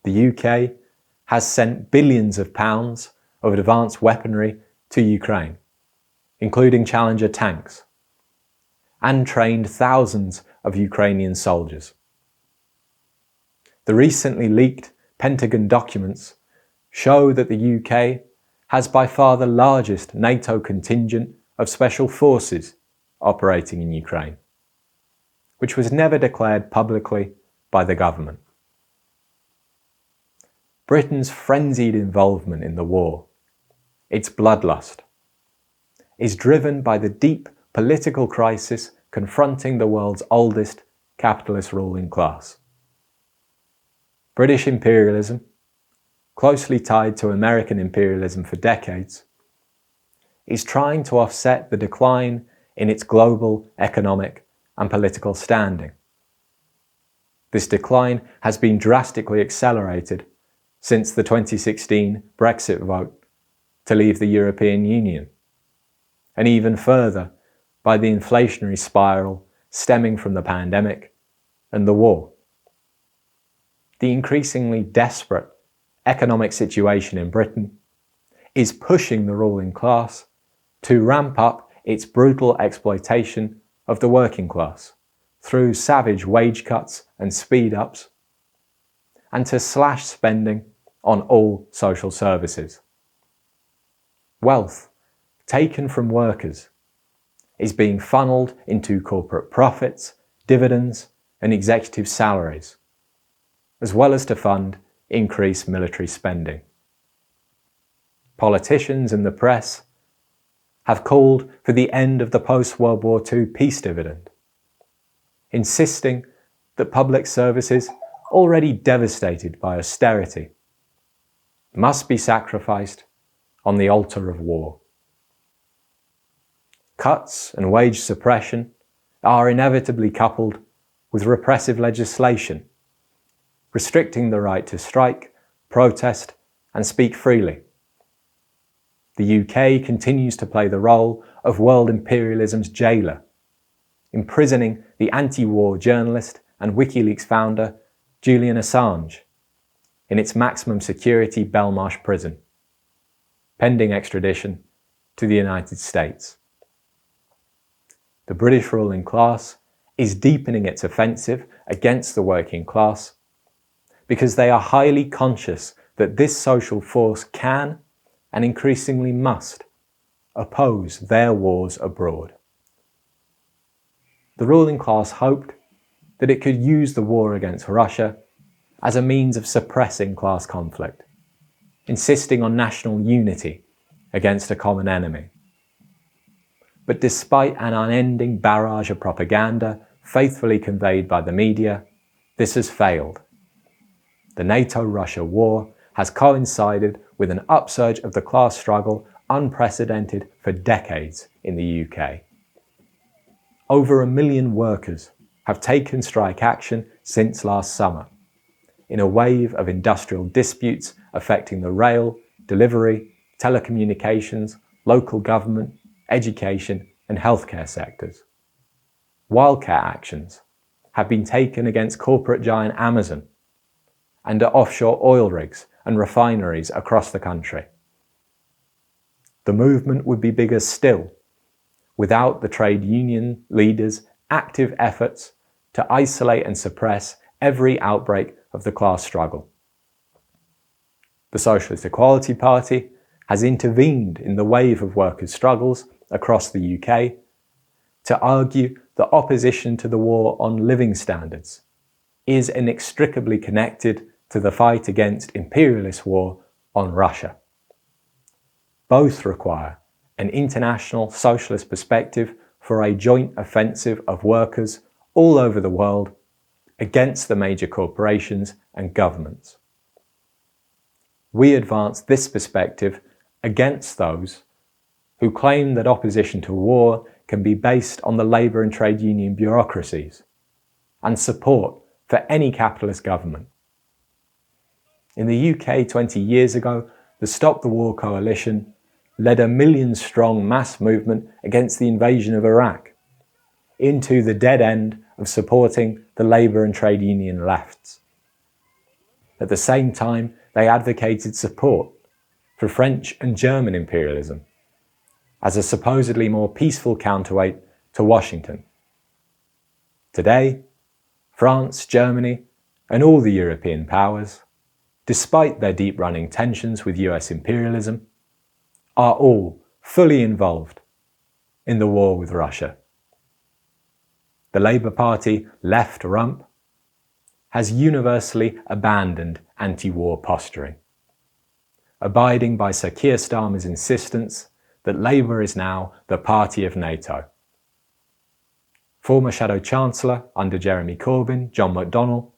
The UK has sent billions of pounds of advanced weaponry to Ukraine, including Challenger tanks, and trained thousands of Ukrainian soldiers. The recently leaked Pentagon documents show that the UK has by far the largest NATO contingent of special forces operating in Ukraine, which was never declared publicly by the government. Britain's frenzied involvement in the war, its bloodlust, is driven by the deep political crisis confronting the world's oldest capitalist ruling class. British imperialism, closely tied to American imperialism for decades, is trying to offset the decline in its global economic and political standing. This decline has been drastically accelerated since the 2016 Brexit vote to leave the European Union, and even further by the inflationary spiral stemming from the pandemic and the war. The increasingly desperate economic situation in Britain is pushing the ruling class to ramp up its brutal exploitation of the working class through savage wage cuts and speed-ups, and to slash spending on all social services. Wealth taken from workers is being funneled into corporate profits, dividends, and executive salaries, as well as to fund increased military spending. Politicians and the press have called for the end of the post-World War II peace dividend, insisting that public services, already devastated by austerity, must be sacrificed on the altar of war. Cuts and wage suppression are inevitably coupled with repressive legislation, restricting the right to strike, protest, and speak freely. The UK continues to play the role of world imperialism's jailer, imprisoning the anti-war journalist and WikiLeaks founder Julian Assange in its maximum security Belmarsh prison, pending extradition to the United States. The British ruling class is deepening its offensive against the working class because they are highly conscious that this social force can, and increasingly must, oppose their wars abroad. The ruling class hoped that it could use the war against Russia as a means of suppressing class conflict, insisting on national unity against a common enemy. But despite an unending barrage of propaganda faithfully conveyed by the media, this has failed. The NATO-Russia war has coincided with an upsurge of the class struggle unprecedented for decades in the UK. Over 1 million workers have taken strike action since last summer, in a wave of industrial disputes affecting the rail, delivery, telecommunications, local government, education and healthcare sectors. Wildcat actions have been taken against corporate giant Amazon and at offshore oil rigs and refineries across the country. The movement would be bigger still without the trade union leaders' active efforts to isolate and suppress every outbreak of the class struggle. The Socialist Equality Party has intervened in the wave of workers' struggles across the UK to argue that opposition to the war on living standards is inextricably connected to the fight against imperialist war on Russia. Both require an international socialist perspective for a joint offensive of workers all over the world against the major corporations and governments. We advance this perspective against those who claim that opposition to war can be based on the labour and trade union bureaucracies and support for any capitalist government. In the UK 20 years ago, the Stop the War coalition led a million-strong mass movement against the invasion of Iraq into the dead end of supporting the labour and trade union lefts. At the same time, they advocated support for French and German imperialism as a supposedly more peaceful counterweight to Washington. Today, France, Germany, and all the European powers, despite their deep-running tensions with US imperialism, are all fully involved in the war with Russia. The Labour Party left rump has universally abandoned anti-war posturing, abiding by Sir Keir Starmer's insistence that Labour is now the party of NATO. Former Shadow Chancellor under Jeremy Corbyn, John McDonnell,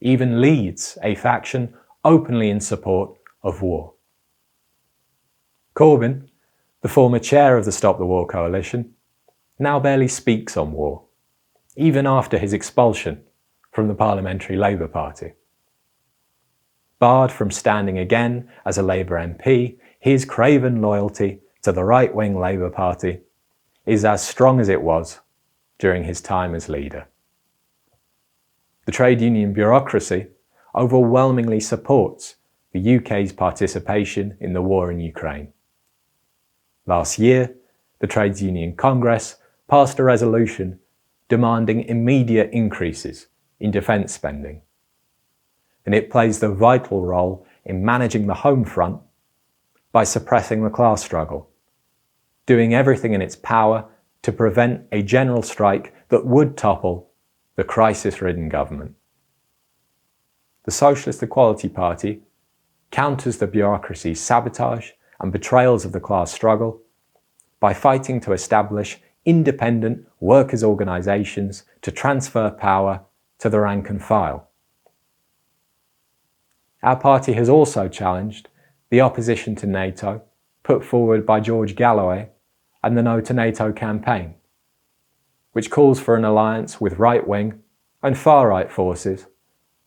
even leads a faction openly in support of war. Corbyn, the former chair of the Stop the War coalition, now barely speaks on war, even after his expulsion from the Parliamentary Labour Party. Barred from standing again as a Labour MP, his craven loyalty to the right-wing Labour Party is as strong as it was during his time as leader. The trade union bureaucracy overwhelmingly supports the UK's participation in the war in Ukraine. Last year, the Trades Union Congress passed a resolution demanding immediate increases in defence spending, and it plays the vital role in managing the home front by suppressing the class struggle, doing everything in its power to prevent a general strike that would topple the crisis-ridden government. The Socialist Equality Party counters the bureaucracy's sabotage and betrayals of the class struggle by fighting to establish independent workers' organisations to transfer power to the rank and file. Our party has also challenged the opposition to NATO put forward by George Galloway and the No to NATO campaign, which calls for an alliance with right-wing and far-right forces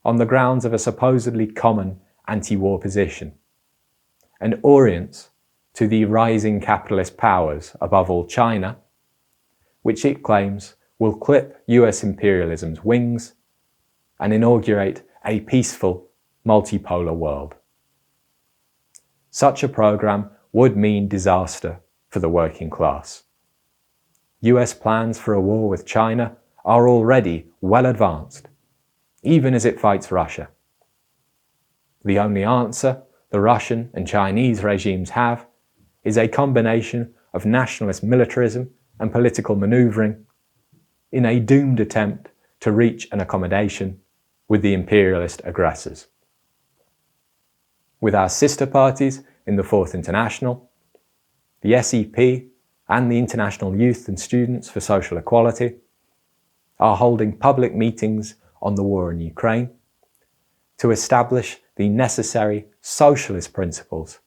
on the grounds of a supposedly common anti-war position, and orients to the rising capitalist powers, above all China, which it claims will clip US imperialism's wings and inaugurate a peaceful, multipolar world. Such a program would mean disaster for the working class. US plans for a war with China are already well advanced, even as it fights Russia. The only answer the Russian and Chinese regimes have is a combination of nationalist militarism and political maneuvering in a doomed attempt to reach an accommodation with the imperialist aggressors. With our sister parties in the Fourth International, the SEP and the International Youth and Students for Social Equality are holding public meetings on the war in Ukraine to establish the necessary socialist principles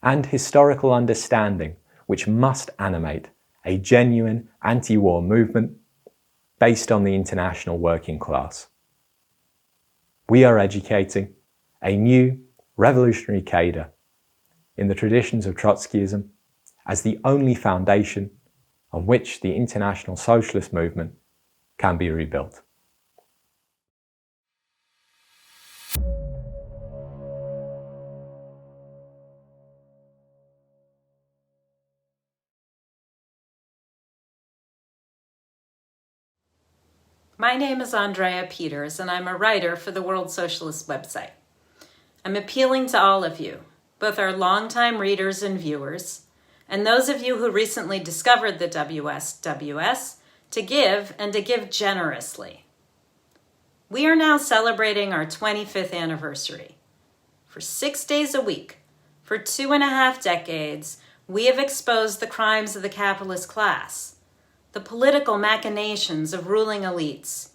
and historical understanding which must animate a genuine anti-war movement based on the international working class. We are educating a new revolutionary cadre in the traditions of Trotskyism as the only foundation on which the international socialist movement can be rebuilt. My name is Andrea Peters, and I'm a writer for the World Socialist website. I'm appealing to all of you, both our longtime readers and viewers, and those of you who recently discovered the WSWS, to give and to give generously. We are now celebrating our 25th anniversary. For 6 days a week, for 2.5 decades, we have exposed the crimes of the capitalist class, the political machinations of ruling elites,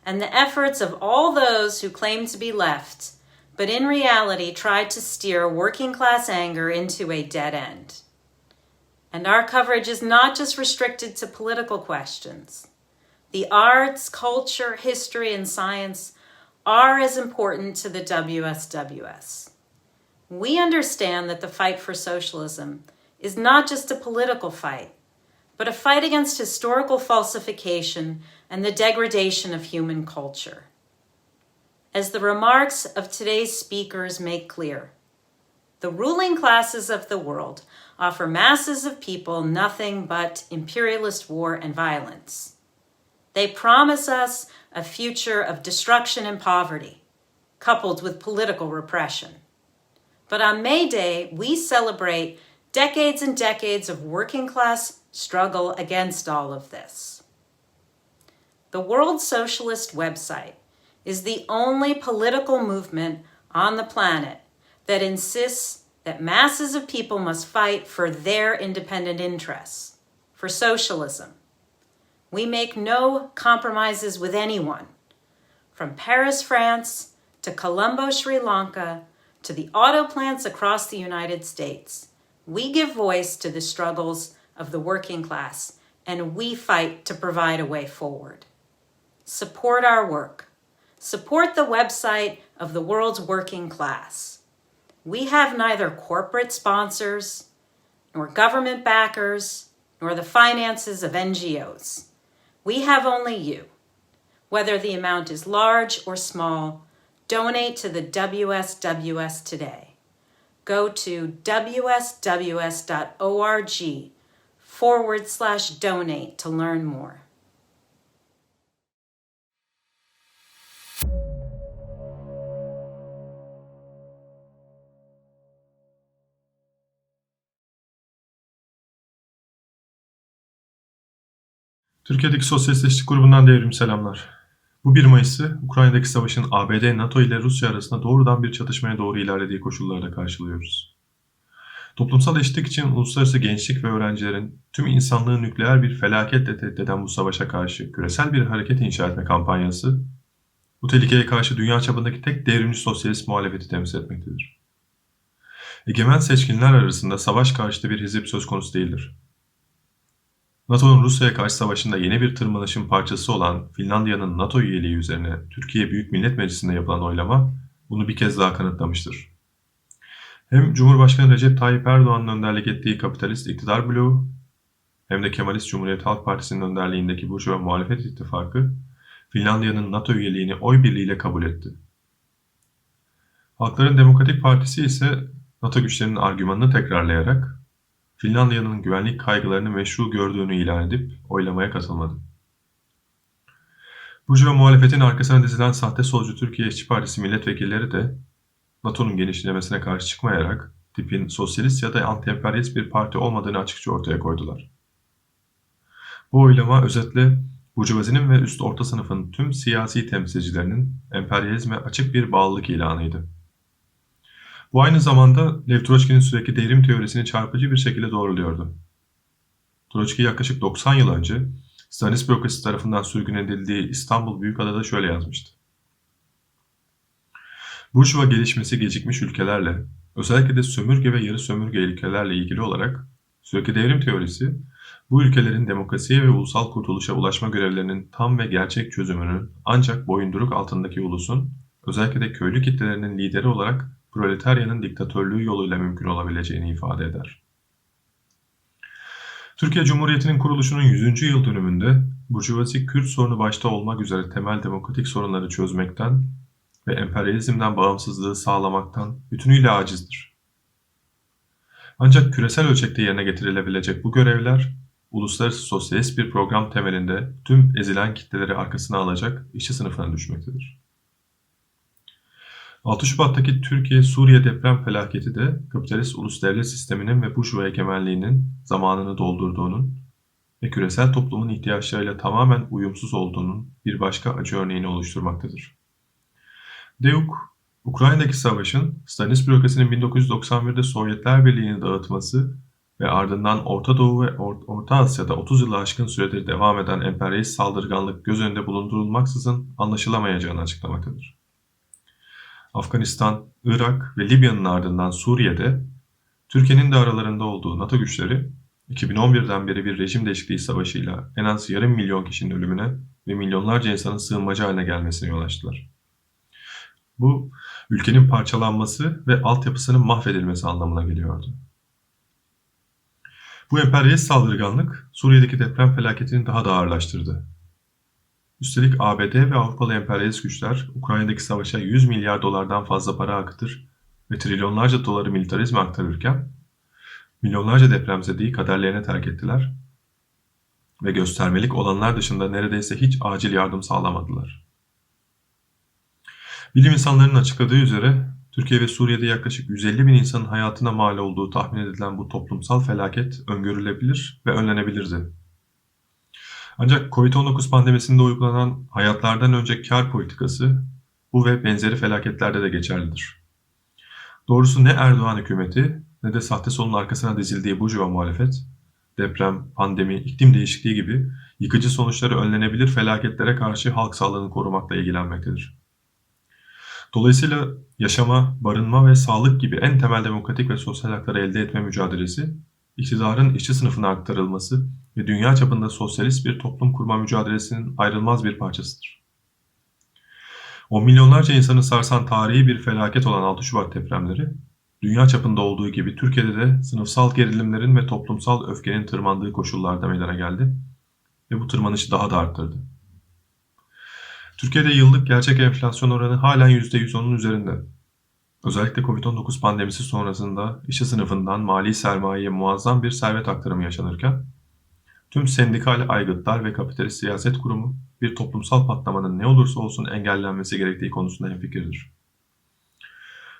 and the efforts of all those who claim to be left, but in reality tried to steer working class anger into a dead end. And our coverage is not just restricted to political questions. The arts, culture, history, and science are as important to the WSWS. We understand that the fight for socialism is not just a political fight, but a fight against historical falsification and the degradation of human culture. As the remarks of today's speakers make clear, the ruling classes of the world offer masses of people nothing but imperialist war and violence. They promise us a future of destruction and poverty, coupled with political repression. But on May Day, we celebrate decades and decades of working class struggle against all of this. The World Socialist website is the only political movement on the planet that insists that masses of people must fight for their independent interests, for socialism. We make no compromises with anyone, from Paris, France, to Colombo, Sri Lanka, to the auto plants across the United States. We give voice to the struggles of the working class, and we fight to provide a way forward. Support our work. Support the website of the world's working class. We have neither corporate sponsors, nor government backers, nor the finances of NGOs. We have only you. Whether the amount is large or small, donate to the WSWS today. Go to wsws.org/donate to learn more. Türkiye'deki Sosyalistleştik grubundan devrim selamlar. Bu 1 Mayıs'ı Ukrayna'daki savaşın ABD, NATO ile Rusya arasında doğrudan bir çatışmaya doğru ilerlediği koşullarda karşılıyoruz. Toplumsal eşitlik için uluslararası gençlik ve öğrencilerin tüm insanlığı nükleer bir felaketle tehdit eden bu savaşa karşı küresel bir hareket inşa etme kampanyası, bu tehlikeye karşı dünya çapındaki tek devrimci sosyalist muhalefeti temsil etmektedir. Egemen seçkinler arasında savaş karşıtı bir hizip söz konusu değildir. NATO'nun Rusya'ya karşı savaşında yeni bir tırmanışın parçası olan Finlandiya'nın NATO üyeliği üzerine Türkiye Büyük Millet Meclisi'nde yapılan oylama bunu bir kez daha kanıtlamıştır. Hem Cumhurbaşkanı Recep Tayyip Erdoğan'ın önderlik ettiği kapitalist iktidar bloğu hem de Kemalist Cumhuriyet Halk Partisi'nin önderliğindeki Burjuva Muhalefet İttifakı Finlandiya'nın NATO üyeliğini oy birliğiyle kabul etti. Halkların Demokratik Partisi ise NATO güçlerinin argümanını tekrarlayarak Finlandiya'nın güvenlik kaygılarını meşru gördüğünü ilan edip oylamaya katılmadı. Burjuva muhalefetin arkasına dizilen sahte solcu Türkiye İşçi Partisi milletvekilleri de NATO'nun genişlemesine karşı çıkmayarak tipin sosyalist ya da anti-emperyalist bir parti olmadığını açıkça ortaya koydular. Bu oylama özetle burjuvazinin ve üst orta sınıfın tüm siyasi temsilcilerinin emperyalizme açık bir bağlılık ilanıydı. Bu aynı zamanda Lev Troçki'nin sürekli devrim teorisini çarpıcı bir şekilde doğruluyordu. Troçki yaklaşık 90 yıl önce Stanis bürokrasi tarafından sürgün edildiği İstanbul Büyükada'da şöyle yazmıştı. Burjuva gelişmesi gecikmiş ülkelerle, özellikle de sömürge ve yarı sömürge ülkelerle ilgili olarak sürekli devrim teorisi, bu ülkelerin demokrasiye ve ulusal kurtuluşa ulaşma görevlerinin tam ve gerçek çözümünün ancak boyunduruk altındaki ulusun, özellikle de köylü kitlelerinin lideri olarak proletaryanın diktatörlüğü yoluyla mümkün olabileceğini ifade eder. Türkiye Cumhuriyeti'nin kuruluşunun 100. yıl dönümünde burjuvazi Kürt sorunu başta olmak üzere temel demokratik sorunları çözmekten ve emperyalizmden bağımsızlığı sağlamaktan bütünüyle acizdir. Ancak küresel ölçekte yerine getirilebilecek bu görevler, uluslararası sosyalist bir program temelinde tüm ezilen kitleleri arkasına alacak işçi sınıfına düşmektedir. 6 Şubat'taki Türkiye-Suriye deprem felaketi de kapitalist ulus devlet sisteminin ve Burjuva egemenliğinin zamanını doldurduğunun ve küresel toplumun ihtiyaçlarıyla tamamen uyumsuz olduğunun bir başka acı örneğini oluşturmaktadır. DEUK, Ukrayna'daki savaşın Stanis bürokrasinin 1991'de Sovyetler Birliği'ni dağıtması ve ardından Orta Doğu ve Orta Asya'da 30 yılı aşkın süredir devam eden emperyalist saldırganlık göz önünde bulundurulmaksızın anlaşılamayacağını açıklamaktadır. Afganistan, Irak ve Libya'nın ardından Suriye'de Türkiye'nin de aralarında olduğu NATO güçleri 2011'den beri bir rejim değişikliği savaşıyla en az yarım milyon kişinin ölümüne ve milyonlarca insanın sığınmacı haline gelmesine yol açtılar. Bu, ülkenin parçalanması ve altyapısının mahvedilmesi anlamına geliyordu. Bu emperyalist saldırganlık Suriye'deki deprem felaketini daha da ağırlaştırdı. Üstelik ABD ve Avrupalı emperyalist güçler Ukrayna'daki savaşa 100 milyar dolardan fazla para akıtır ve trilyonlarca doları militarizme aktarırken milyonlarca depremzedeyi kaderlerine terk ettiler ve göstermelik olanlar dışında neredeyse hiç acil yardım sağlamadılar. Bilim insanlarının açıkladığı üzere Türkiye ve Suriye'de yaklaşık 150 bin insanın hayatına mal olduğu tahmin edilen bu toplumsal felaket öngörülebilir ve önlenebilirdi. Ancak Covid-19 pandemisinde uygulanan hayatlardan önce kar politikası bu ve benzeri felaketlerde de geçerlidir. Doğrusu ne Erdoğan hükümeti ne de sahte solun arkasına dizildiği burjuva muhalefet, deprem, pandemi, iklim değişikliği gibi yıkıcı sonuçları önlenebilir felaketlere karşı halk sağlığını korumakla ilgilenmektedir. Dolayısıyla yaşama, barınma ve sağlık gibi en temel demokratik ve sosyal hakları elde etme mücadelesi, iktidarın işçi sınıfına aktarılması ve dünya çapında sosyalist bir toplum kurma mücadelesinin ayrılmaz bir parçasıdır. 10 milyonlarca insanı sarsan tarihi bir felaket olan 6 Şubat depremleri, dünya çapında olduğu gibi Türkiye'de de sınıfsal gerilimlerin ve toplumsal öfkenin tırmandığı koşullarda meydana geldi ve bu tırmanışı daha da arttırdı. Türkiye'de yıllık gerçek enflasyon oranı halen %110'un üzerinde. Özellikle Covid-19 pandemisi sonrasında işçi sınıfından mali sermayeye muazzam bir servet aktarımı yaşanırken, tüm sendikal aygıtlar ve kapitalist siyaset kurumu bir toplumsal patlamanın ne olursa olsun engellenmesi gerektiği konusunda hemfikirdir.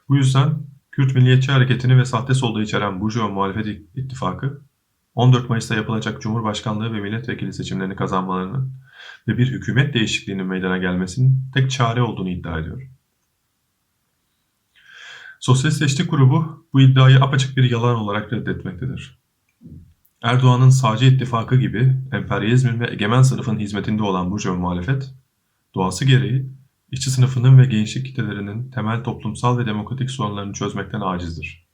Bu yüzden Kürt Milliyetçi Hareketi'ni ve sahte solda içeren Burjuva Muhalefet İttifakı, 14 Mayıs'ta yapılacak Cumhurbaşkanlığı ve milletvekili seçimlerini kazanmalarının ve bir hükümet değişikliğinin meydana gelmesinin tek çare olduğunu iddia ediyor. Sosyalist Seçtik grubu bu iddiayı apaçık bir yalan olarak reddetmektedir. Erdoğan'ın sağcı ittifakı gibi emperyalizmin ve egemen sınıfın hizmetinde olan burjuva muhalefet, doğası gereği işçi sınıfının ve gençlik kitlelerinin temel toplumsal ve demokratik sorunlarını çözmekten acizdir.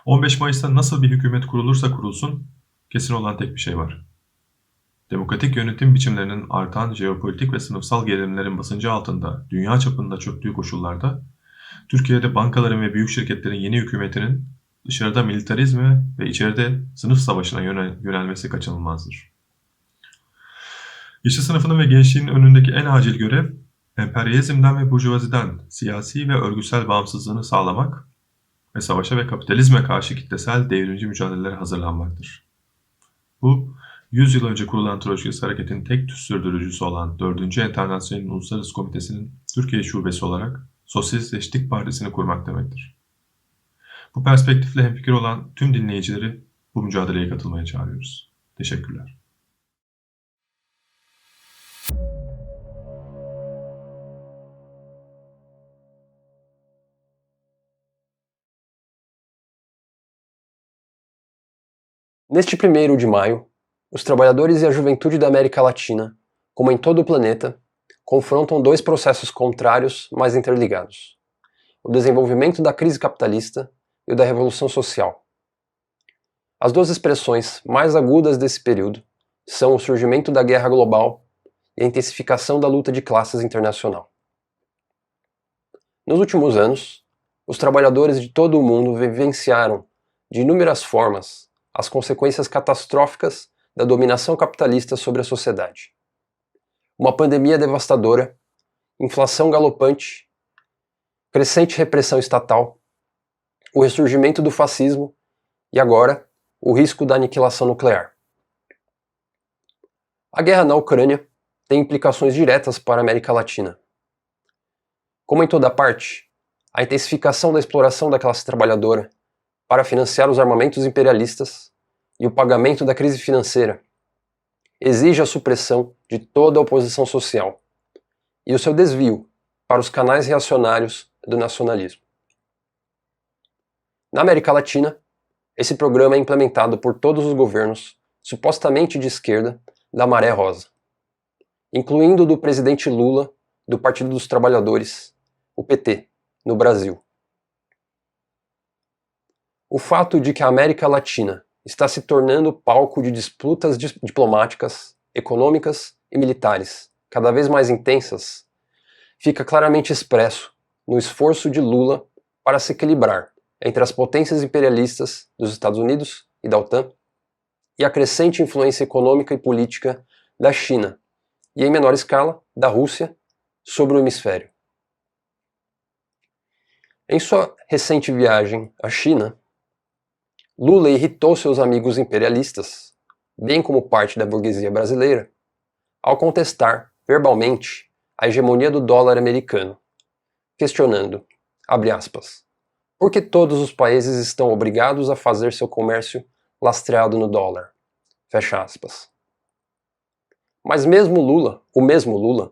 15 Mayıs'ta nasıl bir hükümet kurulursa kurulsun, kesin olan tek bir şey var. Demokratik yönetim biçimlerinin artan jeopolitik ve sınıfsal gerilimlerin basıncı altında dünya çapında çöktüğü koşullarda, Türkiye'de bankaların ve büyük şirketlerin yeni hükümetinin dışarıda militarizme ve içeride sınıf savaşına yönelmesi kaçınılmazdır. İşçi sınıfının ve gençliğin önündeki en acil görev, emperyalizmden ve burjuvaziden siyasi ve örgütsel bağımsızlığını sağlamak ve savaşa ve kapitalizme karşı kitlesel devrimci mücadelelere hazırlanmaktır. Bu, 100 yıl önce kurulan Troçkist Hareket'in tek sürdürücüsü olan 4. Enternasyonel Uluslararası Komitesi'nin Türkiye Şubesi olarak Sosyalist Seçtik Partisi'ni kurmak demektir. Bu perspektifle hemfikir olan tüm dinleyicileri bu mücadeleye katılmaya çağırıyoruz. Teşekkürler. Neste 1º de maio, os trabalhadores e a juventude da América Latina, como em todo o planeta, confrontam dois processos contrários, mas interligados: o desenvolvimento da crise capitalista e o da revolução social. As duas expressões mais agudas desse período são o surgimento da guerra global e a intensificação da luta de classes internacional. Nos últimos anos, os trabalhadores de todo o mundo vivenciaram, de inúmeras formas, as consequências catastróficas da dominação capitalista sobre a sociedade. Uma pandemia devastadora, inflação galopante, crescente repressão estatal, o ressurgimento do fascismo e agora o risco da aniquilação nuclear. A guerra na Ucrânia tem implicações diretas para a América Latina. Como em toda parte, a intensificação da exploração da classe trabalhadora para financiar os armamentos imperialistas e o pagamento da crise financeira exige a supressão de toda a oposição social e o seu desvio para os canais reacionários do nacionalismo. Na América Latina, esse programa é implementado por todos os governos supostamente de esquerda da Maré Rosa, incluindo o do presidente Lula, do Partido dos Trabalhadores, o PT, no Brasil. O fato de que a América Latina está se tornando palco de disputas diplomáticas, econômicas e militares cada vez mais intensas fica claramente expresso no esforço de Lula para se equilibrar entre as potências imperialistas dos Estados Unidos e da OTAN e a crescente influência econômica e política da China e, em menor escala, da Rússia sobre o hemisfério. Em sua recente viagem à China, Lula irritou seus amigos imperialistas, bem como parte da burguesia brasileira, ao contestar verbalmente a hegemonia do dólar americano, questionando, abre aspas, por que todos os países estão obrigados a fazer seu comércio lastreado no dólar? Fecha aspas. Mas mesmo Lula, o mesmo Lula,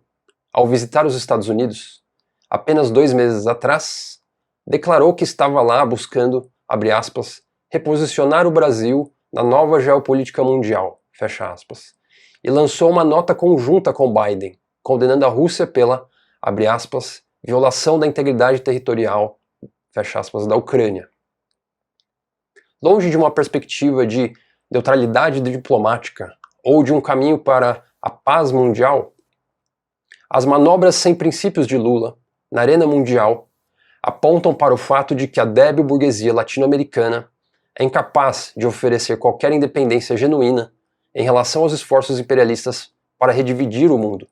ao visitar os Estados Unidos, apenas 2 meses atrás, declarou que estava lá buscando, abre aspas, reposicionar o Brasil na nova geopolítica mundial, fecha aspas, e lançou uma nota conjunta com Biden, condenando a Rússia pela, abre aspas, violação da integridade territorial, fecha aspas, da Ucrânia. Longe de uma perspectiva de neutralidade diplomática ou de um caminho para a paz mundial, as manobras sem princípios de Lula na arena mundial apontam para o fato de que a débil burguesia latino-americana é incapaz de oferecer qualquer independência genuína em relação aos esforços imperialistas para redividir o mundo.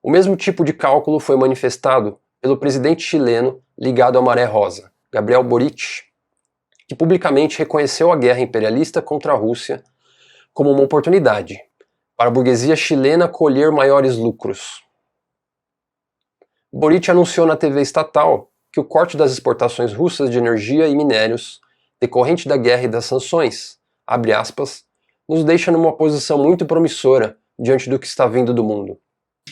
O mesmo tipo de cálculo foi manifestado pelo presidente chileno ligado à Maré Rosa, Gabriel Boric, que publicamente reconheceu a guerra imperialista contra a Rússia como uma oportunidade para a burguesia chilena colher maiores lucros. Boric anunciou na TV estatal que o corte das exportações russas de energia e minérios decorrente da guerra e das sanções, abre aspas, nos deixa numa posição muito promissora diante do que está vindo do mundo.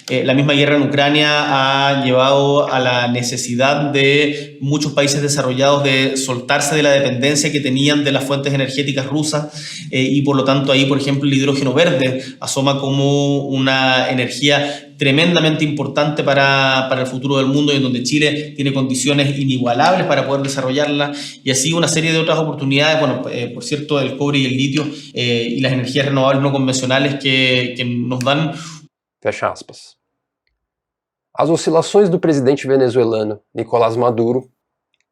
La misma guerra en Ucrania ha llevado a la necesidad de muchos países desarrollados de soltarse de la dependencia que tenían de las fuentes energéticas rusas y por lo tanto ahí, por ejemplo, el hidrógeno verde asoma como una energía tremendamente importante para el futuro del mundo y en donde Chile tiene condiciones inigualables para poder desarrollarla y así una serie de otras oportunidades, bueno, por cierto, el cobre y el litio y las energías renovables no convencionales que nos dan. Fecha aspas. As oscilações do presidente venezuelano Nicolás Maduro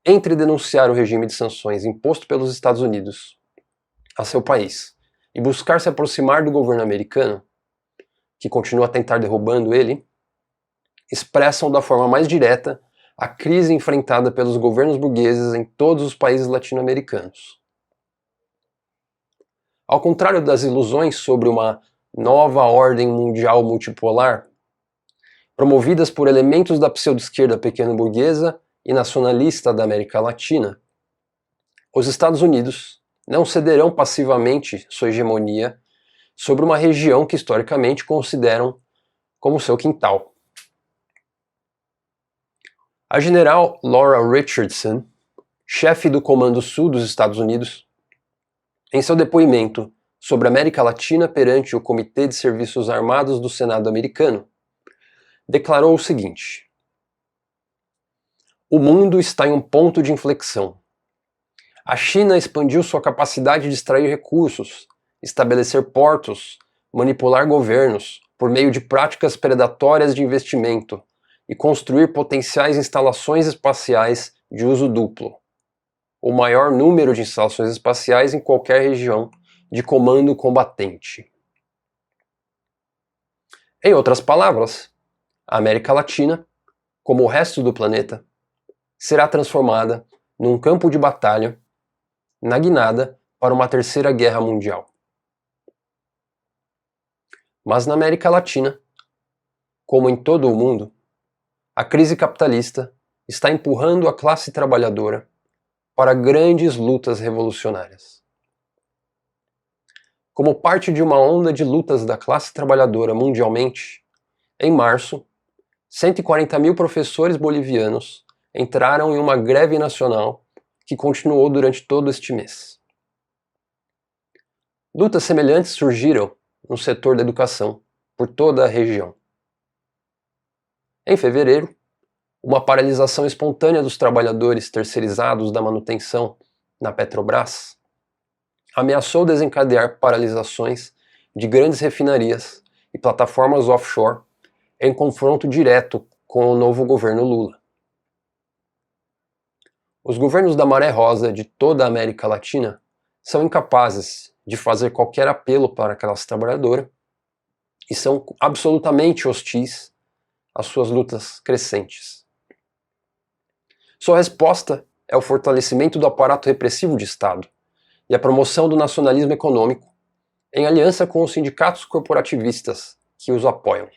entre denunciar o regime de sanções imposto pelos Estados Unidos a seu país e buscar se aproximar do governo americano, que continua a tentar derrubando ele, expressam da forma mais direta a crise enfrentada pelos governos burgueses em todos os países latino-americanos. Ao contrário das ilusões sobre uma nova ordem mundial multipolar, promovidas por elementos da pseudo-esquerda pequeno-burguesa e nacionalista da América Latina, os Estados Unidos não cederão passivamente sua hegemonia sobre uma região que historicamente consideram como seu quintal. A general Laura Richardson, chefe do Comando Sul dos Estados Unidos, em seu depoimento sobre a América Latina perante o Comitê de Serviços Armados do Senado americano, declarou o seguinte: o mundo está em um ponto de inflexão. A China expandiu sua capacidade de extrair recursos, estabelecer portos, manipular governos por meio de práticas predatórias de investimento e construir potenciais instalações espaciais de uso duplo, o maior número de instalações espaciais em qualquer região de comando combatente. Em outras palavras, a América Latina, como o resto do planeta, será transformada num campo de batalha na guinada para uma terceira guerra mundial. Mas na América Latina, como em todo o mundo, a crise capitalista está empurrando a classe trabalhadora para grandes lutas revolucionárias. Como parte de uma onda de lutas da classe trabalhadora mundialmente, em março, 140 mil professores bolivianos entraram em uma greve nacional que continuou durante todo este mês. Lutas semelhantes surgiram no setor da educação por toda a região. Em fevereiro, uma paralisação espontânea dos trabalhadores terceirizados da manutenção na Petrobras ameaçou desencadear paralisações de grandes refinarias e plataformas offshore em confronto direto com o novo governo Lula. Os governos da Maré Rosa de toda a América Latina são incapazes de fazer qualquer apelo para a classe trabalhadora e são absolutamente hostis às suas lutas crescentes. Sua resposta é o fortalecimento do aparato repressivo de Estado e a promoção do nacionalismo econômico em aliança com os sindicatos corporativistas que os apoiam.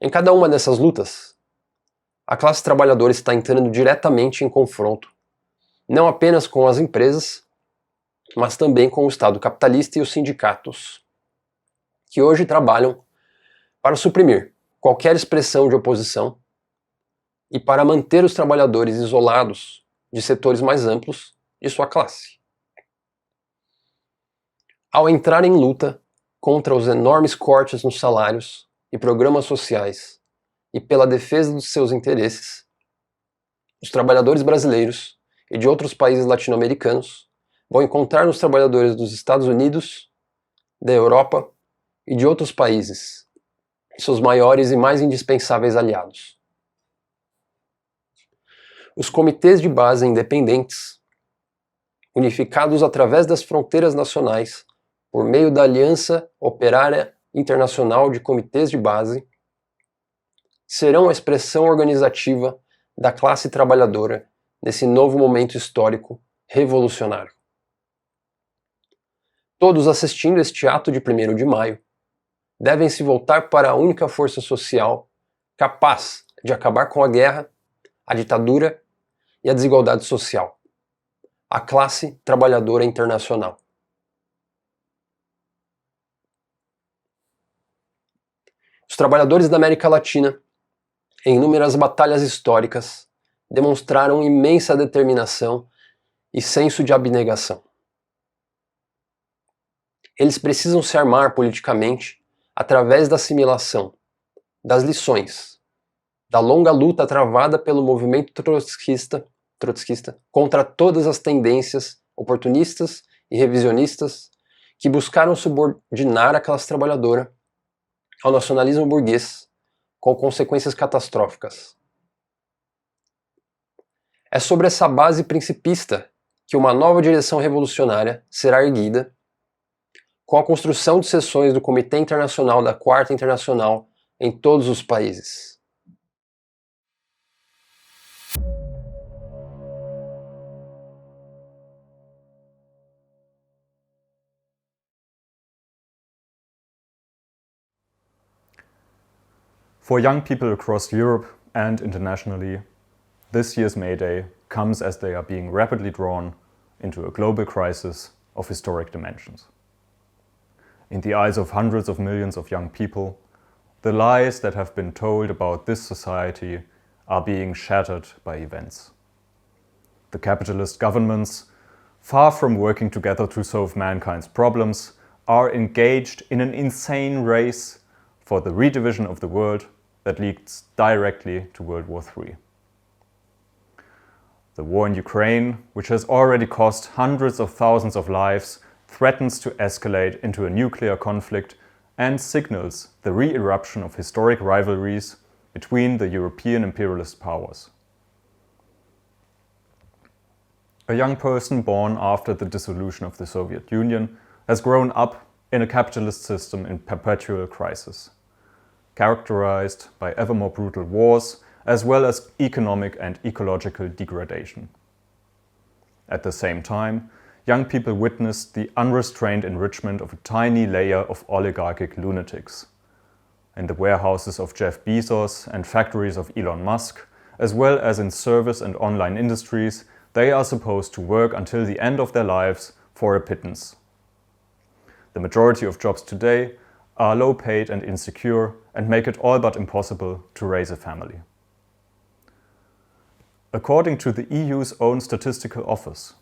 Em cada uma dessas lutas, a classe trabalhadora está entrando diretamente em confronto, não apenas com as empresas, mas também com o Estado capitalista e os sindicatos, que hoje trabalham para suprimir qualquer expressão de oposição e para manter os trabalhadores isolados de setores mais amplos de sua classe. Ao entrar em luta contra os enormes cortes nos salários e programas sociais e pela defesa dos seus interesses, os trabalhadores brasileiros e de outros países latino-americanos vão encontrar nos trabalhadores dos Estados Unidos, da Europa e de outros países seus maiores e mais indispensáveis aliados. Os comitês de base independentes, unificados através das fronteiras nacionais por meio da Aliança Operária Internacional de Comitês de Base, serão a expressão organizativa da classe trabalhadora nesse novo momento histórico revolucionário. Todos assistindo este ato de 1º de maio devem se voltar para a única força social capaz de acabar com a guerra, a ditadura e a desigualdade social, a classe trabalhadora internacional. Os trabalhadores da América Latina, em inúmeras batalhas históricas, demonstraram imensa determinação e senso de abnegação. Eles precisam se armar politicamente através da assimilação das lições da longa luta travada pelo movimento trotskista contra todas as tendências oportunistas e revisionistas que buscaram subordinar a classe trabalhadora ao nacionalismo burguês, com consequências catastróficas. É sobre essa base principista que uma nova direção revolucionária será erguida, com a construção de seções do Comitê Internacional da Quarta Internacional em todos os países. For young people across Europe and internationally, this year's May Day comes as they are being rapidly drawn into a global crisis of historic dimensions. In the eyes of hundreds of millions of young people, the lies that have been told about this society are being shattered by events. The capitalist governments, far from working together to solve mankind's problems, are engaged in an insane race for the redivision of the world that leads directly to World War III. The war in Ukraine, which has already cost hundreds of thousands of lives, threatens to escalate into a nuclear conflict and signals the re-eruption of historic rivalries between the European imperialist powers. A young person born after the dissolution of the Soviet Union has grown up in a capitalist system in perpetual crisis, characterized by ever more brutal wars as well as economic and ecological degradation. At the same time, young people witnessed the unrestrained enrichment of a tiny layer of oligarchic lunatics. In the warehouses of Jeff Bezos and factories of Elon Musk, as well as in service and online industries, they are supposed to work until the end of their lives for a pittance. The majority of jobs today are low-paid and insecure and make it all but impossible to raise a family. According to the EU's own statistical office,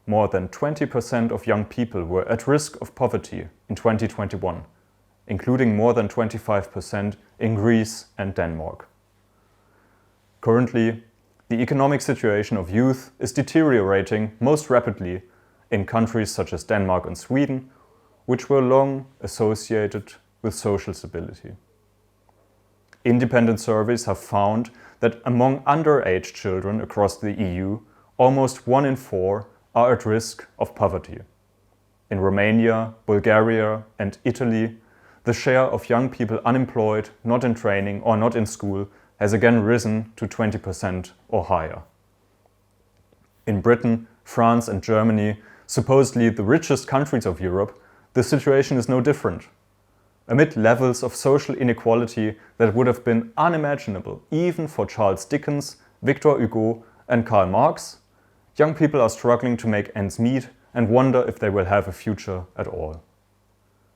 more than 20% of young people were at risk of poverty in 2021, including more than 25% in Greece and Denmark. Currently, the economic situation of youth is deteriorating most rapidly in countries such as Denmark and Sweden, which were long associated with social stability. Independent surveys have found that among underage children across the EU, almost 1 in 4 are at risk of poverty. In Romania, Bulgaria, and Italy, the share of young people unemployed, not in training, or not in school has again risen to 20% or higher. In Britain, France, and Germany, supposedly the richest countries of Europe, the situation is no different. Amid levels of social inequality that would have been unimaginable even for Charles Dickens, Victor Hugo, and Karl Marx, young people are struggling to make ends meet and wonder if they will have a future at all.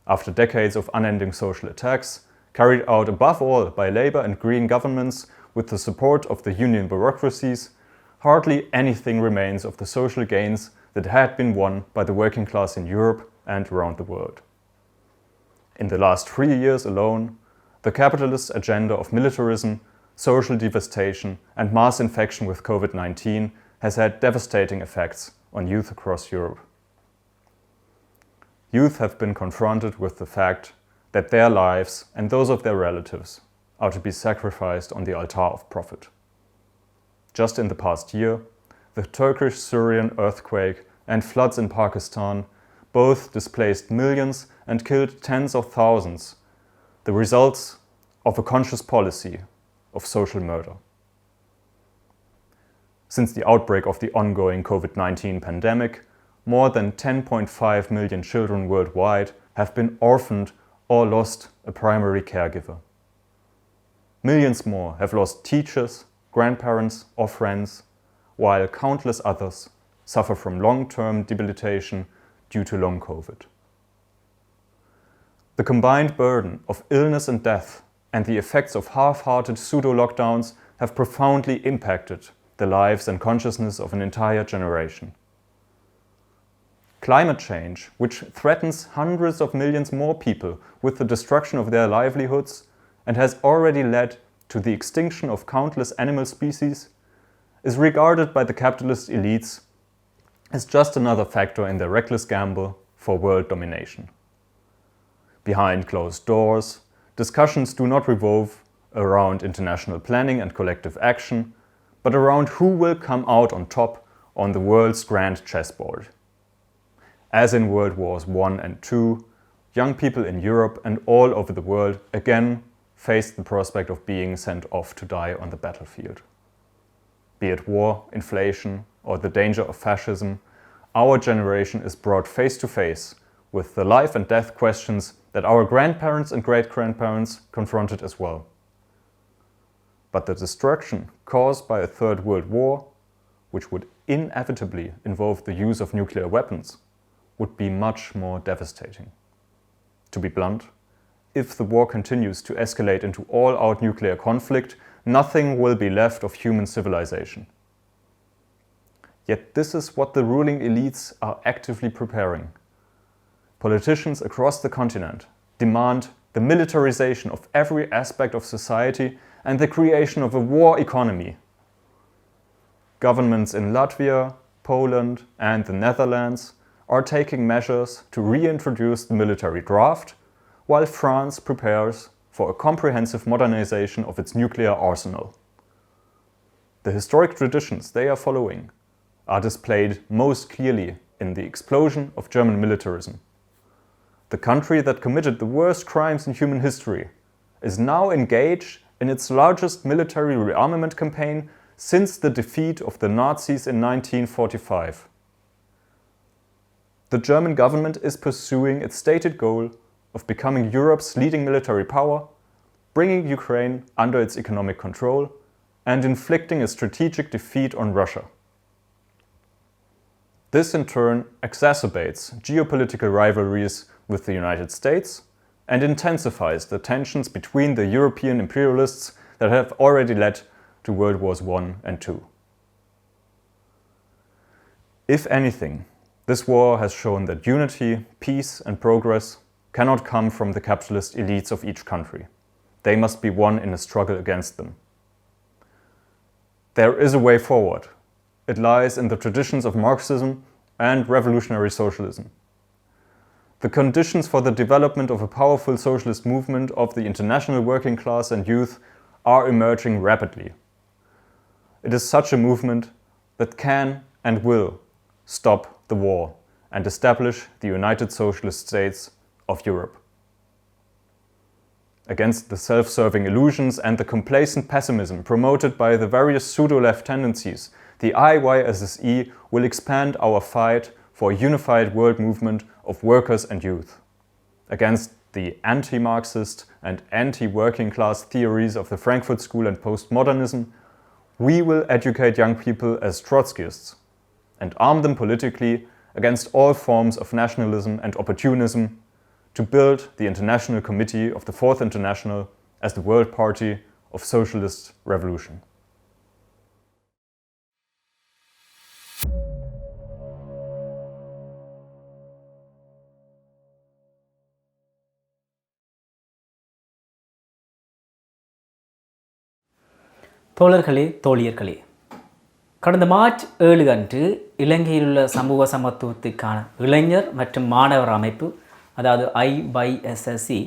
After decades of unending social attacks, carried out above all by Labour and Green governments with the support of the union bureaucracies, hardly anything remains of the social gains that had been won by the working class in Europe and around the world. In the last 3 years alone, the capitalist agenda of militarism, social devastation, and mass infection with COVID-19 has had devastating effects on youth across Europe. Youth have been confronted with the fact that their lives and those of their relatives are to be sacrificed on the altar of profit. Just in the past year, the Turkish-Syrian earthquake and floods in Pakistan both displaced millions and killed tens of thousands, the results of a conscious policy of social murder. Since the outbreak of the ongoing COVID-19 pandemic, more than 10.5 million children worldwide have been orphaned or lost a primary caregiver. Millions more have lost teachers, grandparents, or friends, while countless others suffer from long-term debilitation due to long COVID. The combined burden of illness and death and the effects of half-hearted pseudo-lockdowns have profoundly impacted the lives and consciousness of an entire generation. Climate change, which threatens hundreds of millions more people with the destruction of their livelihoods and has already led to the extinction of countless animal species, is regarded by the capitalist elites as just another factor in their reckless gamble for world domination. Behind closed doors, discussions do not revolve around international planning and collective action, but around who will come out on top on the world's grand chessboard. As in World Wars I and II, young people in Europe and all over the world again faced the prospect of being sent off to die on the battlefield. Be it war, inflation, or the danger of fascism, our generation is brought face to face with the life and death questions that our grandparents and great-grandparents confronted as well. But the destruction caused by a Third World War, which would inevitably involve the use of nuclear weapons, would be much more devastating. To be blunt, if the war continues to escalate into all-out nuclear conflict, nothing will be left of human civilization. Yet this is what the ruling elites are actively preparing. Politicians across the continent demand the militarization of every aspect of society and the creation of a war economy. Governments in Latvia, Poland, and the Netherlands are taking measures to reintroduce the military draft, while France prepares for a comprehensive modernization of its nuclear arsenal. The historic traditions they are following are displayed most clearly in the explosion of German militarism. The country that committed the worst crimes in human history is now engaged in its largest military rearmament campaign since the defeat of the Nazis in 1945. The German government is pursuing its stated goal of becoming Europe's leading military power, bringing Ukraine under its economic control, and inflicting a strategic defeat on Russia. This in turn exacerbates geopolitical rivalries with the United States and intensifies the tensions between the European imperialists that have already led to World Wars I and II. If anything, this war has shown that unity, peace, and progress cannot come from the capitalist elites of each country. They must be won in a struggle against them. There is a way forward. It lies in the traditions of Marxism and revolutionary socialism. The conditions for the development of a powerful socialist movement of the international working class and youth are emerging rapidly. It is such a movement that can and will stop the war and establish the United Socialist States of Europe. Against the self-serving illusions and the complacent pessimism promoted by the various pseudo-left tendencies, the IYSSE will expand our fight for a unified world movement of workers and youth. Against the anti-Marxist and anti-working class theories of the Frankfurt School and postmodernism, we will educate young people as Trotskyists and arm them politically against all forms of nationalism and opportunism to build the International Committee of the Fourth International as the World Party of Socialist Revolution. தோழர்களே, தோழியர்களே, கடந்த March 7 அன்று இலங்கையிலுள்ள சமூக சமத்துவத்துக்கான இளைஞர் மற்றும் மாணவர் அமைப்பு, அதாவது IYSSE,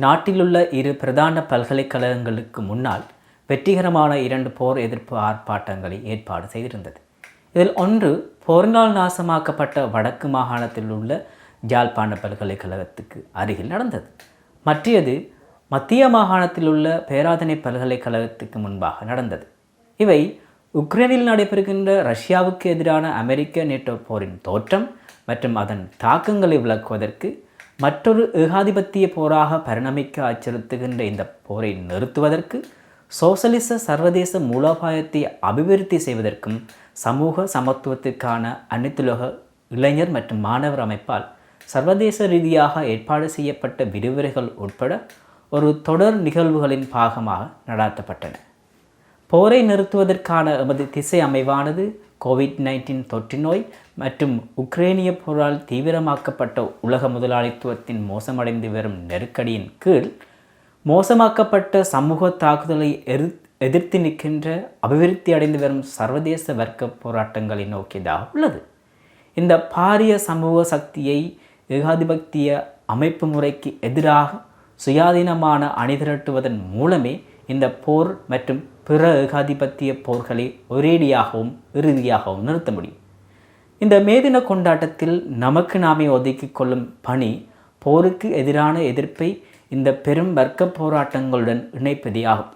நாட்டிலுள்ள 2 பிரதான பல்கலைக்கழகங்களுக்கு முன்னால் வெற்றிகரமான 2 போர் எதிர்ப்பு ஆர்ப்பாட்டங்களை ஏற்பாடு செய்திருந்தது. இதில் ஒன்று போரினால் நாசமாக்கப்பட்ட வடக்கு மாகாணத்தில் உள்ள யாழ்ப்பாண பல்கலைக்கழகத்துக்கு அருகில் நடந்தது. மற்றது மத்திய மாகாணத்தில் உள்ள பேராதனை பல்கலைக்கழகத்துக்கு முன்பாக நடந்தது. இவை உக்ரைனில் நடைபெறுகின்ற ரஷ்யாவுக்கு எதிரான அமெரிக்க நேட்டோ போரின் தோற்றம் மற்றும் அதன் தாக்கங்களை விளக்குவதற்கு, மற்றொரு ஏகாதிபத்திய போராக பரிணமிக்க அச்சுறுத்துகின்ற இந்த போரை நிறுத்துவதற்கு, சோசலிச சர்வதேச மூலோபாயத்தை அபிவிருத்தி செய்வதற்கும் சமூக சமத்துவத்திற்கான அனைத்துலக இளைஞர் மற்றும் மாணவர் அமைப்பால் சர்வதேச ரீதியாக ஏற்பாடு செய்யப்பட்ட விரிவுரைகள் உட்பட ஒரு தொடர் நிகழ்வுகளின் பாகமாக நடாத்தப்பட்டன. போரை நிறுத்துவதற்கான எமது திசை அமைவானது கோவிட்-19 தொற்று நோய் மற்றும் உக்ரைனிய போரால் தீவிரமாக்கப்பட்ட உலக முதலாளித்துவத்தின் மோசமடைந்து வரும் நெருக்கடியின் கீழ் மோசமாக்கப்பட்ட சமூக தாக்குதலை எதிர்த்து நிற்கின்ற அபிவிருத்தி அடைந்து வரும் சர்வதேச வர்க்க போராட்டங்களை நோக்கியதாக உள்ளது. இந்த பாரிய சமூக சக்தியை ஏகாதிபத்திய அமைப்பு முறைக்கு எதிராக சுயாதீனமான அணிதிரட்டுவதன் மூலமே இந்த போர் மற்றும் பிற ஏகாதிபத்திய போர்களை ஒரேடியாகவும் இறுதியாகவும் நிறுத்த முடியும். இந்த மேதின கொண்டாட்டத்தில் நமக்கு நாமே ஒதுக்கிக் கொள்ளும் பணி போருக்கு எதிரான எதிர்ப்பை இந்த பெரும் வர்க்க போராட்டங்களுடன் இணைப்பதே ஆகும்.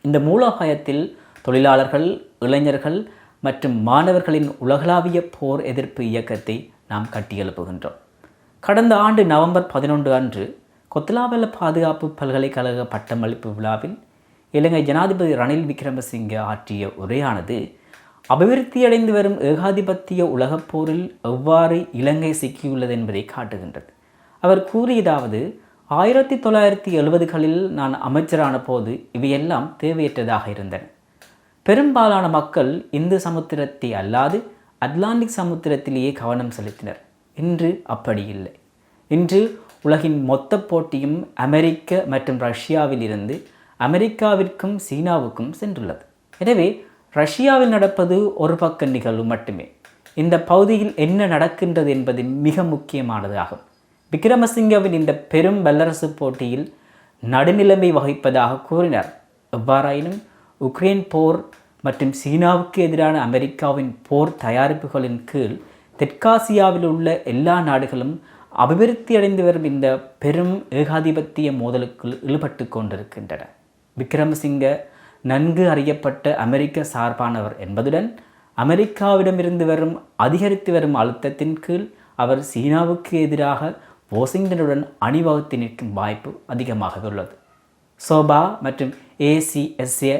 இந்த மூலோபாயத்தில் தொழிலாளர்கள், இளைஞர்கள் மற்றும் மாணவர்களின் உலகளாவிய போர் எதிர்ப்பு இயக்கத்தை நாம் கட்டியெழுப்புகின்றோம். கடந்த ஆண்டு நவம்பர் 11 அன்று கொத்தலாவல பாதுகாப்பு பல்கலைக்கழக பட்டமளிப்பு விழாவில் இலங்கை ஜனாதிபதி ரணில் விக்ரமசிங்கே ஆற்றிய உரையானது அபிவிருத்தியடைந்து வரும் ஏகாதிபத்திய உலகப் போரில் எவ்வாறு இலங்கை சிக்கியுள்ளது என்பதை காட்டுகின்றது. அவர் கூறியதாவது, 1970களில் நான் அமைச்சரான போது இவையெல்லாம் தேவையற்றதாக இருந்தன. பெரும்பாலான மக்கள் இந்து சமுத்திரத்தை அல்லாது அட்லாண்டிக் சமுத்திரத்திலேயே கவனம் செலுத்தினர். இன்று அப்படி இல்லை. இன்று உலகின் மொத்த போட்டியும் அமெரிக்க மற்றும் ரஷ்யாவில் இருந்து அமெரிக்காவிற்கும் சீனாவுக்கும் சென்றுள்ளது. எனவே ரஷ்யாவில் நடப்பது ஒரு பக்க நிகழ்வு மட்டுமே. இந்த பகுதியில் என்ன நடக்கின்றது என்பது மிக முக்கியமானது ஆகும். விக்ரமசிங்கவின் இந்த பெரும் வல்லரசு போட்டியில் நடுநிலைமை வகிப்பதாக கூறினார். எவ்வாறாயினும் உக்ரைன் போர் மற்றும் சீனாவுக்கு எதிரான அமெரிக்காவின் போர் தயாரிப்புகளின் கீழ் தெற்காசியாவில் உள்ள எல்லா நாடுகளும் அபிவிருத்தி அடைந்து வரும் இந்த பெரும் ஏகாதிபத்திய மோதலுக்குள் ஈடுபட்டு கொண்டிருக்கின்றன. விக்ரமசிங்க நன்கு அறியப்பட்ட அமெரிக்க சார்பானவர் என்பதுடன் அமெரிக்காவிடமிருந்து வரும் அதிகரித்து வரும் அழுத்தத்தின் கீழ் அவர் சீனாவுக்கு எதிராக வாஷிங்டனுடன் அணிவகுத்து நிற்கும் வாய்ப்பு அதிகமாக உள்ளது. சோபா மற்றும் ACSA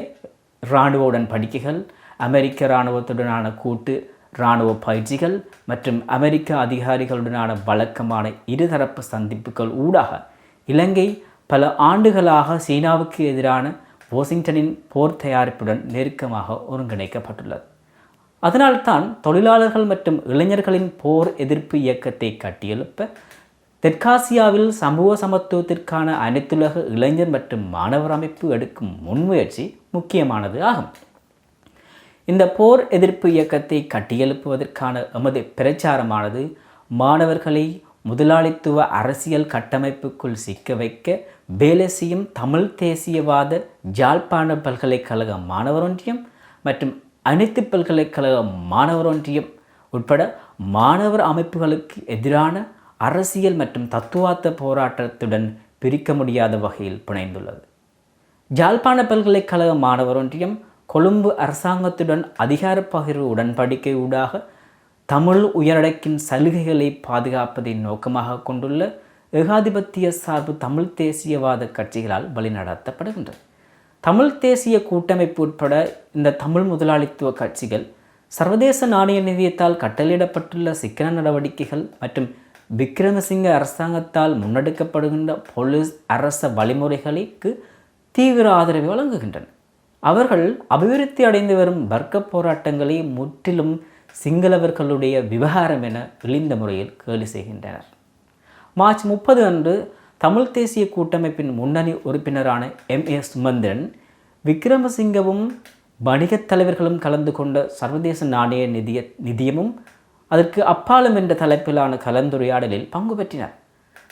இராணுவ உடன்படிக்கைகள், அமெரிக்க இராணுவத்துடனான கூட்டு இராணுவ பயிற்சிகள் மற்றும் அமெரிக்க அதிகாரிகளுடனான வழக்கமான இருதரப்பு சந்திப்புகள் ஊடாக இலங்கை பல ஆண்டுகளாக சீனாவுக்கு எதிரான வாஷிங்டனின் போர் தயாரிப்புடன் நெருக்கமாக ஒருங்கிணைக்கப்பட்டுள்ளது. அதனால்தான் தொழிலாளர்கள் மற்றும் இளைஞர்களின் போர் எதிர்ப்பு இயக்கத்தை கட்டியெழுப்ப தெற்காசியாவில் சமூக சமத்துவத்திற்கான அனைத்துலக இளைஞர் மற்றும் மாணவர் அமைப்பு எடுக்கும் முன்முயற்சி முக்கியமானது ஆகும். இந்த போர் எதிர்ப்பு இயக்கத்தை கட்டியெழுப்புவதற்கான எமது பிரச்சாரமானது மாணவர்களை முதலாளித்துவ அரசியல் கட்டமைப்புக்குள் சிக்க வைக்க வேலை செய்யும் தமிழ் தேசியவாத யாழ்ப்பாண பல்கலைக்கழக மாணவர் ஒன்றியம் மற்றும் அனைத்து பல்கலைக்கழக மாணவர் ஒன்றியம் உட்பட மாணவர் அமைப்புகளுக்கு எதிரான அரசியல் மற்றும் தத்துவார்த்த போராட்டத்துடன் பிரிக்க முடியாத வகையில் பிணைந்துள்ளது. யாழ்ப்பாண பல்கலைக்கழக மாணவர் ஒன்றியம் கொழும்பு அரசாங்கத்துடன் அதிகார பகிர்வு உடன்படிக்கை ஊடாக தமிழ் உயரடக்கின் சலுகைகளை பாதுகாப்பதை நோக்கமாக கொண்டுள்ள ஏகாதிபத்திய சார்பு தமிழ் தேசியவாத கட்சிகளால் வழிநடத்தப்படுகின்றது. தமிழ் தேசிய கூட்டமைப்பு உட்பட இந்த தமிழ் முதலாளித்துவ கட்சிகள் சர்வதேச நாணய நிதியத்தால் கட்டளையிடப்பட்டுள்ள சிக்கன நடவடிக்கைகள் மற்றும் விக்ரமசிங்க அரசாங்கத்தால் முன்னெடுக்கப்படுகின்ற போலீஸ் அரச வழிமுறைகளுக்கு தீவிர ஆதரவை வழங்குகின்றன. அவர்கள் அபிவிருத்தி அடைந்து வரும் வர்க்க போராட்டங்களை முற்றிலும் சிங்களவர்களுடைய விவகாரம் என இழிந்த முறையில் கேலி செய்கின்றனர். மார்ச் 30 அன்று தமிழ் தேசிய கூட்டமைப்பின் முன்னணி உறுப்பினரான MA சுமந்திரன் விக்ரமசிங்கவும் வணிகத் தலைவர்களும் கலந்து கொண்ட சர்வதேச நாணய நிதியமும் அதற்கு அப்பாலும் என்ற தலைப்பிலான கலந்துரையாடலில் பங்கு பெற்றினார்.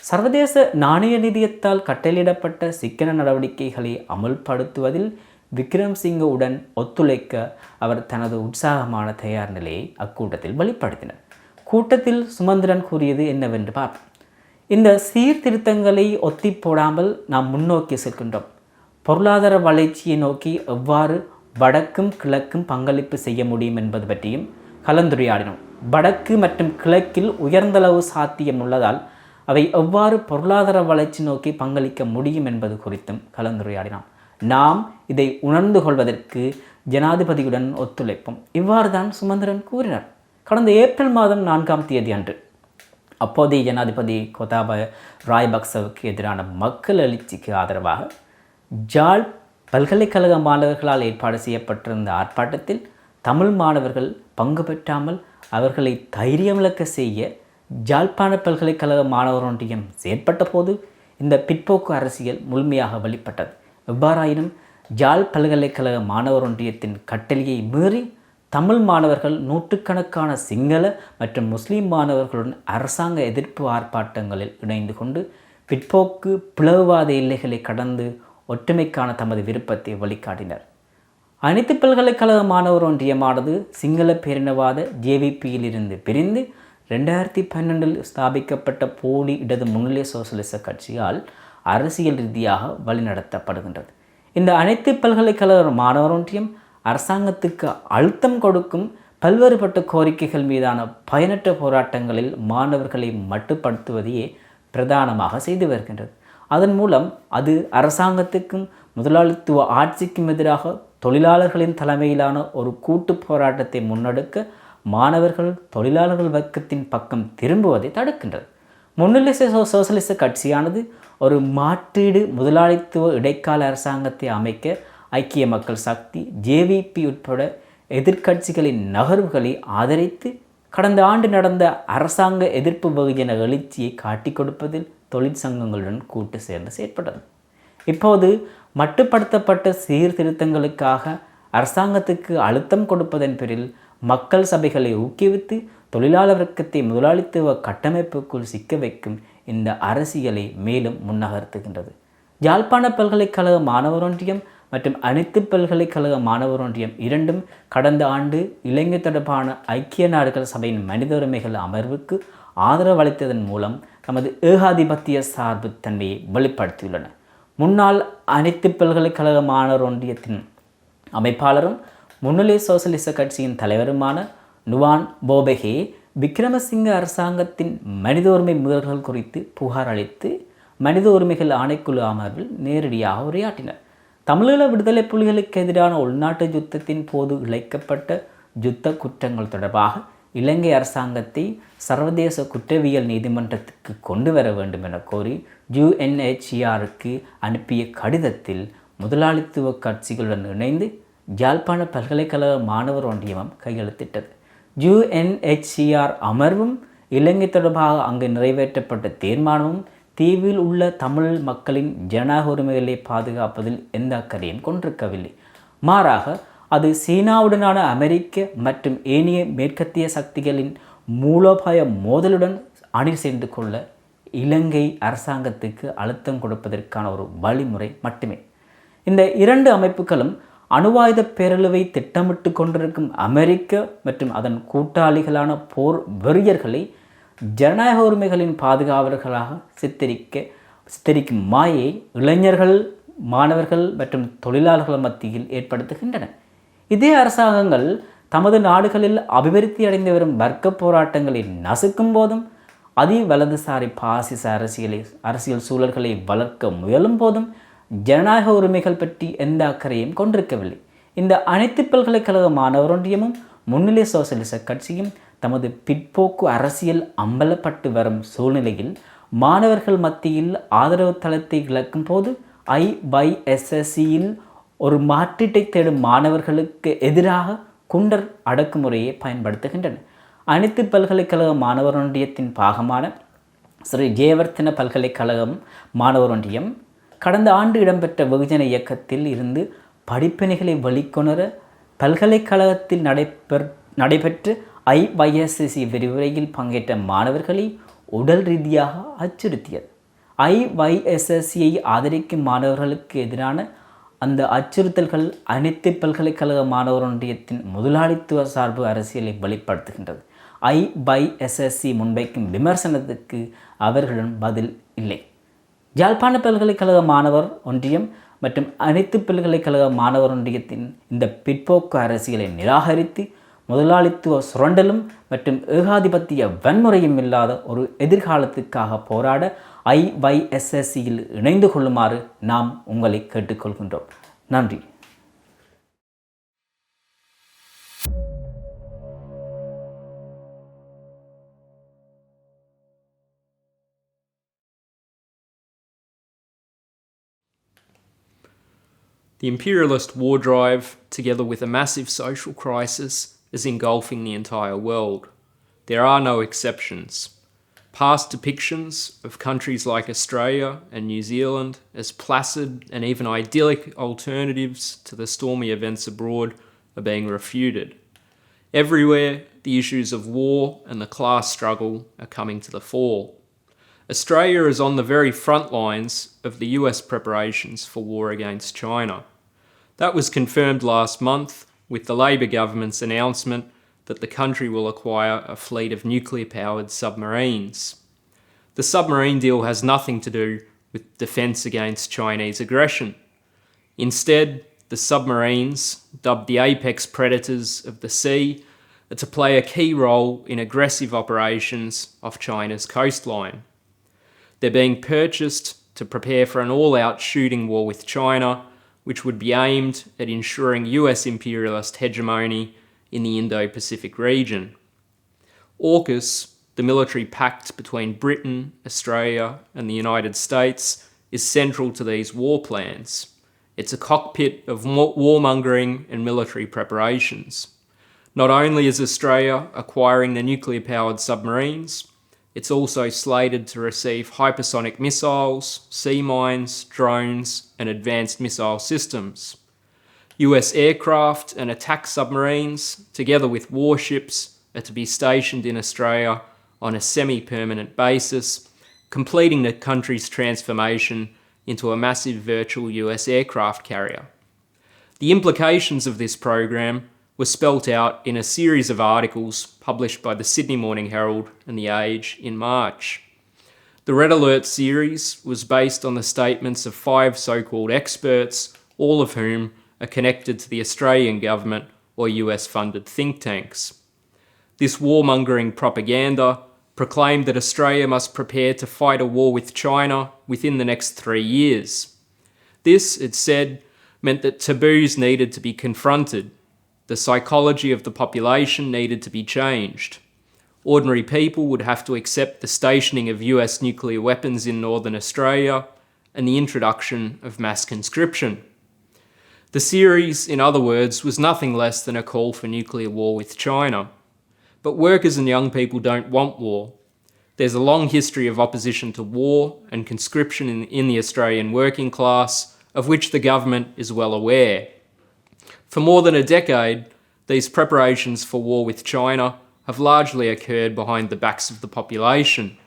சர்வதேச நாணய நிதியத்தால் கட்டளையிடப்பட்ட சிக்கன நடவடிக்கைகளை அமுல்படுத்துவதில் விக்ரமசிங்கவுடன் ஒத்துழைக்க அவர் தனது உற்சாகமான தயார் நிலையை அக்கூட்டத்தில் வெளிப்படுத்தினார். கூட்டத்தில் சுமந்திரன் கூறியது என்னவென்று பார்ப்போம். இந்த சீர்திருத்தங்களை ஒத்தி போடாமல் நாம் முன்னோக்கி செல்கின்றோம். பொருளாதார வளர்ச்சியை நோக்கி எவ்வாறு வடக்கும் கிழக்கும் பங்களிப்பு செய்ய முடியும் என்பது பற்றியும் கலந்துரையாடினோம். வடக்கு மற்றும் கிழக்கில் உயர்ந்தளவு சாத்தியம் உள்ளதால் அவை எவ்வாறு பொருளாதார வளர்ச்சி நோக்கி பங்களிக்க முடியும் என்பது குறித்தும் கலந்துரையாடினோம். நாம் இதை உணர்ந்து கொள்வதற்கு ஜனாதிபதியுடன் ஒத்துழைப்போம். இவ்வாறு தான் சுமந்திரன் கூறினார் கடந்த ஏப்ரல் மாதம் 4ஆம் தேதி அன்று. அப்போதைய ஜனாதிபதி கோத்தாபய ராயபக்சவுக்கு எதிரான மக்கள் எழுச்சிக்கு ஆதரவாக ஜாழ் பல்கலைக்கழக மாணவர்களால் ஏற்பாடு செய்யப்பட்டிருந்த ஆர்ப்பாட்டத்தில் தமிழ் மாணவர்கள் பங்கு பெற்றாமல் அவர்களை தைரியமிழக்க செய்ய ஜாழ்ப்பாண பல்கலைக்கழக மாணவர் ஒன்றியம் செயற்பட்ட போது இந்த பிற்போக்கு அரசியல் முழுமையாக வெளிப்பட்டது. எவ்வாறாயினும் ஜாழ் பல்கலைக்கழக மாணவர் ஒன்றியத்தின் கட்டளையை மீறி தமிழ் மாணவர்கள் நூற்றுக்கணக்கான சிங்கள மற்றும் முஸ்லீம் மாணவர்களுடன் அரசாங்க எதிர்ப்பு ஆர்ப்பாட்டங்களில் இணைந்து கொண்டு பிற்போக்கு பிளவுவாத எல்லைகளை கடந்து ஒற்றுமைக்கான தமது விருப்பத்தை வெளிக்காட்டினர். அனைத்து பல்கலைக்கழக மாணவர் ஒன்றியமானது சிங்கள பேரினவாத ஜேவிபியிலிருந்து பிரிந்து 2012 ஸ்தாபிக்கப்பட்ட போலி இடது முன்னிலை சோசலிச கட்சியால் அரசியல் ரீதியாக வழிநடத்தப்படுகின்றது. இந்த அனைத்து பல்கலைக்கழக மாணவர் ஒன்றியம் அரசாங்கத்துக்கு அழுத்தம் கொடுக்கும் பல்வேறுபட்ட கோரிக்கைகள் மீதான பயனற்ற போராட்டங்களில் மாணவர்களை மட்டுப்படுத்துவதையே பிரதானமாக செய்து வருகின்றது. அதன் மூலம் அது அரசாங்கத்துக்கும் முதலாளித்துவ ஆட்சிக்கும் எதிராக தொழிலாளர்களின் தலைமையிலான ஒரு கூட்டு போராட்டத்தை முன்னெடுக்க மாணவர்கள் தொழிலாளர்கள் வர்க்கத்தின் பக்கம் திரும்புவதை தடுக்கின்றது. முன்னிலை சோசலிச கட்சியானது ஒரு மாற்றீடு முதலாளித்துவ இடைக்கால அரசாங்கத்தை அமைக்க ஐக்கிய மக்கள் சக்தி ஜேவிபி உட்பட எதிர்க்கட்சிகளின் நகர்வுகளை ஆதரித்து கடந்த ஆண்டு நடந்த அரசாங்க எதிர்ப்பு வெகுஜன எழுச்சியை காட்டிக் கொடுப்பதில் தொழிற்சங்கங்களுடன் கூட்டு சேர்ந்து செயற்பட்டது. இப்போது மட்டுப்படுத்தப்பட்ட சீர்திருத்தங்களுக்காக அரசாங்கத்துக்கு அழுத்தம் கொடுப்பதன் பேரில் மக்கள் சபைகளை ஊக்குவித்து தொழிலாளர் வர்க்கத்தை முதலாளித்துவ கட்டமைப்புக்குள் சிக்க வைக்கும் இந்த அரசியலை மேலும் முன்னகர்த்துகின்றது. யாழ்ப்பாண பல்கலைக்கழக மாணவர் ஒன்றியம் மற்றும் அனைத்து பல்கலைக்கழக மாணவர் ஒன்றியம் இரண்டும் கடந்த ஆண்டு இலங்கை தொடர்பான ஐக்கிய நாடுகள் சபையின் மனித உரிமைகள் அமர்வுக்கு ஆதரவு அளித்ததன் மூலம் தமது ஏகாதிபத்திய சார்பு தன்மையை வெளிப்படுத்தியுள்ளன. முன்னாள் அனைத்து பல்கலைக்கழக மாணவர் ஒன்றியத்தின் அமைப்பாளரும் முன்னிலை சோசலிச கட்சியின் தலைவருமான நுவான் போபெகே விக்ரமசிங்க அரசாங்கத்தின் மனித உரிமை மீறல்கள் குறித்து புகார் அளித்து மனித உரிமைகள் ஆணைக்குழு அமர்வில் நேரடியாக உரையாற்றினர். தமிழீழ விடுதலை புலிகளுக்கு எதிரான உள்நாட்டு யுத்தத்தின் போது இழைக்கப்பட்ட யுத்த குற்றங்கள் தொடர்பாக இலங்கை அரசாங்கத்தை சர்வதேச குற்றவியல் நீதிமன்றத்துக்கு கொண்டு வர வேண்டும் என கோரி UNHCRக்கு அனுப்பிய கடிதத்தில் முதலாளித்துவ கட்சிகளுடன் இணைந்து யாழ்ப்பாண பல்கலைக்கழக மாணவர் ஒன்றியமும் கையெழுத்திட்டது. UNHCR அமர்வும் இலங்கை தொடர்பாக அங்கு நிறைவேற்றப்பட்ட தீர்மானமும் தீவில் உள்ள தமிழ் மக்களின் ஜனநாயக உரிமைகளை பாதுகாப்பதில் எந்த அக்கறையும் கொண்டிருக்கவில்லை. மாறாக அது சீனாவுடனான அமெரிக்க மற்றும் ஏனைய மேற்கத்திய சக்திகளின் மூலோபாய மோதலுடன் அணி சேர்ந்து கொள்ள இலங்கை அரசாங்கத்துக்கு அழுத்தம் கொடுப்பதற்கான ஒரு வழிமுறை மட்டுமே. இந்த இரண்டு அமைப்புகளும் அணுவாயுத பேரழிவை திட்டமிட்டு கொண்டிருக்கும் அமெரிக்க மற்றும் அதன் கூட்டாளிகளான போர் வெறியர்களை ஜனநாயக உரிமைகளின் பாதுகாவலர்களாக சித்தரிக்கும் மாயை இளைஞர்கள், மாணவர்கள் மற்றும் தொழிலாளர்கள் மத்தியில் ஏற்படுத்துகின்றன. இதே அரசாங்கங்கள் தமது நாடுகளில் அபிவிருத்தி அடைந்து வரும் வர்க்க போராட்டங்களை நசுக்கும் போதும் வலதுசாரி பாசிச அரசியல் சூழல்களை வளர்க்க முயலும் போதும் ஜனநாயக உரிமைகள் பற்றி எந்த அக்கறையும் கொண்டிருக்கவில்லை. இந்த அனைத்து பல்கலைக்கழக மாணவர் ஒன்றியமும் முன்னிலை சோசலிச கட்சியும் தமது பிற்போக்கு அரசியல் அம்பலப்பட்டு வரும் சூழ்நிலையில் மாணவர்கள் மத்தியில் ஆதரவு தளத்தை இழக்கும் போது IYSSCயில் ஒரு மாற்றீட்டை தேடும் மாணவர்களுக்கு எதிராக குண்டர் அடக்குமுறையை பயன்படுத்துகின்றன. அனைத்து பல்கலைக்கழக மாணவர் ஒன்றியத்தின் பாகமான ஸ்ரீ ஜெயவர்த்தன பல்கலைக்கழகம் மாணவர் ஒன்றியம் கடந்த ஆண்டு இடம்பெற்ற வெகுஜன இயக்கத்தில் இருந்து படிப்பினைகளை வெளிக்கொணர பல்கலைக்கழகத்தில் நடைபெற்ற IYSC விரிவுரையில் பங்கேற்ற மாணவர்களை உடல் ரீதியாக அச்சுறுத்தியது. IYSCயை ஆதரிக்கும் மாணவர்களுக்கு எதிரான அந்த அச்சுறுத்தல்கள் அனைத்து பல்கலைக்கழக மாணவர் ஒன்றியத்தின் முதலாளித்துவ சார்பு அரசியலை வெளிப்படுத்துகின்றது. IYSC முன்வைக்கும் விமர்சனத்துக்கு அவர்களிடம் பதில் இல்லை. யாழ்ப்பாண பல்கலைக்கழக மாணவர் ஒன்றியம் மற்றும் அனைத்து பல்கலைக்கழக மாணவர் ஒன்றியத்தின் இந்த பிற்போக்கு அரசியலை நிராகரித்து முதலாளித்துவ சுரண்டலும் மற்றும் ஏகாதிபத்திய வன்முறையும் இல்லாத ஒரு எதிர்காலத்துக்காக போராட IYSCயில் இணைந்து கொள்ளுமாறு நாம் உங்களை கேட்டுக்கொள்கின்றோம். நன்றி. The imperialist war drive, together with a massive social crisis, is engulfing the entire world. There are no exceptions. Past depictions of countries like Australia and New Zealand as placid and even idyllic alternatives to the stormy events abroad are being refuted. Everywhere, the issues of war and the class struggle are coming to the fore. Australia is on the very front lines of the US preparations for war against China. That was confirmed last month with the Labor government's announcement that the country will acquire a fleet of nuclear-powered submarines. The submarine deal has nothing to do with defence against Chinese aggression. Instead, the submarines, dubbed the apex predators of the sea, are to play a key role in aggressive operations off China's coastline. They're being purchased to prepare for an all-out shooting war with China, which would be aimed at ensuring US imperialist hegemony in the Indo-Pacific region. AUKUS, the military pact between Britain, Australia and the United States, is central to these war plans. It's a cockpit of warmongering and military preparations. Not only is Australia acquiring the nuclear-powered submarines, it's also slated to receive hypersonic missiles, sea mines, drones and advanced missile systems. US aircraft and attack submarines, together with warships, are to be stationed in Australia on a semi-permanent basis, completing the country's transformation into a massive virtual US aircraft carrier. The implications of this program were spelt out in a series of articles published by the Sydney Morning Herald and The Age in March. The Red Alert series was based on the statements of 5 so-called experts, all of whom are connected to the Australian government or US-funded think tanks. This warmongering propaganda proclaimed that Australia must prepare to fight a war with China within the next 3 years. This, it said, meant that taboos needed to be confronted. The psychology of the population needed to be changed. Ordinary people would have to accept the stationing of US nuclear weapons in Northern Australia and the introduction of mass conscription. The series, in other words, was nothing less than a call for nuclear war with China. But workers and young people don't want war. There's a long history of opposition to war and conscription in the Australian working class, of which the government is well aware. For more than a decade, these preparations for war with China have largely occurred behind the backs of the population.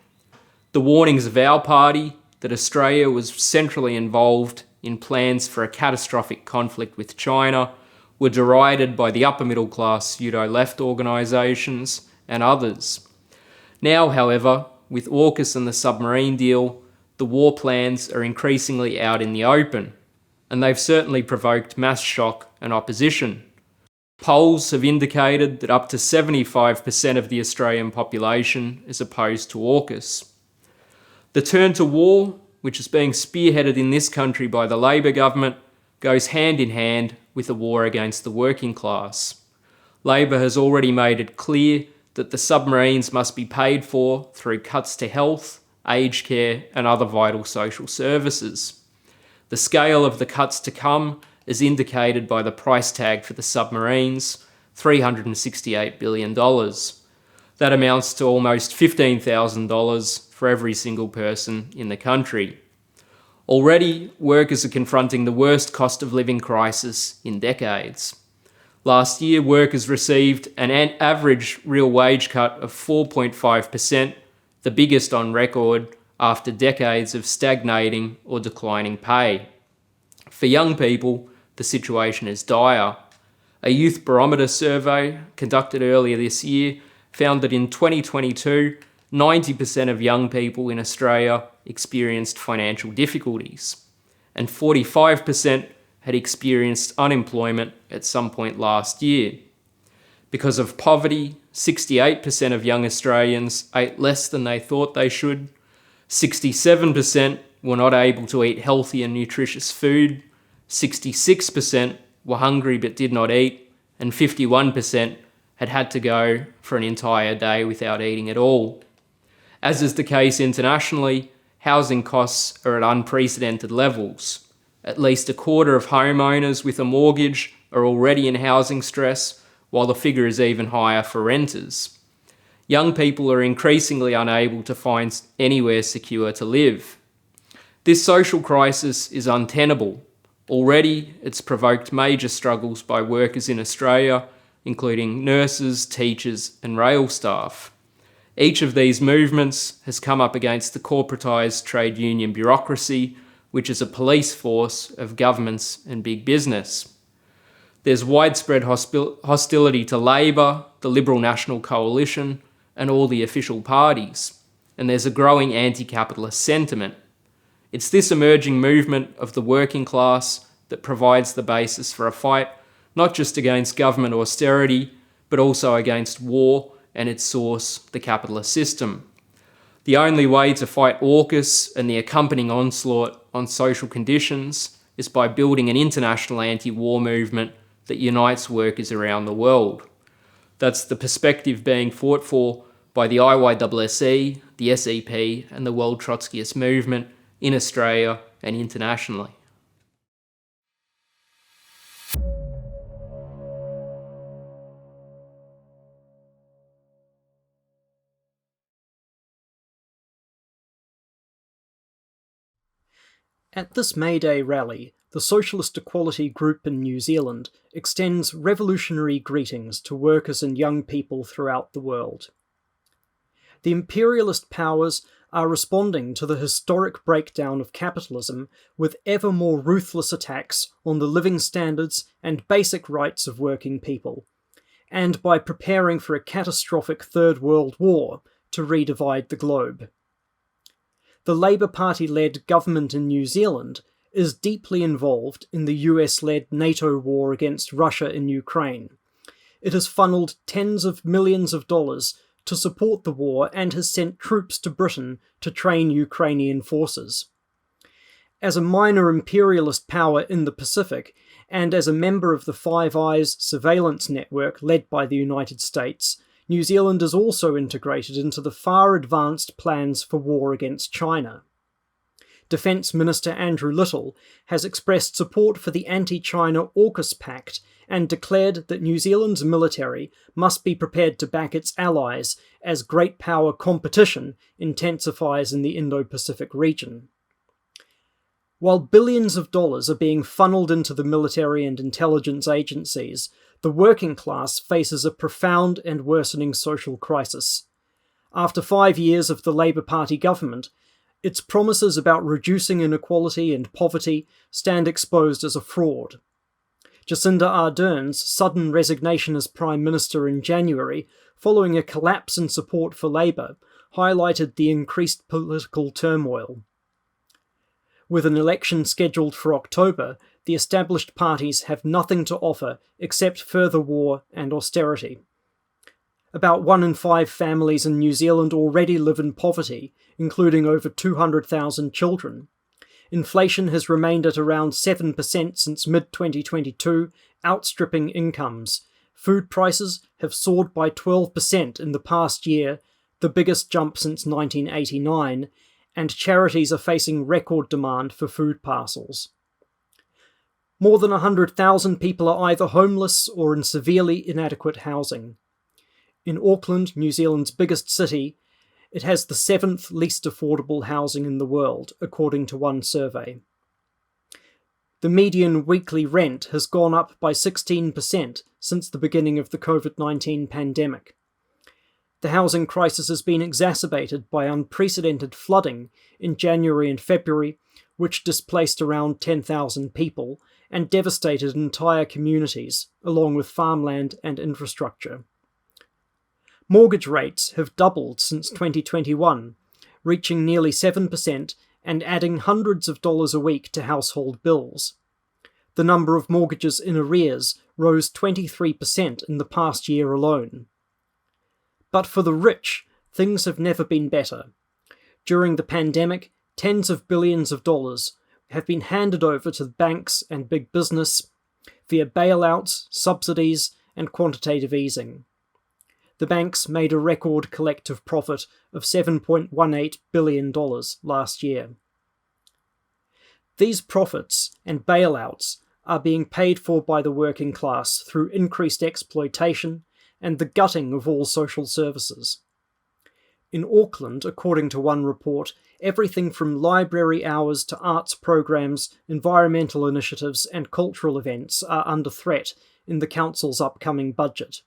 The warnings of our party that Australia was centrally involved in plans for a catastrophic conflict with China were derided by the upper middle class pseudo-left organisations and others. Now, however, with AUKUS and the submarine deal, the war plans are increasingly out in the open, and they've certainly provoked mass shock and opposition. Polls have indicated that up to 75% of the Australian population is opposed to AUKUS. The turn to war, which is being spearheaded in this country by the Labor government, goes hand in hand with a war against the working class. Labor has already made it clear that the submarines must be paid for through cuts to health, aged care and other vital social services. The scale of the cuts to come is indicated by the price tag for the submarines, $368 billion. That amounts to almost $15,000 for every single person in the country. Already, workers are confronting the worst cost of living crisis in decades. Last year, workers received an average real wage cut of 4.5%, the biggest on record after decades of stagnating or declining pay. For young people, the situation is dire. A Youth Barometer survey conducted earlier this year found that in 2022, 90% of young people in Australia experienced financial difficulties, and 45% had experienced unemployment at some point last year. Because of poverty, 68% of young Australians ate less than they thought they should, 67% were not able to eat healthy and nutritious food, 66% were hungry but did not eat, and 51% had to go for an entire day without eating at all. As is the case internationally, housing costs are at unprecedented levels. At least a quarter of homeowners with a mortgage are already in housing stress, while the figure is even higher for renters. Young people are increasingly unable to find anywhere secure to live. This social crisis is untenable. Already, it's provoked major struggles by workers in Australia, including nurses, teachers, and rail staff. Each of these movements has come up against the corporatised trade union bureaucracy, which is a police force of governments and big business. There's widespread hostility to Labor, the Liberal National Coalition, and all the official parties, and there's a growing anti-capitalist sentiment. It's this emerging movement of the working class that provides the basis for a fight, not just against government austerity, but also against war and its source, the capitalist system. The only way to fight AUKUS and the accompanying onslaught on social conditions is by building an international anti-war movement that unites workers around the world. That's the perspective being fought for by the IYSSE, the SEP, and the World Trotskyist Movement in Australia and internationally. At this May Day rally, the Socialist Equality Group in New Zealand extends revolutionary greetings to workers and young people throughout the world. The imperialist powers are responding to the historic breakdown of capitalism with ever more ruthless attacks on the living standards and basic rights of working people, and by preparing for a catastrophic Third World War to redivide the globe. The Labour Party-led government in New Zealand is deeply involved in the US-led NATO war against Russia in Ukraine. It has funneled tens of millions of dollars to support the war and has sent troops to Britain to train Ukrainian forces. As a minor imperialist power in the Pacific, and as a member of the Five Eyes surveillance network led by the United States, New Zealand is also integrated into the far-advanced plans for war against China. Defence Minister Andrew Little has expressed support for the anti-China AUKUS Pact and declared that New Zealand's military must be prepared to back its allies as great power competition intensifies in the Indo-Pacific region. While billions of dollars are being funneled into the military and intelligence agencies, the working class faces a profound and worsening social crisis. After 5 years of the Labour Party government, its promises about reducing inequality and poverty stand exposed as a fraud. Jacinda Ardern's sudden resignation as Prime Minister in January, following a collapse in support for Labour, highlighted the increased political turmoil. With an election scheduled for October, the established parties have nothing to offer except further war and austerity. About 1 in 5 families in New Zealand already live in poverty, including over 200,000 children. Inflation has remained at around 7% since mid-2022, outstripping incomes. Food prices have soared by 12% in the past year, the biggest jump since 1989, and charities are facing record demand for food parcels. More than 100,000 people are either homeless or in severely inadequate housing. In Auckland, New Zealand's biggest city, it has the 7th least affordable housing in the world, according to one survey. The median weekly rent has gone up by 16% since the beginning of the COVID-19 pandemic. The housing crisis has been exacerbated by unprecedented flooding in January and February, which displaced around 10,000 people and devastated entire communities, along with farmland and infrastructure. Mortgage rates have doubled since 2021, reaching nearly 7% and adding hundreds of dollars a week to household bills. The number of mortgages in arrears rose 23% in the past year alone. But for the rich, things have never been better. During the pandemic, tens of billions of dollars have been handed over to banks and big business via bailouts, subsidies, and quantitative easing. The banks made a record collective profit of $7.18 billion last year. These profits and bailouts are being paid for by the working class through increased exploitation and the gutting of all social services. In Auckland, according to one report, everything from library hours to arts programs, environmental initiatives, and cultural events are under threat in the council's upcoming budget.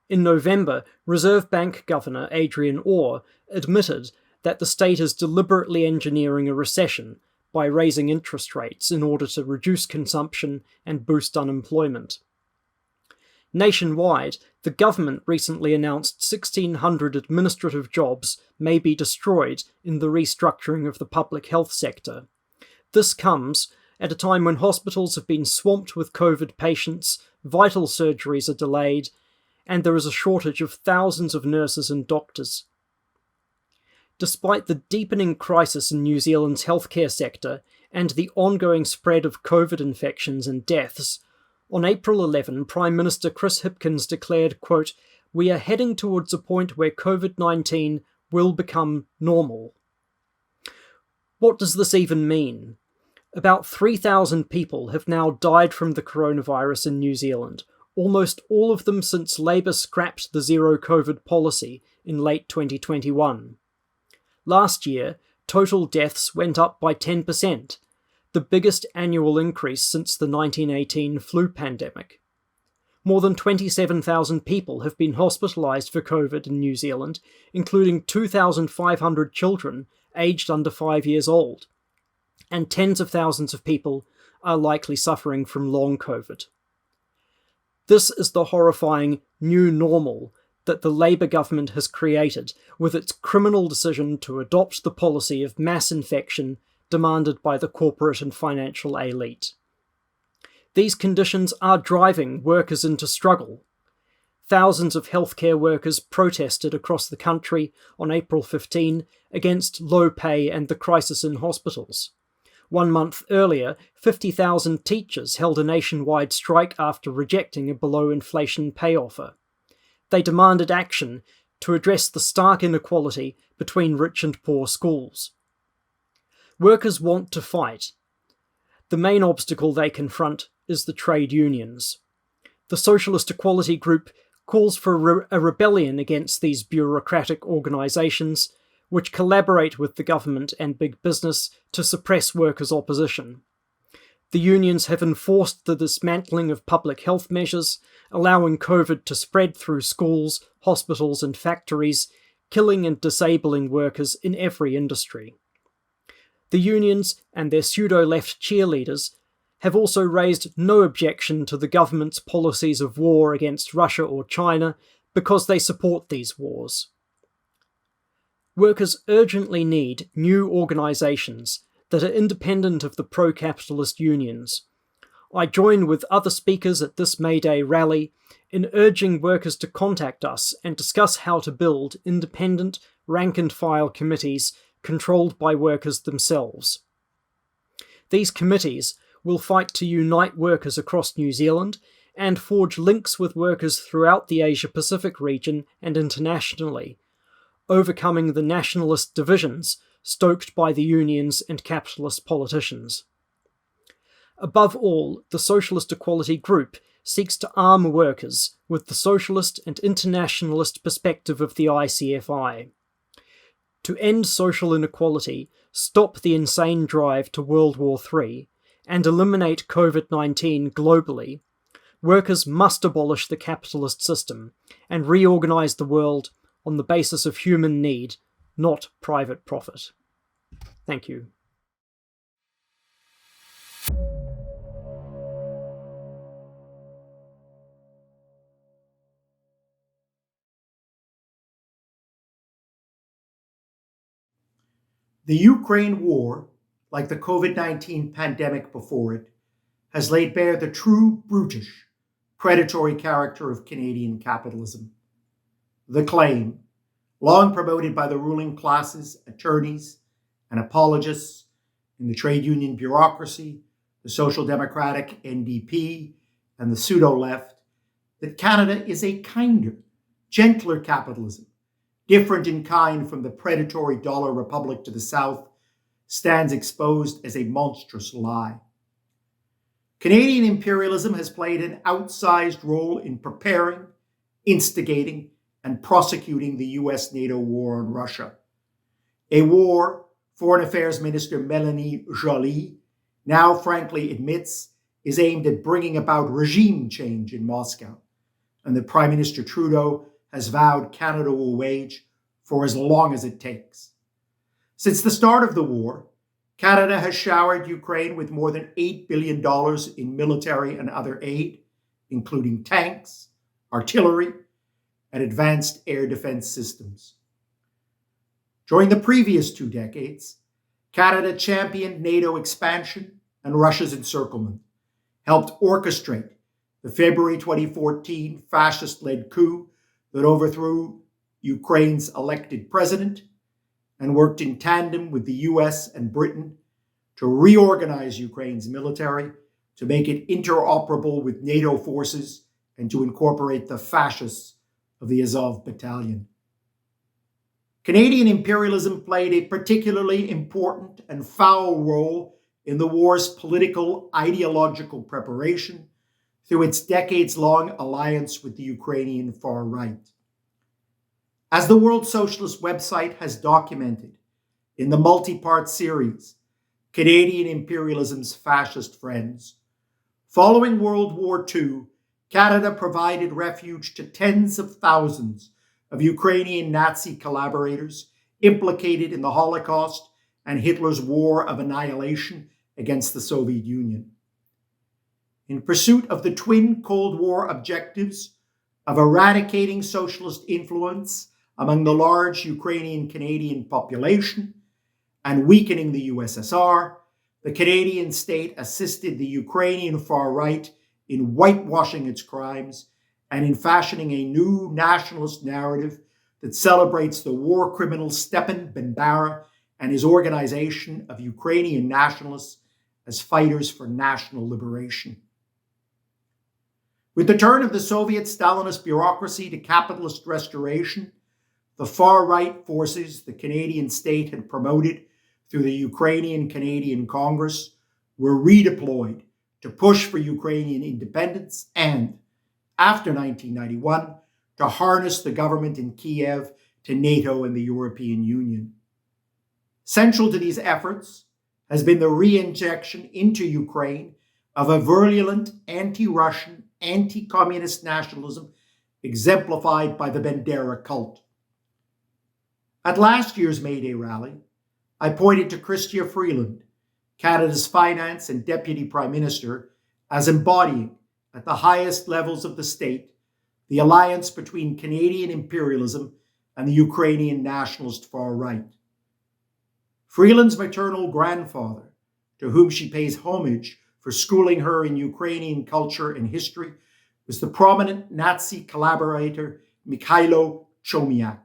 In November, Reserve Bank Governor Adrian Orr admitted that the state is deliberately engineering a recession by raising interest rates in order to reduce consumption and boost unemployment. Nationwide, the government recently announced 1,600 administrative jobs may be destroyed in the restructuring of the public health sector. This comes at a time when hospitals have been swamped with COVID patients, vital surgeries are delayed, and there is a shortage of thousands of nurses and doctors. Despite the deepening crisis in New Zealand's healthcare sector and the ongoing spread of COVID infections and deaths, on April 11, Prime Minister Chris Hipkins declared, quote, "We are heading towards a point where COVID-19 will become normal." What does this even mean? About 3,000 people have now died from the coronavirus in New Zealand, almost all of them since Labour scrapped the zero COVID policy in late 2021. Last year, total deaths went up by 10%, the biggest annual increase since the 1918 flu pandemic. More than 27,000 people have been hospitalised for COVID in New Zealand, including 2,500 children aged under 5 years old, and tens of thousands of people are likely suffering from long COVID. This is the horrifying new normal that the Labour government has created with its criminal decision to adopt the policy of mass infection demanded by the corporate and financial elite. These conditions are driving workers into struggle. Thousands of healthcare workers protested across the country on April 15 against low pay and the crisis in hospitals. 1 month earlier, 50,000 teachers held a nationwide strike after rejecting a below-inflation pay offer. They demanded action to address the stark inequality between rich and poor schools. Workers want to fight. The main obstacle they confront is the trade unions. The Socialist Equality Group calls for a rebellion against these bureaucratic organisations, which collaborate with the government and big business to suppress workers' opposition. The unions have enforced the dismantling of public health measures, allowing COVID to spread through schools, hospitals, and factories, killing and disabling workers in every industry. The unions and their pseudo-left cheerleaders have also raised no objection to the government's policies of war against Russia or China because they support these wars. Workers urgently need new organisations that are independent of the pro-capitalist unions. I join with other speakers at this May Day rally in urging workers to contact us and discuss how to build independent, rank-and-file committees controlled by workers themselves. These committees will fight to unite workers across New Zealand and forge links with workers throughout the Asia-Pacific region and internationally, overcoming the nationalist divisions stoked by the unions and capitalist politicians. Above all, the Socialist Equality Group seeks to arm workers with the socialist and internationalist perspective of the ICFI. To end social inequality, stop the insane drive to World War III, and eliminate COVID-19 globally, workers must abolish the capitalist system and reorganise the world on the basis of human need, not private profit. Thank you. The Ukraine war, like the COVID-19 pandemic before it, has laid bare the true brutish, predatory character of Canadian capitalism. The claim, long promoted by the ruling classes, attorneys, and apologists, in the trade union bureaucracy, the Social Democratic NDP, and the pseudo-left that Canada is a kinder, gentler capitalism, different in kind from the predatory dollar republic to the south, stands exposed as a monstrous lie. Canadian imperialism has played an outsized role in preparing, instigating, and prosecuting the US-NATO war on Russia. A war Foreign Affairs Minister Mélanie Joly now frankly admits is aimed at bringing about regime change in Moscow, and that Prime Minister Trudeau has vowed Canada will wage for as long as it takes. Since the start of the war, Canada has showered Ukraine with more than $8 billion in military and other aid, including tanks, artillery, and advanced air defense systems. During the previous 2 decades, Canada championed NATO expansion and Russia's encirclement, helped orchestrate the February 2014 fascist-led coup that overthrew Ukraine's elected president, and worked in tandem with the US and Britain to reorganize Ukraine's military, to make it interoperable with NATO forces, and to incorporate the fascists of the Azov Battalion. Canadian imperialism played a particularly important and foul role in the war's political, ideological preparation through its decades-long alliance with the Ukrainian far right. As the World Socialist website has documented in the multi-part series, Canadian Imperialism's Fascist Friends, following World War II, Canada provided refuge to tens of thousands of Ukrainian Nazi collaborators implicated in the Holocaust and Hitler's war of annihilation against the Soviet Union. In pursuit of the twin Cold War objectives of eradicating socialist influence among the large Ukrainian-Canadian population and weakening the USSR, the Canadian state assisted the Ukrainian far right in whitewashing its crimes and in fashioning a new nationalist narrative that celebrates the war criminal Stepan Bandera and his organization of Ukrainian nationalists as fighters for national liberation. With the turn of the Soviet Stalinist bureaucracy to capitalist restoration, the far-right forces the Canadian state had promoted through the Ukrainian-Canadian Congress were redeployed to push for Ukrainian independence and, after 1991, to harness the government in Kiev to NATO and the European Union. Central to these efforts has been the re-injection into Ukraine of a virulent anti-Russian, anti-communist nationalism exemplified by the Bandera cult. At last year's May Day rally, I pointed to Chrystia Freeland, Canada's Finance and Deputy Prime Minister, as embodying, at the highest levels of the state, the alliance between Canadian imperialism and the Ukrainian nationalist far right. Freeland's maternal grandfather, to whom she pays homage for schooling her in Ukrainian culture and history, was the prominent Nazi collaborator Mikhailo Chomiak.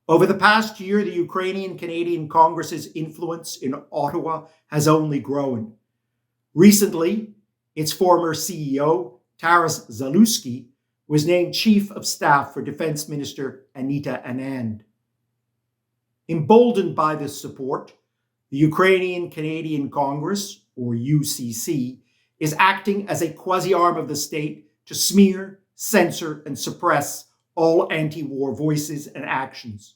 Over the past year, the Ukrainian-Canadian Congress's influence in Ottawa has only grown. Recently, its former CEO, Taras Zalewski, was named Chief of Staff for Defense Minister Anita Anand. Emboldened by this support, the Ukrainian-Canadian Congress, or UCC, is acting as a quasi-arm of the state to smear, censor, and suppress all anti-war voices and actions.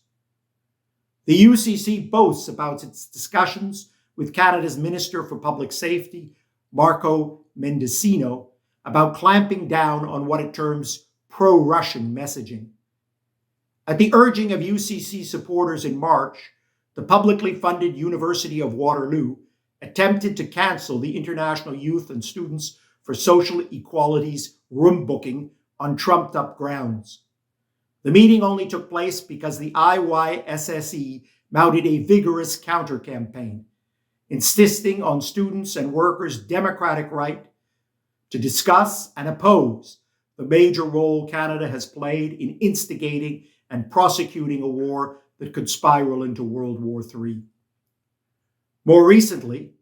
The UCC boasts about its discussions with Canada's Minister for Public Safety, Marco Mendicino, about clamping down on what it terms pro-Russian messaging. At the urging of UCC supporters in March, the publicly funded University of Waterloo attempted to cancel the International Youth and Students for Social Equality's room booking on trumped-up grounds. The meeting only took place because the IYSSE mounted a vigorous counter-campaign, insisting on students and workers' democratic right to discuss and oppose the major role Canada has played in instigating and prosecuting a war that could spiral into World War III. More recently,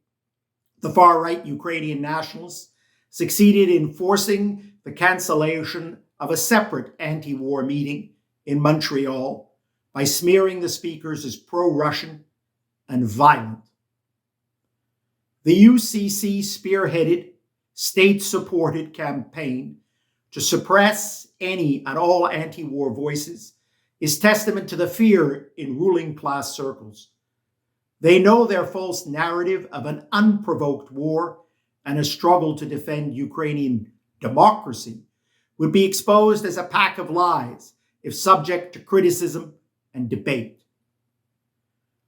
the far-right Ukrainian nationalists succeeded in forcing the cancellation of a separate anti-war meeting in Montreal by smearing the speakers as pro-Russian and violent. The UCC spearheaded state-supported campaign to suppress any and all anti-war voices is testament to the fear in ruling class circles. They know their false narrative of an unprovoked war and a struggle to defend Ukrainian democracy would be exposed as a pack of lies if subject to criticism and debate.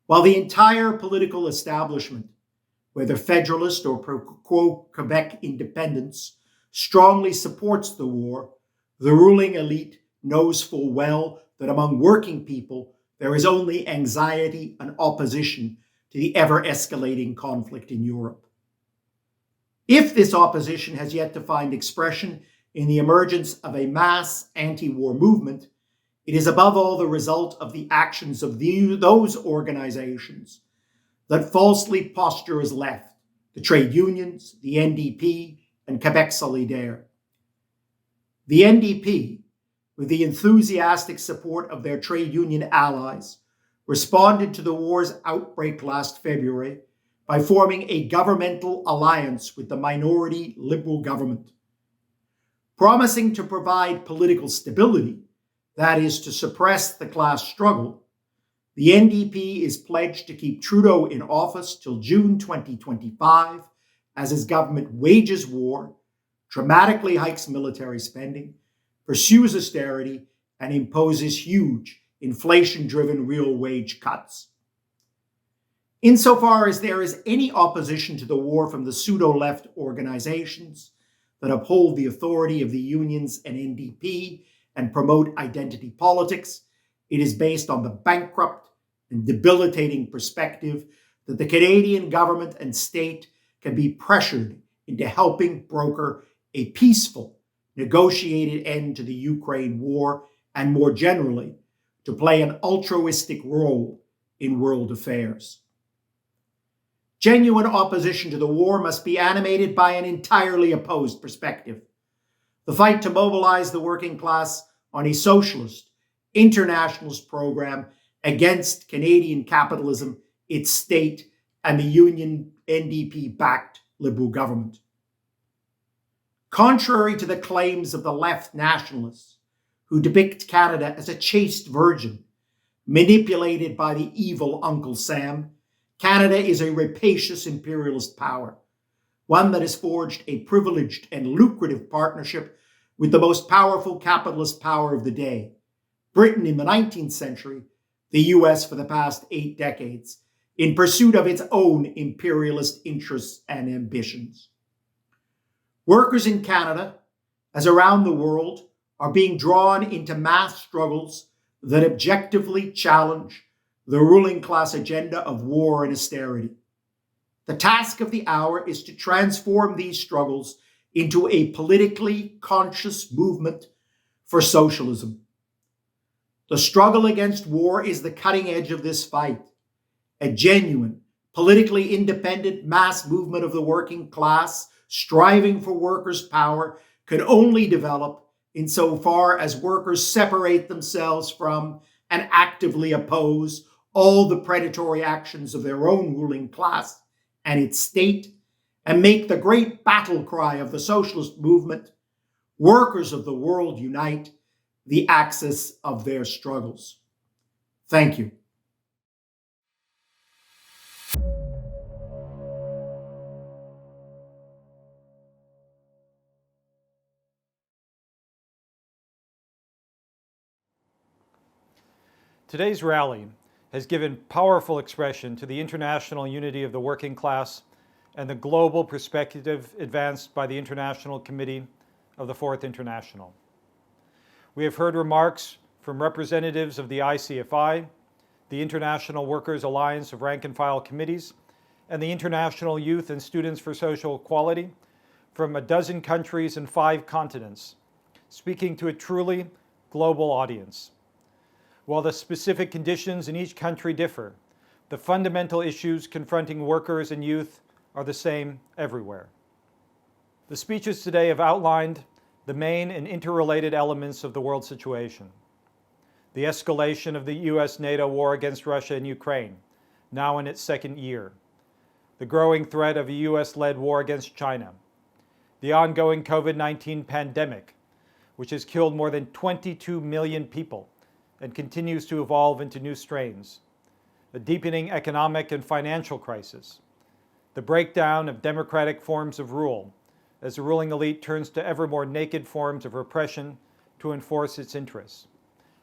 While the entire political establishment, whether federalist or pro-Quebec independence, strongly supports the war, the ruling elite knows full well that among working people there is only anxiety and opposition to the ever-escalating conflict in Europe. If this opposition has yet to find expression in the emergence of a mass anti-war movement, it is above all the result of the actions of those organizations that falsely posture as left, the trade unions, the NDP, and Quebec Solidaire. The NDP, with the enthusiastic support of their trade union allies, responded to the war's outbreak last February by forming a governmental alliance with the minority Liberal government. Promising to provide political stability, that is, to suppress the class struggle, the NDP is pledged to keep Trudeau in office till June 2025 as his government wages war, dramatically hikes military spending, pursues austerity, and imposes huge inflation-driven real wage cuts. Insofar as there is any opposition to the war from the pseudo-left organizations that uphold the authority of the unions and NDP and promote identity politics, it is based on the bankrupt and debilitating perspective that the Canadian government and state can be pressured into helping broker a peaceful, negotiated end to the Ukraine war and more generally, to play an altruistic role in world affairs. Genuine opposition to the war must be animated by an entirely opposed perspective. The fight to mobilize the working class on a socialist, internationalist program against Canadian capitalism, its state, and the union NDP-backed Liberal government. Contrary to the claims of the left nationalists, who depict Canada as a chaste virgin, manipulated by the evil Uncle Sam, Canada is a rapacious imperialist power, one that has forged a privileged and lucrative partnership with the most powerful capitalist power of the day, Britain in the 19th century, the US for the past 8 decades, in pursuit of its own imperialist interests and ambitions. Workers in Canada, as around the world, are being drawn into mass struggles that objectively challenge the ruling class agenda of war and austerity. The task of the hour is to transform these struggles into a politically conscious movement for socialism. The struggle against war is the cutting edge of this fight. A genuine, politically independent mass movement of the working class striving for workers' power could only develop insofar as workers separate themselves from and actively oppose all the predatory actions of their own ruling class and its state, and make the great battle cry of the socialist movement, "Workers of the world unite," the axis of their struggles. Thank you. Today's rally has given powerful expression to the international unity of the working class and the global perspective advanced by the International Committee of the Fourth International. We have heard remarks from representatives of the ICFI, the International Workers' Alliance of Rank and File Committees, and the International Youth and Students for Social Equality from a dozen countries and 5 continents, speaking to a truly global audience. While the specific conditions in each country differ, the fundamental issues confronting workers and youth are the same everywhere. The speeches today have outlined the main and interrelated elements of the world situation. The escalation of the US-NATO war against Russia and Ukraine, now in its second year. The growing threat of a US-led war against China. The ongoing COVID-19 pandemic, which has killed more than 22 million people and continues to evolve into new strains. A deepening economic and financial crisis. The breakdown of democratic forms of rule as the ruling elite turns to ever more naked forms of repression to enforce its interests.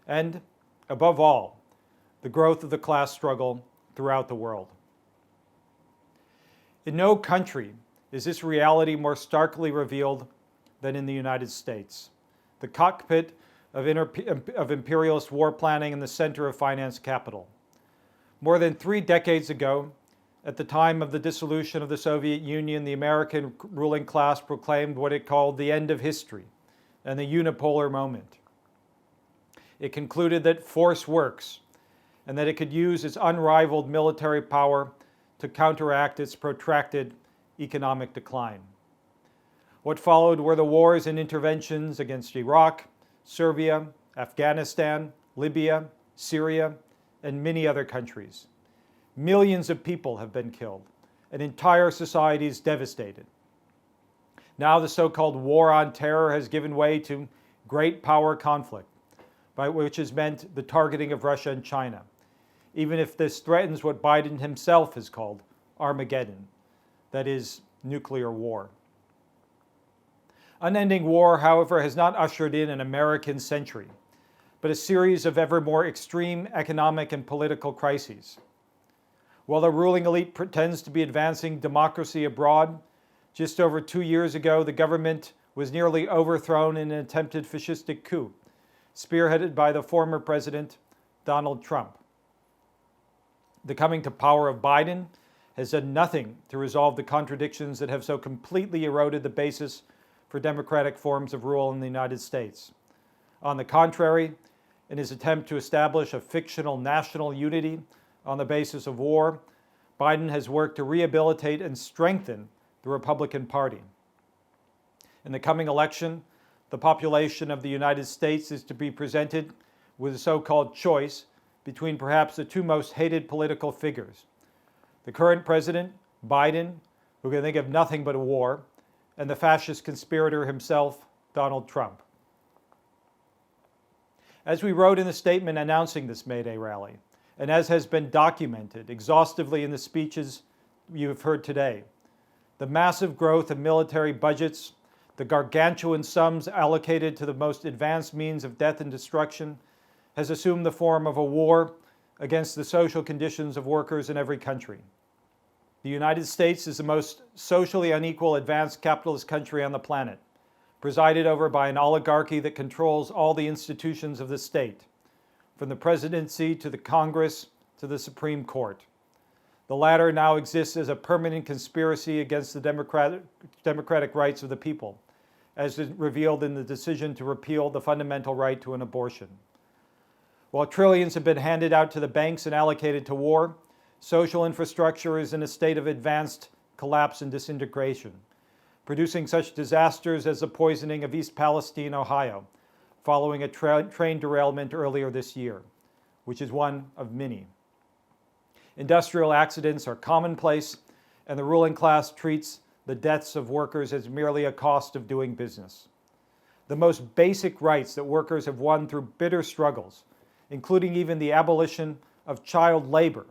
And, above all, the growth of the class struggle throughout the world. In no country is this reality more starkly revealed than in the United States, the cockpit of imperialist war planning and the center of finance capital. More than 3 decades ago, at the time of the dissolution of the Soviet Union, the American ruling class proclaimed what it called the end of history and the unipolar moment. It concluded that force works and that it could use its unrivaled military power to counteract its protracted economic decline. What followed were the wars and interventions against Iraq, Serbia, Afghanistan, Libya, Syria, and many other countries. Millions of people have been killed, and entire societies devastated. Now the so-called war on terror has given way to great power conflict, which has meant the targeting of Russia and China, even if this threatens what Biden himself has called Armageddon, that is, nuclear war. Unending war, however, has not ushered in an American century, but a series of ever more extreme economic and political crises. While the ruling elite pretends to be advancing democracy abroad, just over 2 years ago, the government was nearly overthrown in an attempted fascistic coup, spearheaded by the former president, Donald Trump. The coming to power of Biden has done nothing to resolve the contradictions that have so completely eroded the basis for democratic forms of rule in the United States. On the contrary, in his attempt to establish a fictional national unity on the basis of war, Biden has worked to rehabilitate and strengthen the Republican Party. In the coming election, the population of the United States is to be presented with a so-called choice between perhaps the 2 most hated political figures. The current president, Biden, who can think of nothing but a war, and the fascist conspirator himself, Donald Trump. As we wrote in the statement announcing this May Day rally, and as has been documented exhaustively in the speeches you have heard today, the massive growth of military budgets, the gargantuan sums allocated to the most advanced means of death and destruction, has assumed the form of a war against the social conditions of workers in every country. The United States is the most socially unequal advanced capitalist country on the planet, presided over by an oligarchy that controls all the institutions of the state, from the presidency to the Congress to the Supreme Court. The latter now exists as a permanent conspiracy against the democratic rights of the people, as revealed in the decision to repeal the fundamental right to an abortion. While trillions have been handed out to the banks and allocated to war, social infrastructure is in a state of advanced collapse and disintegration, producing such disasters as the poisoning of East Palestine, Ohio, following a train derailment earlier this year, which is one of many. Industrial accidents are commonplace, and the ruling class treats the deaths of workers as merely a cost of doing business. The most basic rights that workers have won through bitter struggles, including even the abolition of child labor,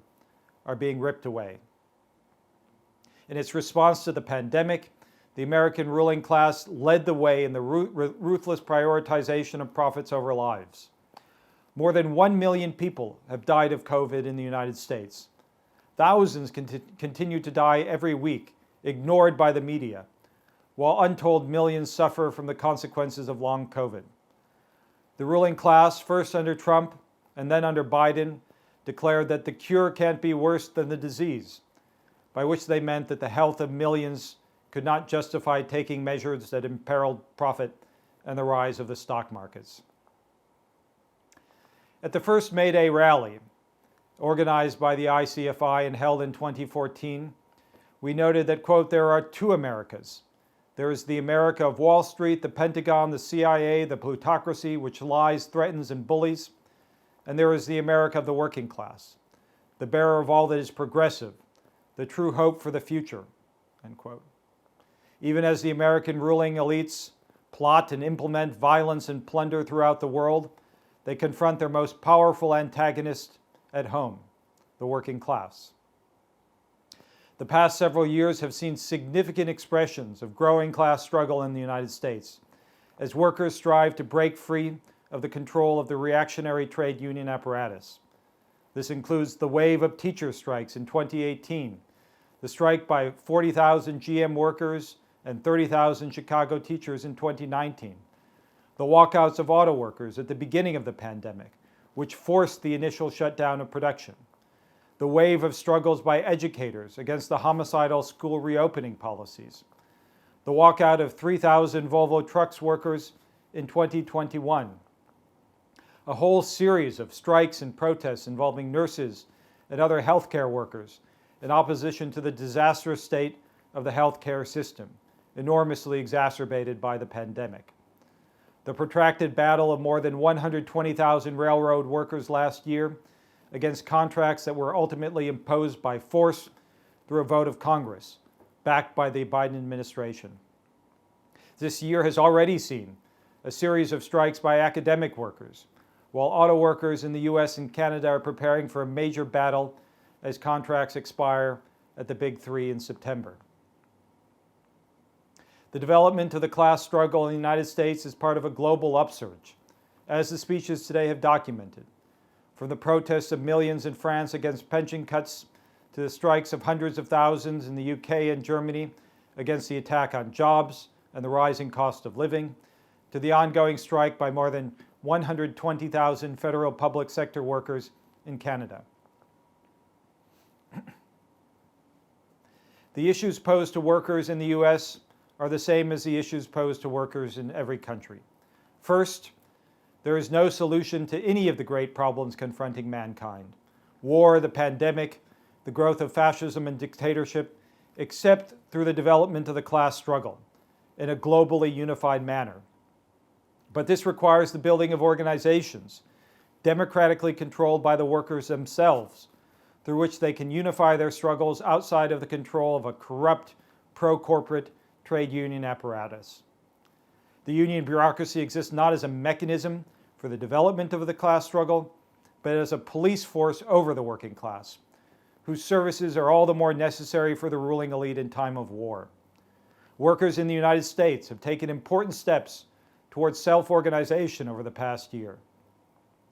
are being ripped away. In its response to the pandemic, the American ruling class led the way in the ruthless prioritization of profits over lives. More than 1 million people have died of COVID in the United States. Thousands continue to die every week, ignored by the media, while untold millions suffer from the consequences of long COVID. The ruling class, first under Trump and then under Biden, declared that the cure can't be worse than the disease, by which they meant that the health of millions could not justify taking measures that imperiled profit and the rise of the stock markets. At the first May Day rally, organized by the ICFI and held in 2014, we noted that, quote, there are two Americas. There is the America of Wall Street, the Pentagon, the CIA, the plutocracy, which lies, threatens, and bullies. And there is the America of the working class, the bearer of all that is progressive, the true hope for the future, end quote. Even as the American ruling elites plot and implement violence and plunder throughout the world, they confront their most powerful antagonist at home, the working class. The past several years have seen significant expressions of growing class struggle in the United States as workers strive to break free of the control of the reactionary trade union apparatus. This includes the wave of teacher strikes in 2018, the strike by 40,000 GM workers and 30,000 Chicago teachers in 2019, the walkouts of auto workers at the beginning of the pandemic, which forced the initial shutdown of production, the wave of struggles by educators against the homicidal school reopening policies, the walkout of 3,000 Volvo Trucks workers in 2021, a whole series of strikes and protests involving nurses and other healthcare workers in opposition to the disastrous state of the healthcare system, enormously exacerbated by the pandemic. The protracted battle of more than 120,000 railroad workers last year against contracts that were ultimately imposed by force through a vote of Congress, backed by the Biden administration. This year has already seen a series of strikes by academic workers, while auto workers in the US and Canada are preparing for a major battle as contracts expire at the Big Three in September. The development of the class struggle in the United States is part of a global upsurge, as the speeches today have documented. From the protests of millions in France against pension cuts to the strikes of hundreds of thousands in the UK and Germany against the attack on jobs and the rising cost of living, to the ongoing strike by more than 120,000 federal public sector workers in Canada. The issues posed to workers in the US are the same as the issues posed to workers in every country. First, there is no solution to any of the great problems confronting mankind: war, the pandemic, the growth of fascism and dictatorship, except through the development of the class struggle in a globally unified manner. But this requires the building of organizations democratically controlled by the workers themselves, through which they can unify their struggles outside of the control of a corrupt, pro-corporate trade union apparatus. The union bureaucracy exists not as a mechanism for the development of the class struggle, but as a police force over the working class, whose services are all the more necessary for the ruling elite in time of war. Workers in the United States have taken important steps towards self-organization over the past year,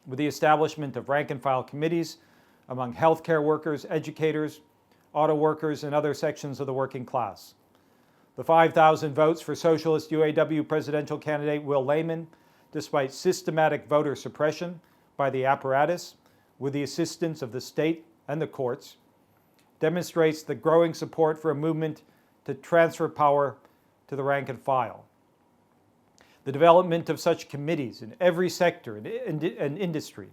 with the establishment of rank-and-file committees among healthcare workers, educators, auto workers, and other sections of the working class. The 5,000 votes for socialist UAW presidential candidate Will Lehman, despite systematic voter suppression by the apparatus, with the assistance of the state and the courts, demonstrates the growing support for a movement to transfer power to the rank and file. The development of such committees in every sector and industry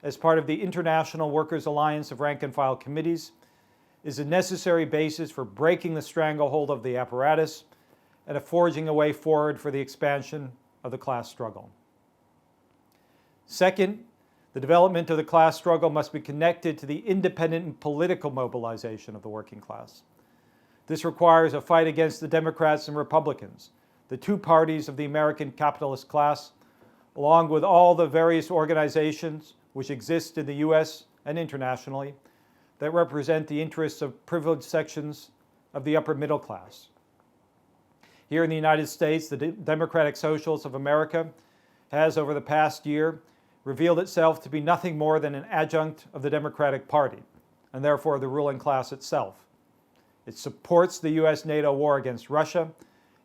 as part of the International Workers' Alliance of Rank and File Committees is a necessary basis for breaking the stranglehold of the apparatus and forging a way forward for the expansion of the class struggle. Second, the development of the class struggle must be connected to the independent and political mobilization of the working class. This requires a fight against the Democrats and Republicans, the two parties of the American capitalist class, along with all the various organizations which exist in the US and internationally that represent the interests of privileged sections of the upper middle class. Here in the United States, the Democratic Socialists of America has, over the past year, revealed itself to be nothing more than an adjunct of the Democratic Party, and therefore the ruling class itself. It supports the US-NATO war against Russia,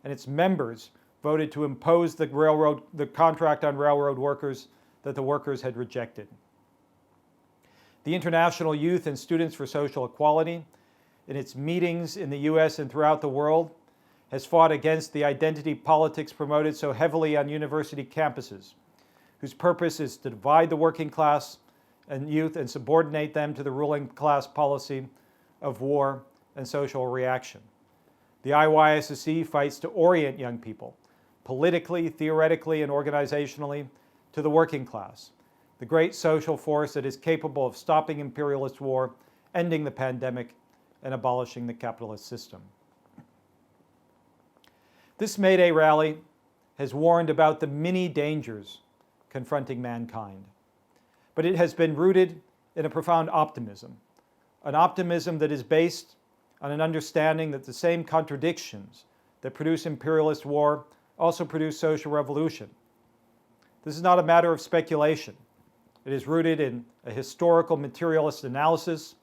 and its members voted to impose the contract on railroad workers that the workers had rejected. The International Youth and Students for Social Equality, in its meetings in the US and throughout the world, has fought against the identity politics promoted so heavily on university campuses, whose purpose is to divide the working class and youth and subordinate them to the ruling class policy of war and social reaction. The IYSSC fights to orient young people politically, theoretically, and organizationally to the working class, the great social force that is capable of stopping imperialist war, ending the pandemic, and abolishing the capitalist system. This May Day rally has warned about the many dangers confronting mankind, but it has been rooted in a profound optimism, an optimism that is based on an understanding that the same contradictions that produce imperialist war also produce social revolution. This is not a matter of speculation. It is rooted in a historical materialist analysis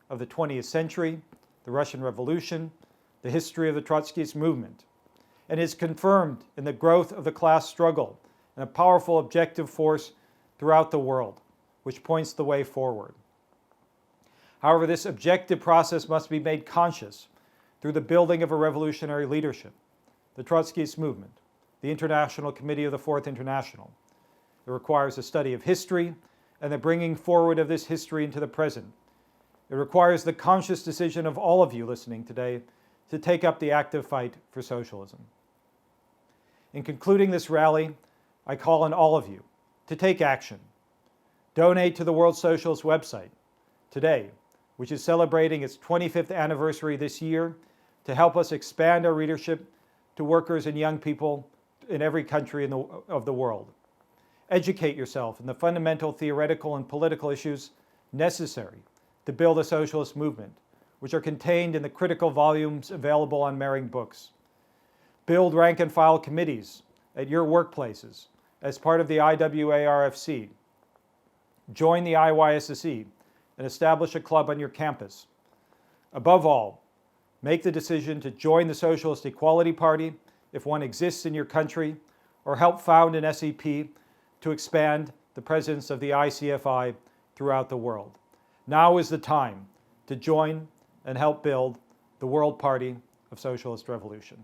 of the 20th century, the Russian Revolution, the history of the Trotskyist movement, and is confirmed in the growth of the class struggle and a powerful objective force throughout the world, which points the way forward. However, this objective process must be made conscious through the building of a revolutionary leadership, the Trotskyist movement, the International Committee of the Fourth International. It requires a study of history and the bringing forward of this history into the present. It requires the conscious decision of all of you listening today to take up the active fight for socialism. In concluding this rally, I call on all of you to take action. Donate to the World Socialist website today, which is celebrating its 25th anniversary this year, to help us expand our readership to workers and young people in every country of the world. Educate yourself in the fundamental theoretical and political issues necessary to build a socialist movement, which are contained in the critical volumes available on Mering Books. Build rank and file committees at your workplaces as part of the IWA-RFC. Join the IYSSE and establish a club on your campus. Above all, make the decision to join the Socialist Equality Party if one exists in your country, or help found an SEP to expand the presence of the ICFI throughout the world. Now is the time to join and help build the World Party of Socialist Revolution.